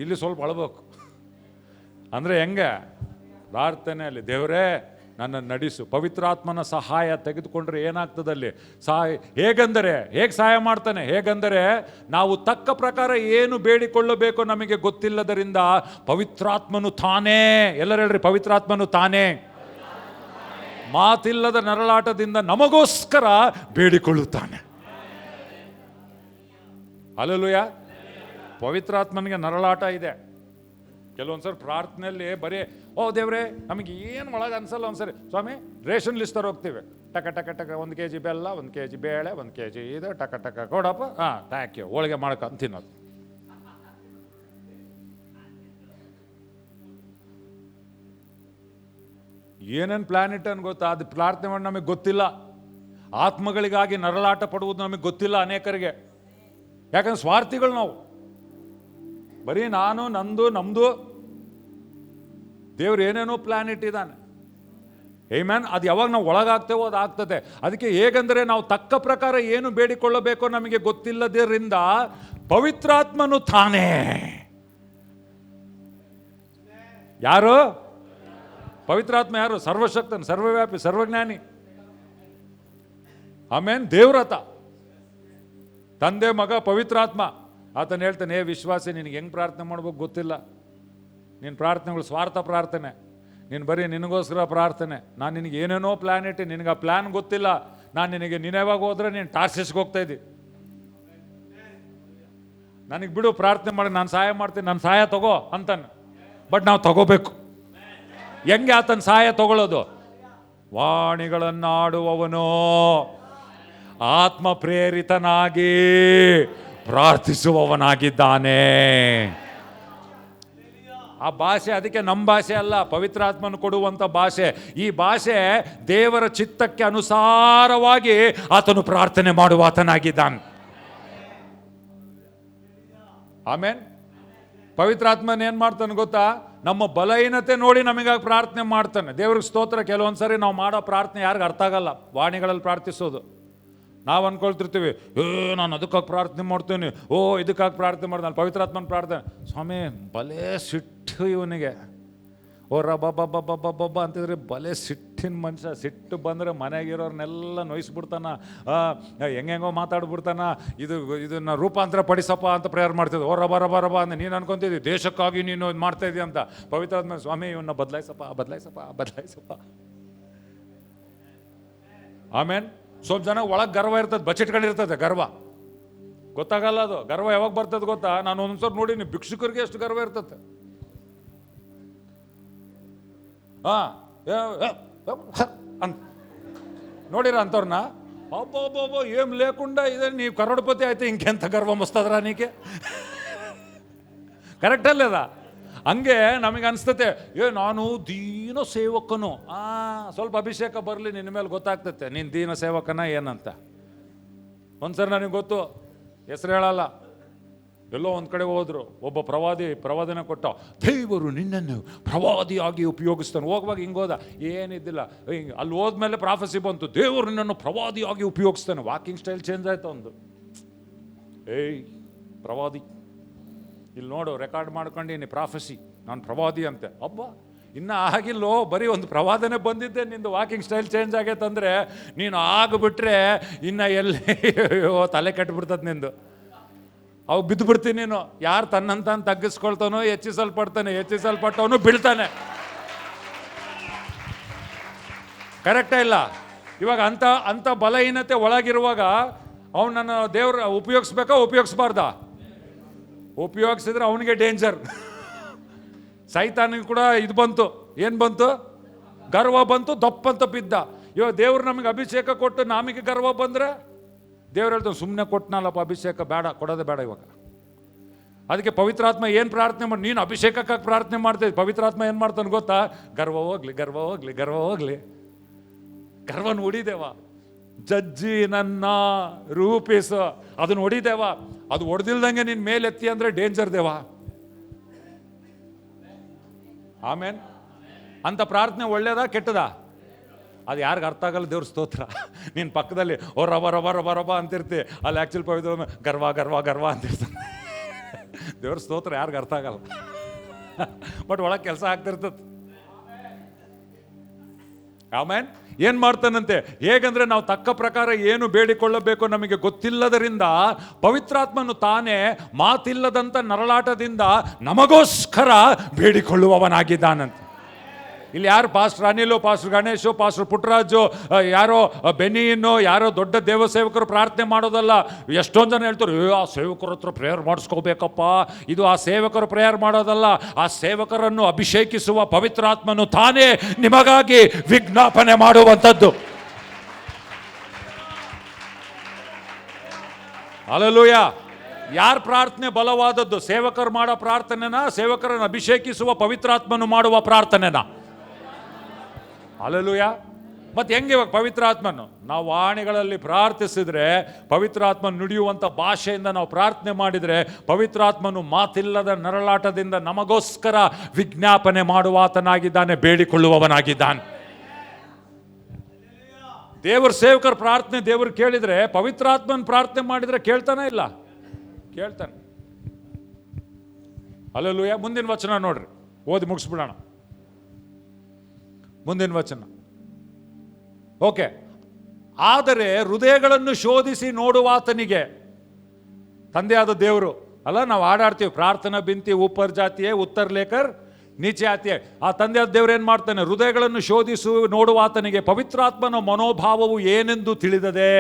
ಇಲ್ಲಿ ಸ್ವಲ್ಪ ಅಳಬೇಕು. ಅಂದರೆ ಹೆಂಗೆ? ಪ್ರಾರ್ಥನೆಯಲ್ಲಿ ದೇವರೇ ನನ್ನನ್ನು ನಡೆಸು. ಪವಿತ್ರಾತ್ಮನ ಸಹಾಯ ತೆಗೆದುಕೊಂಡ್ರೆ ಏನಾಗ್ತದಲ್ಲಿ? ಹೇಗೆ ಸಹಾಯ ಮಾಡ್ತಾನೆ? ಹೇಗೆಂದರೆ ನಾವು ತಕ್ಕ ಪ್ರಕಾರ ಏನು ಬೇಡಿಕೊಳ್ಳಬೇಕೋ ನಮಗೆ ಗೊತ್ತಿಲ್ಲದರಿಂದ ಪವಿತ್ರಾತ್ಮನು ತಾನೇ, ಎಲ್ಲರೂ ಹೇಳ್ರಿ, ಪವಿತ್ರಾತ್ಮನು ತಾನೇ ಮಾತಿಲ್ಲದ ನರಳಾಟದಿಂದ ನಮಗೋಸ್ಕರ ಬೇಡಿಕೊಳ್ಳುತ್ತಾನೆ. ಹಲ್ಲೆಲೂಯಾ. ಪವಿತ್ರಾತ್ಮನಿಗೆ ನರಳಾಟ ಇದೆ. ಕೆಲವೊಂದ್ಸರಿ ಪ್ರಾರ್ಥನೆಯಲ್ಲಿ ಬರೀ ದೇವ್ರೆ ನಮಗೆ ಏನು ಒಳಗೆ ಅನ್ಸಲ್ಲ. ಒಂದ್ಸರಿ ಸ್ವಾಮಿ ರೇಷನ್ ಲಿಸ್ಟ್ ತರ ಹೋಗ್ತೀವಿ, ಟಕ ಟಕ ಟಕ 1 kg ಬೆಲ್ಲ, 1 kg ಬೇಳೆ, 1 kg ಇದು, ಟಕ ಟಕ ಕೊಡಪ್ಪ, ಥ್ಯಾಂಕ್ ಯು, ಹೋಳಿಗೆ ಮಾಡ್ಕೊಂಡು ತಿನ್ನೋದು. ಏನೇನು ಪ್ಲಾನೆಟ್ ಅನ್ ಗೊತ್ತಾ? ಅದು ಪ್ರಾರ್ಥನೆ ಮಾಡಿ ನಮಗೆ ಗೊತ್ತಿಲ್ಲ. ಆತ್ಮಗಳಿಗಾಗಿ ನರಳಾಟ ಪಡುವುದು ನಮಗೆ ಗೊತ್ತಿಲ್ಲ ಅನೇಕರಿಗೆ. ಯಾಕಂದ್ರೆ ಸ್ವಾರ್ಥಿಗಳು ನಾವು. ಬರೀ ನಾನು, ನಂದು, ನಮ್ದು. ದೇವ್ರು ಏನೇನೋ ಪ್ಲಾನೆಟ್ ಇದ್ದಾನೆ. ಆಮೆನ್. ಅದು ಯಾವಾಗ ನಾವು ಒಳಗಾಗ್ತೇವೋ ಅದು ಆಗ್ತದೆ. ಅದಕ್ಕೆ ಹೇಗೆಂದರೆ ನಾವು ತಕ್ಕ ಪ್ರಕಾರ ಏನು ಬೇಡಿಕೊಳ್ಳಬೇಕೋ ನಮಗೆ ಗೊತ್ತಿಲ್ಲದರಿಂದ ಪವಿತ್ರಾತ್ಮನು ತಾನೇ. ಯಾರು ಪವಿತ್ರಾತ್ಮ? ಯಾರು? ಸರ್ವಶಕ್ತನ್, ಸರ್ವವ್ಯಾಪಿ, ಸರ್ವಜ್ಞಾನಿ. ಆಮೇನ್. ದೇವ್ರತ, ತಂದೆ, ಮಗ, ಪವಿತ್ರಾತ್ಮ. ಆತನ ಹೇಳ್ತಾನೆ, ವಿಶ್ವಾಸಿ, ನಿನಗೆ ಹೆಂಗೆ ಪ್ರಾರ್ಥನೆ ಮಾಡ್ಬೇಕು ಗೊತ್ತಿಲ್ಲ. ನಿನ್ನ ಪ್ರಾರ್ಥನೆಗಳು ಸ್ವಾರ್ಥ ಪ್ರಾರ್ಥನೆ. ನೀನು ಬರೀ ನಿನಗೋಸ್ಕರ ಪ್ರಾರ್ಥನೆ. ನಾನು ನಿನಗೆ ಏನೇನೋ ಪ್ಲ್ಯಾನ್ ಇಟ್ಟು ನಿನಗೆ ಆ ಪ್ಲ್ಯಾನ್ ಗೊತ್ತಿಲ್ಲ. ನಾನು ನಿನಗೆ ಯಾವಾಗ ಹೋದ್ರೆ ನೀನು ಟಾರ್ಸಿಸ್ಗೆ ಹೋಗ್ತಾ ಇದ್ದಿ. ನನಗೆ ಬಿಡು, ಪ್ರಾರ್ಥನೆ ಮಾಡಿ, ನಾನು ಸಹಾಯ ಮಾಡ್ತೀನಿ, ನನ್ನ ಸಹಾಯ ತಗೋ ಅಂತಾನೆ. ಬಟ್ ನಾವು ತಗೋಬೇಕು. ಹೆಂಗೆ ಆತನ ಸಹಾಯ ತಗೊಳ್ಳೋದು? ವಾಣಿಗಳನ್ನಾಡುವವನು ಆತ್ಮ ಪ್ರೇರಿತನಾಗಿ ಪ್ರಾರ್ಥಿಸುವವನಾಗಿದ್ದಾನೆ. ಆ ಭಾಷೆ ಅದಕ್ಕೆ ನಮ್ಮ ಭಾಷೆ ಅಲ್ಲ, ಪವಿತ್ರಾತ್ಮನು ಕೊಡುವಂಥ ಭಾಷೆ. ಈ ಭಾಷೆ ದೇವರ ಚಿತ್ತಕ್ಕೆ ಅನುಸಾರವಾಗಿ ಆತನು ಪ್ರಾರ್ಥನೆ ಮಾಡುವ ಆತನಾಗಿದ್ದಾನೆ. ಆಮೇನ್. ಪವಿತ್ರಾತ್ಮನ ಏನು ಮಾಡ್ತಾನೆ ಗೊತ್ತಾ? ನಮ್ಮ ಬಲಹೀನತೆ ನೋಡಿ ನಮಗಾಗಿ ಪ್ರಾರ್ಥನೆ ಮಾಡ್ತಾನೆ. ದೇವ್ರಿಗೆ ಸ್ತೋತ್ರ. ಕೆಲವೊಂದ್ಸರಿ ನಾವು ಮಾಡೋ ಪ್ರಾರ್ಥನೆ ಯಾರಿಗೂ ಅರ್ಥ ಆಗಲ್ಲ. ವಾಣಿಗಳಲ್ಲಿ ಪ್ರಾರ್ಥಿಸೋದು ನಾವು ಅನ್ಕೊಳ್ತಿರ್ತೀವಿ, ನಾನು ಅದಕ್ಕಾಗಿ ಪ್ರಾರ್ಥನೆ ಮಾಡ್ತೇನೆ, ಇದಕ್ಕಾಗಿ ಪ್ರಾರ್ಥನೆ ಮಾಡ್ದೆ, ನಾನು ಪವಿತ್ರಾತ್ಮನ ಪ್ರಾರ್ಥನೆ. ಸ್ವಾಮಿ ಬಲೇ ಸಿಟ್ಟು ಇವನಿಗೆ. ರಬ್ಬ ಅಂತಿದ್ರೆ ಬಲೆ ಸಿಟ್ಟಿನ ಮನುಷ್ಯ. ಸಿಟ್ಟು ಬಂದರೆ ಮನೆಗಿರೋರ್ನೆಲ್ಲ ನೋಯಿಸ್ಬಿಡ್ತಾನ, ಹೆಂಗೆಂಗೋ ಮಾತಾಡ್ಬಿಡ್ತಾನ. ಇದನ್ನ ರೂಪಾಂತರ ಪಡಿಸಪ್ಪ ಅಂತ ಪ್ರೇಯರ್ ಮಾಡ್ತಿದ್ದೆ. ರಬ ಅಂತ ನೀನು ಅನ್ಕೊಂತಿದ್ದಿ ದೇಶಕ್ಕಾಗಿ ನೀನು ಇದು ಮಾಡ್ತಾ ಇದೀಯ ಅಂತ. ಪವಿತ್ರಾತ್ಮ, ಸ್ವಾಮಿ ಇವನ್ನ ಬದಲಾಯಿಸಪ್ಪ. ಆಮೇನ್. ಸ್ವಲ್ಪ ಜನ ಒಳಗೆ ಗರ್ವ ಇರ್ತದೆ, ಬಚ್ಚಿಟ್ಕೊಂಡಿರ್ತದೆ ಗರ್ವ. ಗೊತ್ತಾಗಲ್ಲ ಅದು ಗರ್ವ ಯಾವಾಗ ಬರ್ತದೆ ಗೊತ್ತಾ? ನಾನು ಒಂದ್ಸರಿ ನೋಡಿನಿ, ಭಿಕ್ಷುಕರಿಗೆ ಎಷ್ಟು ಗರ್ವ ಇರ್ತದೆ. ಅಂತ ನೋಡಿರ ಅಂಥವ್ರನ್ನ? ಒಬ್ಬೊಬ್ಬೊಬ್ಬ ಏಮ್ ಲೇಕುಂಡ ಇದೆ, ನೀವು ಕರೋಡ್ಪತಿ ಆಯ್ತು, ಇಂಕೆಂತ ಗರ್ವ ಮಸ್ತದ್ರ ನೀಕೆ. ಕರೆಕ್ಟ್ ಅಲ್ಲ ಅದ? ಹಂಗೆ ನಮಗೆ ಅನಿಸ್ತತೆ, ನಾನು ದೀನ ಸೇವಕನು. ಸ್ವಲ್ಪ ಅಭಿಷೇಕ ಬರಲಿ ನಿನ್ನ ಮೇಲೆ ಗೊತ್ತಾಗ್ತತೆ ನೀನು ದೀನ ಸೇವಕನ ಏನಂತ. ಒಂದ್ಸರಿ ನನಗೆ ಗೊತ್ತು, ಹೆಸರು ಹೇಳಲ್ಲ, ಎಲ್ಲೋ ಒಂದು ಕಡೆ ಹೋದ್ರು, ಒಬ್ಬ ಪ್ರವಾದನೆ ಕೊಟ್ಟ, ದೇವರು ನಿನ್ನನ್ನು ಪ್ರವಾದಿಯಾಗಿ ಉಪಯೋಗಿಸ್ತಾನೆ. ಹೋಗುವಾಗ ಹಿಂಗೋದ, ಏನಿದ್ದಿಲ್ಲ. ಹಿಂಗೆ ಅಲ್ಲಿ ಹೋದ್ಮೇಲೆ ಪ್ರಾಫೆಸಿ ಬಂತು, ದೇವರು ನಿನ್ನನ್ನು ಪ್ರವಾದಿಯಾಗಿ ಉಪಯೋಗಿಸ್ತಾನೆ. ವಾಕಿಂಗ್ ಸ್ಟೈಲ್ ಚೇಂಜ್ ಆಯ್ತು ಒಂದು. ಪ್ರವಾದಿ, ಇಲ್ಲಿ ನೋಡು ರೆಕಾರ್ಡ್ ಮಾಡ್ಕೊಂಡಿನಿ ಪ್ರಾಫೆಸಿ, ನಾನು ಪ್ರವಾದಿ ಅಂತೆ. ಅಬ್ಬಾ, ಇನ್ನು ಆಗಿಲ್ಲೋ, ಬರೀ ಒಂದು ಪ್ರವಾದನೆ ಬಂದಿದ್ದೆ, ನಿಂದು ವಾಕಿಂಗ್ ಸ್ಟೈಲ್ ಚೇಂಜ್ ಆಗೈತಂದ್ರೆ ನೀನು ಆಗಿಬಿಟ್ರೆ ಇನ್ನು ಎಲ್ಲಿ ತಲೆ ಕೆಟ್ಟಬಿಡ್ತದೆ ನಿಂದು. ಅವು ಬಿದ್ದು ಬಿಡ್ತೀನಿ ನೀನು. ಯಾರು ತನ್ನಂತಾನು ತಗ್ಗಿಸ್ಕೊಳ್ತಾನೋ ಹೆಚ್ಚಿಸಲ್ಪಡ್ತಾನೆ, ಹೆಚ್ಚಿಸಲ್ಪಟ್ಟವನು ಬೀಳ್ತಾನೆ. ಕರೆಕ್ಟೇ ಇಲ್ಲ? ಇವಾಗ ಅಂಥ ಬಲಹೀನತೆ ಒಳಗಿರುವಾಗ ಅವನನ್ನು ದೇವ್ರ ಉಪಯೋಗಿಸ್ಬೇಕಾ ಉಪಯೋಗಿಸ್ಬಾರ್ದಾ? ಉಪಯೋಗಿಸಿದ್ರೆ ಅವನಿಗೆ ಡೇಂಜರ್. ಸೈತಾನಿಗೆ ಕೂಡ ಇದು ಬಂತು, ಏನು ಬಂತು? ಗರ್ವ ಬಂತು, ದಪ್ಪಂತ ಬಿದ್ದ. ಇವಾಗ ದೇವ್ರು ನಮಗೆ ಅಭಿಷೇಕ ಕೊಟ್ಟು ನಮಗೆ ಗರ್ವ ಬಂದರೆ ದೇವ್ರು ಹೇಳ್ತಾನೆ, ಸುಮ್ಮನೆ ಕೊಟ್ಟನಲ್ಲಪ್ಪ ಅಭಿಷೇಕ, ಬೇಡ, ಕೊಡೋದೇ ಬೇಡ ಇವಾಗ. ಅದಕ್ಕೆ ಪವಿತ್ರಾತ್ಮ ಏನು ಪ್ರಾರ್ಥನೆ ಮಾಡಿ, ನೀನು ಅಭಿಷೇಕಕ್ಕಾಗಿ ಪ್ರಾರ್ಥನೆ ಮಾಡ್ತೀವಿ, ಪವಿತ್ರಾತ್ಮ ಏನು ಮಾಡ್ತಾನೆ ಗೊತ್ತಾ? ಗರ್ವ ಹೋಗ್ಲಿ, ಗರ್ವ ಹೋಗ್ಲಿ, ಗರ್ವ ಹೋಗ್ಲಿ. ಗರ್ವನ ಹೊಡಿದೇವ, ಜಜ್ಜಿ ನನ್ನ ರೂಪಿಸ, ಅದನ್ನ ಹೊಡಿದೇವ. ಅದು ಹೊಡೆದಿಲ್ದಂಗೆ ನಿನ್ನ ಮೇಲೆತ್ತಿ ಅಂದರೆ ಡೇಂಜರ್ ದೇವ. ಆಮೇನ್. ಅಂತ ಪ್ರಾರ್ಥನೆ ಒಳ್ಳೇದಾ ಕೆಟ್ಟದಾ? ಅದು ಯಾರಿಗೆ ಅರ್ಥ ಆಗಲ್ಲ, ದೇವ್ರ ಸ್ತೋತ್ರ. ನೀನು ಪಕ್ಕದಲ್ಲಿ ಓ ರಬ ರಬ ರಬ ರಬ ಅಂತಿರ್ತಿ, ಅಲ್ಲಿ ಆ್ಯಕ್ಚುಲಿ ಪವಿತ್ರ ಗರ್ವ ಗರ್ವ ಗರ್ವ ಅಂತಿರ್ತಾನೆ. ದೇವ್ರ ಸ್ತೋತ್ರ ಯಾರಿಗೆ ಅರ್ಥ ಆಗಲ್ಲ, ಬಟ್ ಒಳಗೆ ಕೆಲಸ ಆಗ್ತಿರ್ತದೆ. ಆಮೇನ್. ಏನು ಮಾಡ್ತಾನಂತೆ? ಹೇಗಂದ್ರೆ ನಾವು ತಕ್ಕ ಪ್ರಕಾರ ಏನು ಬೇಡಿಕೊಳ್ಳಬೇಕು ನಮಗೆ ಗೊತ್ತಿಲ್ಲದರಿಂದ ಪವಿತ್ರಾತ್ಮನು ತಾನೇ ಮಾತಿಲ್ಲದಂಥ ನರಳಾಟದಿಂದ ನಮಗೋಸ್ಕರ ಬೇಡಿಕೊಳ್ಳುವವನಾಗಿದ್ದಾನಂತೆ. ಇಲ್ಲಿ ಯಾರು pastor Anil, pastor Ganesh, pastor Puttaraju, ಯಾರೋ ಬೆನಿಯನ್ನು, ಯಾರೋ ದೊಡ್ಡ ದೇವಸೇವಕರು ಪ್ರಾರ್ಥನೆ ಮಾಡೋದಲ್ಲ. ಎಷ್ಟೊಂದು ಜನ ಹೇಳ್ತಾರೆ, ಆ ಸೇವಕರ ಹತ್ರ ಪ್ರೇಯರ್ ಮಾಡಿಸ್ಕೋಬೇಕಪ್ಪ. ಇದು ಆ ಸೇವಕರು ಪ್ರೇಯರ್ ಮಾಡೋದಲ್ಲ, ಆ ಸೇವಕರನ್ನು ಅಭಿಷೇಕಿಸುವ ಪವಿತ್ರಾತ್ಮನು ತಾನೇ ನಿಮಗಾಗಿ ವಿಜ್ಞಾಪನೆ ಮಾಡುವಂಥದ್ದು. ಹಲ್ಲೆಲೂಯಾ. ಯಾರ ಪ್ರಾರ್ಥನೆ ಬಲವಾದದ್ದು? ಸೇವಕರು ಮಾಡೋ ಪ್ರಾರ್ಥನೆನ, ಸೇವಕರನ್ನು ಅಭಿಷೇಕಿಸುವ ಪವಿತ್ರಾತ್ಮನು ಮಾಡುವ ಪ್ರಾರ್ಥನೆನ? ಹಲ್ಲೆಲೂಯಾ. ಮತ್ತೆ ಹೆಂಗೆ ಇವಾಗ ಪವಿತ್ರಾತ್ಮನು? ನಾವು ವಾಣಿಗಳಲ್ಲಿ ಪ್ರಾರ್ಥಿಸಿದ್ರೆ, ಪವಿತ್ರಾತ್ಮನು ನುಡಿಯುವಂಥ ಭಾಷೆಯಿಂದ ನಾವು ಪ್ರಾರ್ಥನೆ ಮಾಡಿದರೆ, ಪವಿತ್ರಾತ್ಮನು ಮಾತಿಲ್ಲದ ನರಳಾಟದಿಂದ ನಮಗೋಸ್ಕರ ವಿಜ್ಞಾಪನೆ ಮಾಡುವಾತನಾಗಿದ್ದಾನೆ, ಬೇಡಿಕೊಳ್ಳುವವನಾಗಿದ್ದಾನೆ. ದೇವರ ಸೇವಕರ ಪ್ರಾರ್ಥನೆ ದೇವರು ಕೇಳಿದರೆ, ಪವಿತ್ರಾತ್ಮನ ಪ್ರಾರ್ಥನೆ ಮಾಡಿದರೆ ಕೇಳ್ತಾನೆ ಇಲ್ಲ? ಕೇಳ್ತಾನೆ. ಹಲ್ಲೆಲೂಯಾ. ಮುಂದಿನ ವಚನ ನೋಡ್ರಿ, ಓದಿ ಮುಗಿಸ್ಬಿಡೋಣ. ಮುಂದಿನ ವಚನ. ಓಕೆ. ಆದರೆ ಹೃದಯಗಳನ್ನು ಶೋಧಿಸಿ ನೋಡುವಾತನಿಗೆ, ತಂದೆಯಾದ ದೇವರು ಅಲ್ಲ, ನಾವು ಆಡಾಡ್ತೀವಿ ಪ್ರಾರ್ಥನಾ ಬಿಂತಿ ಊಪರ್ ಜಾತಿಯೇ ಉತ್ತರ್ ಲೇಕರ್ ನೀಚೆ ಆತಿಯೇ. ಆ ತಂದೆಯಾದ ದೇವರು ಏನು ಮಾಡ್ತಾನೆ? ಹೃದಯಗಳನ್ನು ಶೋಧಿಸು ನೋಡುವಾತನಿಗೆ ಪವಿತ್ರಾತ್ಮನ ಮನೋಭಾವವು ಏನೆಂದು ತಿಳಿದದೆ.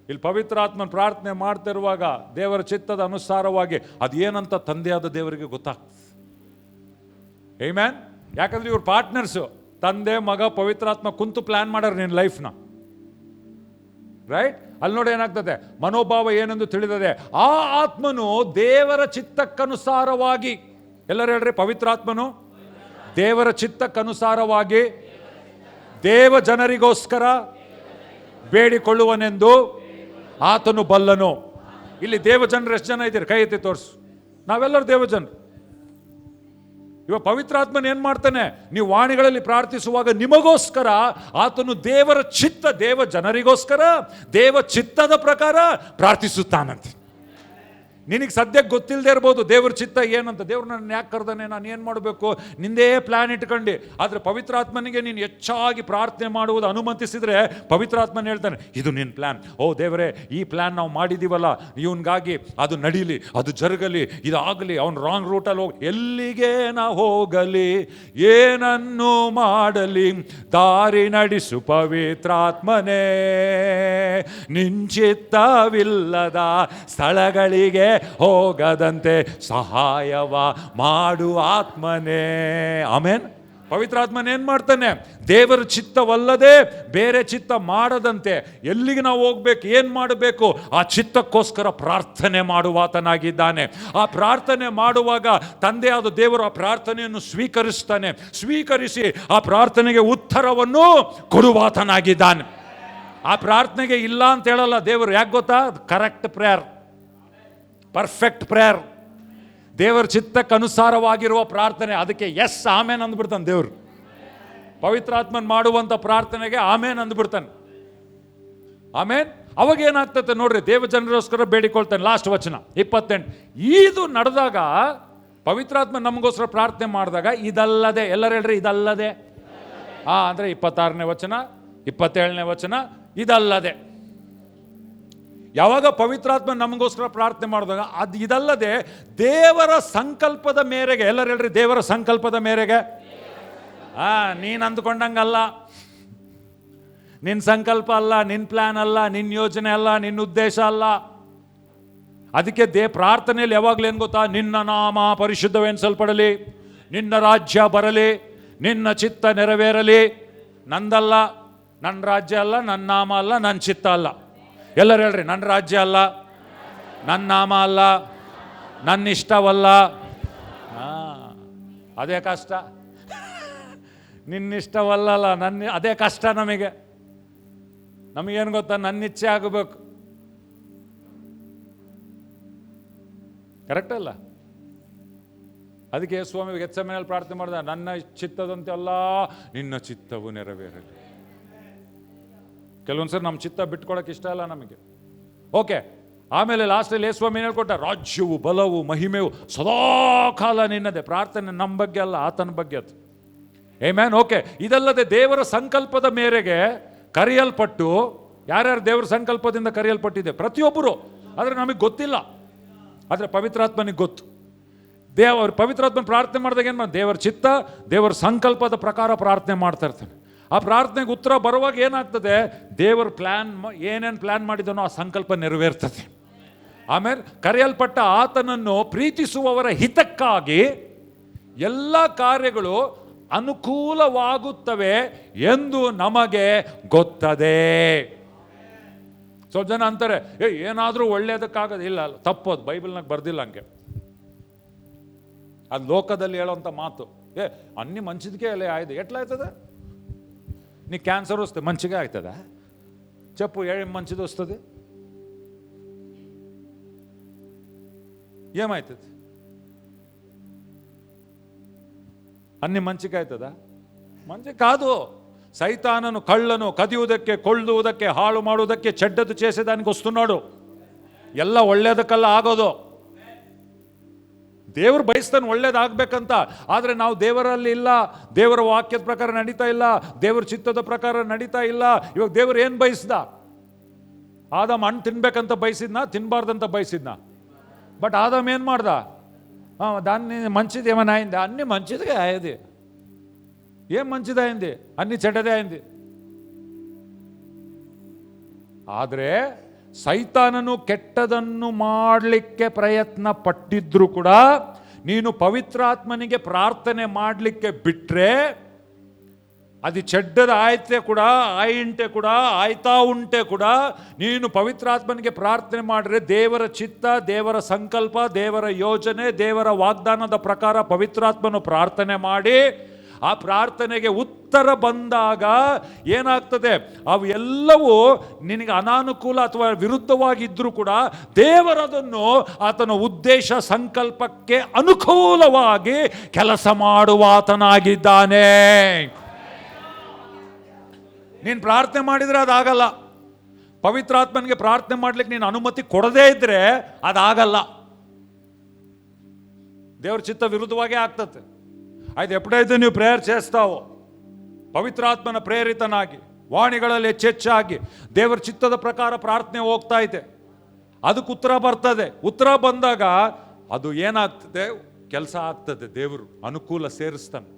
ಇಲ್ಲಿ ಪವಿತ್ರಾತ್ಮನ ಪ್ರಾರ್ಥನೆ ಮಾಡ್ತಿರುವಾಗ ದೇವರ ಚಿತ್ತದ ಅನುಸಾರವಾಗಿ ಅದೇನಂತ ತಂದೆಯಾದ ದೇವರಿಗೆ ಗೊತ್ತಾಗ್ತದೆ. ಆಮೆನ್. ಯಾಕಂದ್ರೆ ಇವ್ರು ಪಾರ್ಟ್ನರ್ಸು, ತಂದೆ ಮಗ ಪವಿತ್ರಾತ್ಮ ಕುಂತು ಪ್ಲಾನ್ ಮಾಡ್ಯಾರ ನಿನ್ನ ಲೈಫ್ನ. ರೈಟ್? ಅಲ್ಲಿ ನೋಡಿ ಏನಾಗ್ತದೆ, ಮನೋಭಾವ ಏನೆಂದು ತಿಳಿದದೆ. ಆ ಆತ್ಮನು ದೇವರ ಚಿತ್ತಕ್ಕನುಸಾರವಾಗಿ, ಎಲ್ಲರೂ ಹೇಳ್ರಿ, ಪವಿತ್ರಾತ್ಮನು ದೇವರ ಚಿತ್ತಕ್ಕನುಸಾರವಾಗಿ ದೇವ ಜನರಿಗೋಸ್ಕರ ಬೇಡಿಕೊಳ್ಳುವನೆಂದು ಆತನು ಬಲ್ಲನು. ಇಲ್ಲಿ ದೇವಜನರು ಎಷ್ಟು ಜನ ಇದ್ದೀರಿ? ಕೈ ಎತ್ತಿ ತೋರಿಸು. ನಾವೆಲ್ಲರೂ ದೇವಜನರು. ಇವಾಗ ಪವಿತ್ರಾತ್ಮನ ಏನು ಮಾಡ್ತಾನೆ? ನೀವು ವಾಣಿಗಳಲ್ಲಿ ಪ್ರಾರ್ಥಿಸುವಾಗ ನಿಮಗೋಸ್ಕರ ಆತನು ದೇವರ ಚಿತ್ತ, ದೇವ ಜನರಿಗೋಸ್ಕರ ದೇವ ಚಿತ್ತದ ಪ್ರಕಾರ ಪ್ರಾರ್ಥಿಸುತ್ತಾನಂತೆ. ನಿನಗೆ ಸದ್ಯಕ್ಕೆ ಗೊತ್ತಿಲ್ಲದೆ ಇರ್ಬೋದು ದೇವ್ರ ಚಿತ್ತ ಏನಂತ. ದೇವ್ರು ನನ್ನ ಯಾಕೆ ಕರ್ದಾನೆ, ನಾನು ಏನು ಮಾಡಬೇಕು, ನಿಂದೇ ಪ್ಲ್ಯಾನ್ ಇಟ್ಕೊಂಡು. ಆದರೆ ಪವಿತ್ರಾತ್ಮನಿಗೆ ನೀನು ಹೆಚ್ಚಾಗಿ ಪ್ರಾರ್ಥನೆ ಮಾಡುವುದು ಅನುಮತಿಸಿದರೆ ಪವಿತ್ರಾತ್ಮನ ಹೇಳ್ತಾನೆ, ಇದು ನಿನ್ನ ಪ್ಲ್ಯಾನ್. ಓ ದೇವರೇ, ಈ ಪ್ಲ್ಯಾನ್ ನಾವು ಮಾಡಿದ್ದೀವಲ್ಲ, ಇವನಿಗಾಗಿ ಅದು ನಡೀಲಿ, ಅದು ಜರುಗಲಿ, ಇದಾಗಲಿ. ಅವನು ರಾಂಗ್ ರೂಟಲ್ಲಿ ಹೋಗಿ ಎಲ್ಲಿಗೆ ನಾ ಹೋಗಲಿ, ಏನನ್ನು ಮಾಡಲಿ, ದಾರಿ ನಡೆಸು ಪವಿತ್ರಾತ್ಮನೇ. ನಿಂಚಿತ್ತವಿಲ್ಲದ ಸ್ಥಳಗಳಿಗೆ ಹೋಗದಂತೆ ಸಹಾಯವ ಮಾಡು ಆತ್ಮನೇ. ಆಮೇನ್. ಪವಿತ್ರಾತ್ಮನ ಏನ್ ಮಾಡ್ತಾನೆ? ದೇವರ ಚಿತ್ತವಲ್ಲದೆ ಬೇರೆ ಚಿತ್ತ ಮಾಡದಂತೆ, ಎಲ್ಲಿಗೆ ನಾವು ಹೋಗ್ಬೇಕು, ಏನ್ ಮಾಡಬೇಕು, ಆ ಚಿತ್ತಕ್ಕೋಸ್ಕರ ಪ್ರಾರ್ಥನೆ ಮಾಡುವಾತನಾಗಿದ್ದಾನೆ. ಆ ಪ್ರಾರ್ಥನೆ ಮಾಡುವಾಗ ತಂದೆಯಾದ ದೇವರು ಆ ಪ್ರಾರ್ಥನೆಯನ್ನು ಸ್ವೀಕರಿಸ್ತಾನೆ. ಸ್ವೀಕರಿಸಿ ಆ ಪ್ರಾರ್ಥನೆಗೆ ಉತ್ತರವನ್ನು ಕೊಡುವಾತನಾಗಿದ್ದಾನೆ. ಆ ಪ್ರಾರ್ಥನೆಗೆ ಇಲ್ಲ ಅಂತ ಹೇಳಲ್ಲ ದೇವರು. ಯಾಕೆ ಗೊತ್ತಾ? ಕರೆಕ್ಟ್ ಪ್ರೇಯರ್, ಪರ್ಫೆಕ್ಟ್ ಪ್ರೇಯರ್, ದೇವರ ಚಿತ್ತಕ್ಕೆ ಅನುಸಾರವಾಗಿರುವ ಪ್ರಾರ್ಥನೆ. ಅದಕ್ಕೆ ಎಸ್ ಆಮೇನ್ ಅಂದ್ಬಿಡ್ತಾನೆ ದೇವರು. ಪವಿತ್ರಾತ್ಮನ್ ಮಾಡುವಂಥ ಪ್ರಾರ್ಥನೆಗೆ ಆಮೇನ್ ಅಂದ್ಬಿಡ್ತಾನೆ. ಆಮೇನ್. ಅವಾಗ ಏನಾಗ್ತದೆ ನೋಡ್ರಿ, ದೇವಜನರಿಗೋಸ್ಕರ ಬೇಡಿಕೊಳ್ತಾನೆ. ಲಾಸ್ಟ್ ವಚನ 28. ಇದು ನಡೆದಾಗ, ಪವಿತ್ರಾತ್ಮ ನಮಗೋಸ್ಕರ ಪ್ರಾರ್ಥನೆ ಮಾಡಿದಾಗ, ಇದಲ್ಲದೆ, ಎಲ್ಲರೂ ಹೇಳ್ರಿ ಇದಲ್ಲದೆ. ಅಂದರೆ 26ನೇ ವಚನ, 27ನೇ ವಚನ, ಇದಲ್ಲದೆ. ಯಾವಾಗ ಪವಿತ್ರಾತ್ಮ ನಮಗೋಸ್ಕರ ಪ್ರಾರ್ಥನೆ ಮಾಡಿದಾಗ ಅದು ಇದಲ್ಲದೆ ದೇವರ ಸಂಕಲ್ಪದ ಮೇರೆಗೆ, ಎಲ್ಲರೂ ಹೇಳ್ರಿ ದೇವರ ಸಂಕಲ್ಪದ ಮೇರೆಗೆ. ನೀನು ಅಂದ್ಕೊಂಡಂಗಲ್ಲ, ನಿನ್ನ ಸಂಕಲ್ಪ ಅಲ್ಲ, ನಿನ್ನ ಪ್ಲ್ಯಾನ್ ಅಲ್ಲ, ನಿನ್ನ ಯೋಜನೆ ಅಲ್ಲ, ನಿನ್ನ ಉದ್ದೇಶ ಅಲ್ಲ. ಅದಕ್ಕೆ ಪ್ರಾರ್ಥನೆಯಲ್ಲಿ ಯಾವಾಗಲೂ ಏನು ಗೊತ್ತಾ, ನಿನ್ನ ನಾಮ ಪರಿಶುದ್ಧವೆನಿಸಲ್ಪಡಲಿ, ನಿನ್ನ ರಾಜ್ಯ ಬರಲಿ, ನಿನ್ನ ಚಿತ್ತ ನೆರವೇರಲಿ. ನಂದಲ್ಲ, ನನ್ನ ರಾಜ್ಯ ಅಲ್ಲ, ನನ್ನ ನಾಮ ಅಲ್ಲ, ನನ್ನ ಚಿತ್ತ ಅಲ್ಲ. ಎಲ್ಲರೂ ಹೇಳ್ರಿ, ನನ್ನ ರಾಜ್ಯ ಅಲ್ಲ, ನನ್ನ ನಾಮ ಅಲ್ಲ, ನನ್ನ ಇಷ್ಟವಲ್ಲ. ಅದೇ ಕಷ್ಟ. ನಿನ್ನಿಷ್ಟವಲ್ಲ, ಅದೇ ಕಷ್ಟ ನಮಗೆ. ನಮಗೇನು ಗೊತ್ತಾ, ನನ್ನ ಇಚ್ಛೆ ಆಗಬೇಕು. ಕರೆಕ್ಟ್ ಅಲ್ಲ? ಅದಕ್ಕೆ ಸ್ವಾಮಿ ಗೆತ್ಸೆಮನೆಯಲ್ಲಿ ಪ್ರಾರ್ಥನೆ ಮಾಡಿದ, ನನ್ನ ಚಿತ್ತದಂತೆಲ್ಲ ನಿನ್ನ ಚಿತ್ತವು ನೆರವೇರಲಿ. ಕೆಲವೊಂದ್ಸರಿ ನಮ್ಮ ಚಿತ್ತ ಬಿಟ್ಕೊಳಕ್ಕೆ ಇಷ್ಟ ಇಲ್ಲ ನಮಗೆ. ಓಕೆ, ಆಮೇಲೆ ಲಾಸ್ಟಲ್ಲಿ ಸ್ವಾಮಿ ಹೇಳ್ಕೊಟ್ಟ, ರಾಜ್ಯವು ಬಲವು ಮಹಿಮೆಯು ಸದಾಕಾಲ ನಿನ್ನದೇ. ಪ್ರಾರ್ಥನೆ ನಮ್ಮ ಬಗ್ಗೆ ಅಲ್ಲ, ಆತನ ಬಗ್ಗೆ ಅದು. ಆಮೆನ್. ಓಕೆ, ಇದಲ್ಲದೆ ದೇವರ ಸಂಕಲ್ಪದ ಮೇರೆಗೆ ಕರೆಯಲ್ಪಟ್ಟು, ಯಾರ್ಯಾರು ದೇವರ ಸಂಕಲ್ಪದಿಂದ ಕರೆಯಲ್ಪಟ್ಟಿದೆ ಪ್ರತಿಯೊಬ್ಬರು, ಆದರೆ ನಮಗೆ ಗೊತ್ತಿಲ್ಲ, ಆದರೆ ಪವಿತ್ರಾತ್ಮನಿಗೆ ಗೊತ್ತು. ಪವಿತ್ರಾತ್ಮನ ಪ್ರಾರ್ಥನೆ ಮಾಡಿದಾಗ ಏನು ಮಾಡಿ, ದೇವರ ಚಿತ್ತ, ದೇವರ ಸಂಕಲ್ಪದ ಪ್ರಕಾರ ಪ್ರಾರ್ಥನೆ ಮಾಡ್ತಾ ಇರ್ತಾನೆ. ಆ ಪ್ರಾರ್ಥನೆಗೆ ಉತ್ತರ ಬರುವಾಗ ಏನಾಗ್ತದೆ, ದೇವರ ಪ್ಲ್ಯಾನ್ ಏನೇನು ಪ್ಲ್ಯಾನ್ ಮಾಡಿದನೋ ಆ ಸಂಕಲ್ಪ ನೆರವೇರ್ತದೆ. ಆಮೇಲೆ ಕರೆಯಲ್ಪಟ್ಟ ಆತನನ್ನು ಪ್ರೀತಿಸುವವರ ಹಿತಕ್ಕಾಗಿ ಎಲ್ಲ ಕಾರ್ಯಗಳು ಅನುಕೂಲವಾಗುತ್ತವೆ ಎಂದು ನಮಗೆ ಗೊತ್ತದೆ. ಸ್ವಲ್ಪ ಜನ ಅಂತಾರೆ, ಏನಾದರೂ ಒಳ್ಳೆಯದಕ್ಕಾಗೋದಿಲ್ಲ. ತಪ್ಪೋದು, ಬೈಬಲ್ನಾಗ ಬರ್ದಿಲ್ಲ ಹಂಗೆ. ಅದು ಲೋಕದಲ್ಲಿ ಹೇಳೋಂಥ ಮಾತು. ಅನ್ನಿ ಮಂಚಿದಕ್ಕೆ ಎಲ್ಲ ಆಯ್ತು, ಎಟ್ಲಾಯ್ತದೆ? ನೀ ಕ್ಯಾನ್ಸರ್ ವಸ್ತು ಮಂಚಿಗೆ ಆಯ್ತದ? ಚಪ್ಪು ಮಂಚಿದ ವಸ್ತದೆ ಏಮಾಯ್ತದೆ? ಅನ್ನಿ ಮಂಚಿಗೆ ಆಯ್ತದ? ಮಂಚಿ ಕಾದು. సైతానను కళ్ళను కదియుವುದಕ್ಕೆ ಕೊಳ್ಳುವುದಕ್ಕೆ ಹಾಳು ಮಾಡುವುದಕ್ಕೆ చెడ్డದು చేసేదానికి వస్తున్నాడు. ಎಲ್ಲ ಒಳ್ಳೇದಕ್ಕೆಲ್ಲ ಆಗೋದು. ದೇವರು ಬಯಸ್ತಾನೆ ಒಳ್ಳೇದಾಗಬೇಕಂತ. ಆದರೆ ನಾವು ದೇವರಲ್ಲಿ ಇಲ್ಲ, ದೇವರ ವಾಕ್ಯದ ಪ್ರಕಾರ ನಡೀತಾ ಇಲ್ಲ, ದೇವರ ಚಿತ್ತದ ಪ್ರಕಾರ ನಡೀತಾ ಇಲ್ಲ. ಇವಾಗ ದೇವರು ಏನು ಬಯಸ್ದ? ಆದಮ್ ಹಣ್ಣು ತಿನ್ಬೇಕಂತ ಬಯಸಿದ್ನ, ತಿನ್ಬಾರ್ದಂತ ಬಯಸಿದ್ನ? ಬಟ್ ಆದಮ್ ಏನು ಮಾಡ್ದ? దాన్ని మంచిది ఏమైనా అయింది? అన్ని మంచిదిగా అయ్యేది. ఏం మంచిది అయింది? అన్ని చెడ్డదే అయింది. ಆದರೆ ಸೈತಾನನು ಕೆಟ್ಟದನ್ನು ಮಾಡಲಿಕ್ಕೆ ಪ್ರಯತ್ನ ಪಟ್ಟಿದ್ರು ಕೂಡ ನೀನು ಪವಿತ್ರಾತ್ಮನಿಗೆ ಪ್ರಾರ್ಥನೆ ಮಾಡಲಿಕ್ಕೆ ಬಿಟ್ರೆ, అది చెడ్డది ಆಯ್ತೆ ಕೂಡ ಆಯಿಂಟೆ ಕೂಡ ಆಯ್ತಾ ಉಂಟೆ ಕೂಡ ನೀನು ಪವಿತ್ರಾತ್ಮನಿಗೆ ಪ್ರಾರ್ಥನೆ ಮಾಡಿದ್ರೆ, ದೇವರ ಚಿತ್ತ, ದೇವರ ಸಂಕಲ್ಪ, ದೇವರ ಯೋಜನೆ, ದೇವರ ವಾಗ್ದಾನದ ಪ್ರಕಾರ ಪವಿತ್ರಾತ್ಮನು ಪ್ರಾರ್ಥನೆ ಮಾಡಿ ಆ ಪ್ರಾರ್ಥನೆಗೆ ಉತ್ತರ ಬಂದಾಗ ಏನಾಗ್ತದೆ? ಅವು ಎಲ್ಲವೂ ನಿನಗೆ ಅನಾನುಕೂಲ ಅಥವಾ ವಿರುದ್ಧವಾಗಿದ್ದರೂ ಕೂಡ ದೇವರದನ್ನು ಆತನ ಉದ್ದೇಶ ಸಂಕಲ್ಪಕ್ಕೆ ಅನುಕೂಲವಾಗಿ ಕೆಲಸ ಮಾಡುವ ಆತನಾಗಿದ್ದಾನೆ. ನೀನು ಪ್ರಾರ್ಥನೆ ಮಾಡಿದರೆ ಅದಾಗಲ್ಲ. పవిత్రాత్మನಿಗೆ ಪ್ರಾರ್ಥನೆ ಮಾಡ್ಲಿಕ್ಕೆ ನೀನು ಅನುಮತಿ ಕೊಡದೇ ಇದ್ರೆ ಅದಾಗಲ್ಲ. ದೇವ್ರ ಚಿತ್ತ ವಿರುದ್ಧವಾಗೇ ಆಗ್ತದೆ. అయితే ఎప్పుడైతే ನೀವು ప్రేయర్ చేస్తావో ಪವಿತ್ರಾತ್ಮನ ಪ್ರೇರಿತನಾಗಿ ವಾಣಿಗಳಲ್ಲಿ ಹೆಚ್ಚೆಚ್ಚಾಗಿ ದೇವರ ಚಿತ್ತದ ಪ್ರಕಾರ ಪ್ರಾರ್ಥನೆ ಹೋಗ್ತಾ ಇದೆ, ಅದಕ್ಕೆ ಉತ್ತರ ಬರ್ತದೆ. ಉತ್ತರ ಬಂದಾಗ ಅದು ಏನಾಗ್ತದೆ? ಕೆಲಸ ಆಗ್ತದೆ. ದೇವರು ಅನುಕೂಲ ಸೇರಿಸ್ತಾನೆ.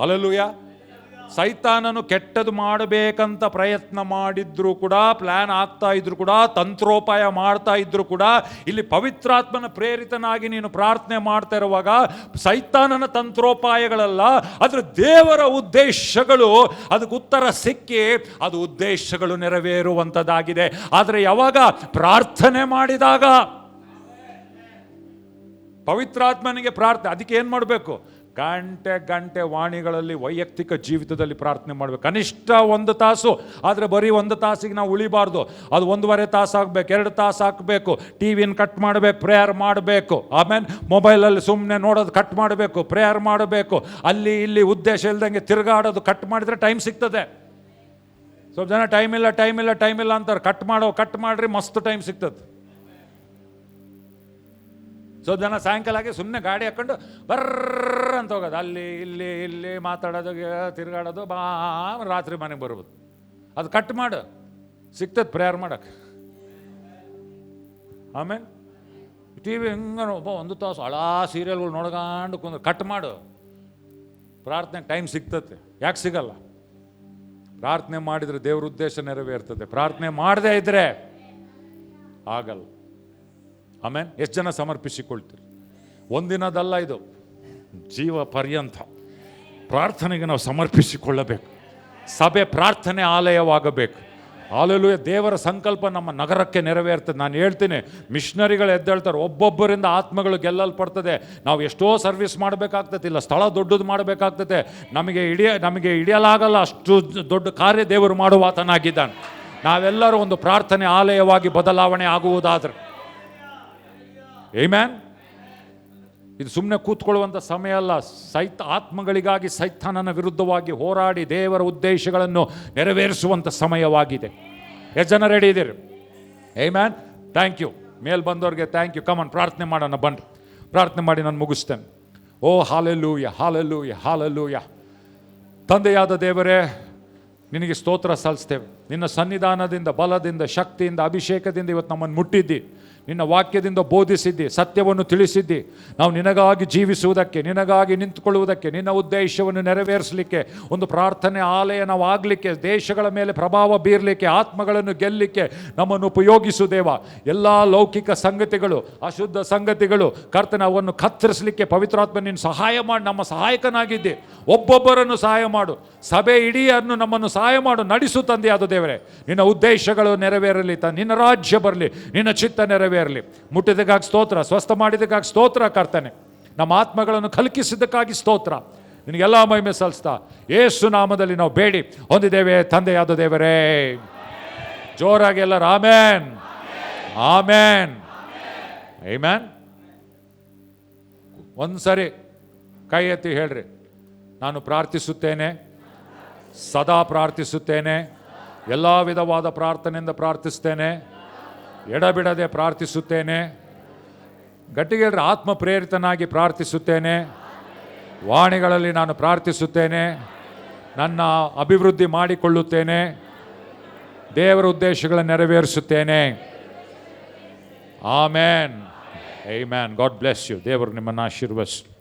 ಹಲ್ಲೆಲೂಯಾ. ಸೈತಾನನು ಕೆಟ್ಟದು ಮಾಡಬೇಕಂತ ಪ್ರಯತ್ನ ಮಾಡಿದ್ರು ಕೂಡ, ಪ್ಲಾನ್ ಆಗ್ತಾ ಇದ್ರು ಕೂಡ, ತಂತ್ರೋಪಾಯ ಮಾಡ್ತಾ ಇದ್ರು ಕೂಡ, ಇಲ್ಲಿ ಪವಿತ್ರಾತ್ಮನ ಪ್ರೇರಿತನಾಗಿ ನೀನು ಪ್ರಾರ್ಥನೆ ಮಾಡ್ತಾ ಇರುವಾಗ ಸೈತಾನನ ತಂತ್ರೋಪಾಯಗಳಲ್ಲ, ಅದರ ದೇವರ ಉದ್ದೇಶಗಳು ಅದಕ್ಕೆ ಉತ್ತರ ಸಿಕ್ಕಿ ಅದು ಉದ್ದೇಶಗಳು ನೆರವೇರುವಂಥದ್ದಾಗಿದೆ. ಆದರೆ ಯಾವಾಗ? ಪ್ರಾರ್ಥನೆ ಮಾಡಿದಾಗ. ಪವಿತ್ರಾತ್ಮನಿಗೆ ಪ್ರಾರ್ಥನೆ. ಅದಕ್ಕೆ ಏನು ಮಾಡಬೇಕು? ಗಂಟೆ ಗಂಟೆ ವಾಣಿಗಳಲ್ಲಿ ವೈಯಕ್ತಿಕ ಜೀವಿತದಲ್ಲಿ ಪ್ರಾರ್ಥನೆ ಮಾಡಬೇಕು. ಕನಿಷ್ಠ 1 ತಾಸು. ಆದರೆ ಬರೀ 1 ತಾಸಿಗೆ ನಾವು ಉಳಿಬಾರ್ದು. ಅದು 1.5 ತಾಸು ಆಗಬೇಕು, 2 ತಾಸು ಹಾಕಬೇಕು. ಟಿವಿನ ಕಟ್ ಮಾಡಬೇಕು, ಪ್ರೇಯರ್ ಮಾಡಬೇಕು. ಆಮೇಲೆ ಮೊಬೈಲಲ್ಲಿ ಸುಮ್ಮನೆ ನೋಡೋದು ಕಟ್ ಮಾಡಬೇಕು, ಪ್ರೇಯರ್ ಮಾಡಬೇಕು. ಅಲ್ಲಿ ಇಲ್ಲಿ ಉದ್ದೇಶ ಇಲ್ದಂಗೆ ತಿರುಗಾಡೋದು ಕಟ್ ಮಾಡಿದರೆ ಟೈಮ್ ಸಿಗ್ತದೆ. ಸ್ವಲ್ಪ ಜನ ಟೈಮ್ ಇಲ್ಲ ಅಂತಾರೆ. ಕಟ್ ಮಾಡ್ರಿ, ಮಸ್ತ್ ಟೈಮ್ ಸಿಗ್ತದೆ. ಸೊ ಜನ ಸಾಯಂಕಾಲ ಆಗಿ ಸುಮ್ಮನೆ ಗಾಡಿ ಹಾಕ್ಕೊಂಡು ಬರ್ರ ಅಂತ ಹೋಗೋದು, ಅಲ್ಲಿ ಇಲ್ಲಿ ಮಾತಾಡೋದು, ತಿರುಗಾಡೋದು, ರಾತ್ರಿ ಮನೆಗೆ ಬರ್ಬೋದು. ಅದು ಕಟ್ ಮಾಡು, ಸಿಗ್ತದೆ ಪ್ರೇಯರ್ ಮಾಡಕ್ಕೆ. ಆಮೇಲೆ ಟಿ ವಿ ಹಿಂಗೆ 1 ತಾಸು ಹಳಾ ಸೀರಿಯಲ್ಗಳು ನೋಡ್ಕೊಂಡು ಕುಂದ್ರೆ ಕಟ್ ಮಾಡು, ಪ್ರಾರ್ಥನೆಗೆ ಟೈಮ್ ಸಿಗ್ತದೆ. ಯಾಕೆ ಸಿಗಲ್ಲ? ಪ್ರಾರ್ಥನೆ ಮಾಡಿದರೆ ದೇವ್ರ ಉದ್ದೇಶ ನೆರವೇರ್ತದೆ. ಪ್ರಾರ್ಥನೆ ಮಾಡದೇ ಇದ್ರೆ ಆಗಲ್ಲ. ಆಮೇಲೆ ಎಷ್ಟು ಜನ ಸಮರ್ಪಿಸಿಕೊಳ್ತೀರಿ? ಒಂದಿನದಲ್ಲ, ಇದು ಜೀವ ಪರ್ಯಂತ ಪ್ರಾರ್ಥನೆಗೆ ನಾವು ಸಮರ್ಪಿಸಿಕೊಳ್ಳಬೇಕು. ಸಭೆ ಪ್ರಾರ್ಥನೆ ಆಲಯವಾಗಬೇಕು. ಹಾಲೆಲೂಯ. ದೇವರ ಸಂಕಲ್ಪ ನಮ್ಮ ನಗರಕ್ಕೆ ನೆರವೇರ್ತದೆ. ನಾನು ಹೇಳ್ತೀನಿ, ಮಿಷನರಿಗಳು ಎದ್ದೇಳ್ತಾರೆ, ಒಬ್ಬೊಬ್ಬರಿಂದ ಆತ್ಮಗಳು ಗೆಲ್ಲಲ್ಪಡ್ತದೆ. ನಾವು ಎಷ್ಟೋ ಸರ್ವಿಸ್ ಮಾಡಬೇಕಾಗ್ತದೆ, ಇಲ್ಲ ಸ್ಥಳ ದೊಡ್ಡದು ಮಾಡಬೇಕಾಗ್ತದೆ. ನಮಗೆ ಹಿಡಿಯಲಾಗಲ್ಲ, ಅಷ್ಟು ದೊಡ್ಡ ಕಾರ್ಯ ದೇವರು ಮಾಡುವ ಆತನಾಗಿದ್ದಾನೆ. ನಾವೆಲ್ಲರೂ ಒಂದು ಪ್ರಾರ್ಥನೆ ಆಲಯವಾಗಿ ಬದಲಾವಣೆ ಆಗುವುದಾದ್ರೆ, ಆಮೆನ್. ಇದು ಸುಮ್ಮನೆ ಕೂತ್ಕೊಳ್ಳುವಂಥ ಸಮಯ ಅಲ್ಲ. ಆತ್ಮಗಳಿಗಾಗಿ ಸೈತಾನನ ವಿರುದ್ಧವಾಗಿ ಹೋರಾಡಿ ದೇವರ ಉದ್ದೇಶಗಳನ್ನು ನೆರವೇರಿಸುವಂಥ ಸಮಯವಾಗಿದೆ. ಎಷ್ಟು ಜನ ರೆಡಿ ಇದ್ದೀರಿ? ಆಮೆನ್. Thank you. ಮೇಲ್ ಬಂದವ್ರಿಗೆ ಥ್ಯಾಂಕ್ ಯು. ಕಮನ್, ಪ್ರಾರ್ಥನೆ ಮಾಡೋಣ ಬನ್ರಿ. ಪ್ರಾರ್ಥನೆ ಮಾಡಿ ನಾನು ಮುಗಿಸ್ತೇನೆ. ಓ ಹಾಲೆಲೂಯ, ಹಾಲೆಲೂಯ, ಹಾಲೆಲೂಯ. ತಂದೆಯಾದ ದೇವರೇ, ನಿನಗೆ ಸ್ತೋತ್ರ ಸಲ್ಲಿಸ್ತೇವೆ. ನಿನ್ನ ಸನ್ನಿಧಾನದಿಂದ, ಬಲದಿಂದ, ಶಕ್ತಿಯಿಂದ, ಅಭಿಷೇಕದಿಂದ ಇವತ್ತು ನಮ್ಮನ್ನು ಮುಟ್ಟಿದ್ದಿ. ನಿನ್ನ ವಾಕ್ಯದಿಂದ ಬೋಧಿಸಿದ್ದಿ, ಸತ್ಯವನ್ನು ತಿಳಿಸಿದ್ದಿ. ನಾವು ನಿನಗಾಗಿ ಜೀವಿಸುವುದಕ್ಕೆ, ನಿನಗಾಗಿ ನಿಂತುಕೊಳ್ಳುವುದಕ್ಕೆ, ನಿನ್ನ ಉದ್ದೇಶವನ್ನು ನೆರವೇರಿಸಲಿಕ್ಕೆ, ಒಂದು ಪ್ರಾರ್ಥನೆ ಆಲಯ ನಾವು ಆಗಲಿಕ್ಕೆ, ದೇಶಗಳ ಮೇಲೆ ಪ್ರಭಾವ ಬೀರಲಿಕ್ಕೆ, ಆತ್ಮಗಳನ್ನು ಗೆಲ್ಲಲಿಕ್ಕೆ ನಮ್ಮನ್ನು ಉಪಯೋಗಿಸು ದೇವ. ಎಲ್ಲ ಲೌಕಿಕ ಸಂಗತಿಗಳು, ಅಶುದ್ಧ ಸಂಗತಿಗಳು ಕರ್ತನ ಅವನ್ನು ಕತ್ತರಿಸಲಿಕ್ಕೆ ಪವಿತ್ರಾತ್ಮ ನೀನು ಸಹಾಯ ಮಾಡಿ, ನಮ್ಮ ಸಹಾಯಕನಾಗಿದ್ದೆ. ಒಬ್ಬೊಬ್ಬರನ್ನು ಸಹಾಯ ಮಾಡು. ಸಭೆ ಇಡೀಯನ್ನು ನಮ್ಮನ್ನು ಸಹಾಯ ಮಾಡು. ನಡೆಸು ತಂದೆಯಾದ ದೇವರೇ. ನಿನ್ನ ಉದ್ದೇಶಗಳು ನೆರವೇರಲಿ, ನಿನ್ನ ರಾಜ್ಯ ಬರಲಿ, ನಿನ್ನ ಚಿತ್ತ ನೆರವೇರಲಿ. ಮುಟ್ಟಿದಕ್ಕಾಗಿ ಸ್ತೋತ್ರ, ಸ್ವಸ್ಥ ಮಾಡಿದಕ್ಕಾಗಿ ಸ್ತೋತ್ರ ಕರ್ತನೆ. ನಮ್ಮ ಆತ್ಮಗಳನ್ನು ಕಲಕಿಸಿದ್ದಕ್ಕಾಗಿ ಸ್ತೋತ್ರ. ನಿನಗೆಲ್ಲ ಮಹಿಮೆ ಸಲ್ಲಿಸ್ತಾ ಯೇಸು ನಾಮದಲ್ಲಿ ನಾವು ಬೇಡಿ ಹೊಂದಿದ್ದೇವೆ ತಂದೆಯಾದ ದೇವರೇ. ಜೋರಾಗಿ ಎಲ್ಲರೂ ಆಮೇನ್, ಆಮೇನ್, ಆಮೇನ್. ಒಂದ್ಸರಿ ಕೈ ಎತ್ತಿ ಹೇಳ್ರಿ, ನಾನು ಪ್ರಾರ್ಥಿಸುತ್ತೇನೆ, ಸದಾ ಪ್ರಾರ್ಥಿಸುತ್ತೇನೆ, ಎಲ್ಲ ವಿಧವಾದ ಪ್ರಾರ್ಥನೆಯಿಂದ ಪ್ರಾರ್ಥಿಸ್ತೇನೆ, ಎಡಬಿಡದೆ ಪ್ರಾರ್ಥಿಸುತ್ತೇನೆ. ಗಟ್ಟಿಗೆ ಹೇಳ್ರಿ, ಆತ್ಮ ಪ್ರೇರಿತನಾಗಿ ಪ್ರಾರ್ಥಿಸುತ್ತೇನೆ, ವಾಣಿಗಳಲ್ಲಿ ನಾನು ಪ್ರಾರ್ಥಿಸುತ್ತೇನೆ, ನನ್ನ ಅಭಿವೃದ್ಧಿ ಮಾಡಿಕೊಳ್ಳುತ್ತೇನೆ, ದೇವರ ಉದ್ದೇಶಗಳನ್ನು ನೆರವೇರಿಸುತ್ತೇನೆ. Amen, amen. God bless you. ದೇವರು ನಿಮ್ಮನ್ನು ಆಶೀರ್ವದಿಸಲಿ.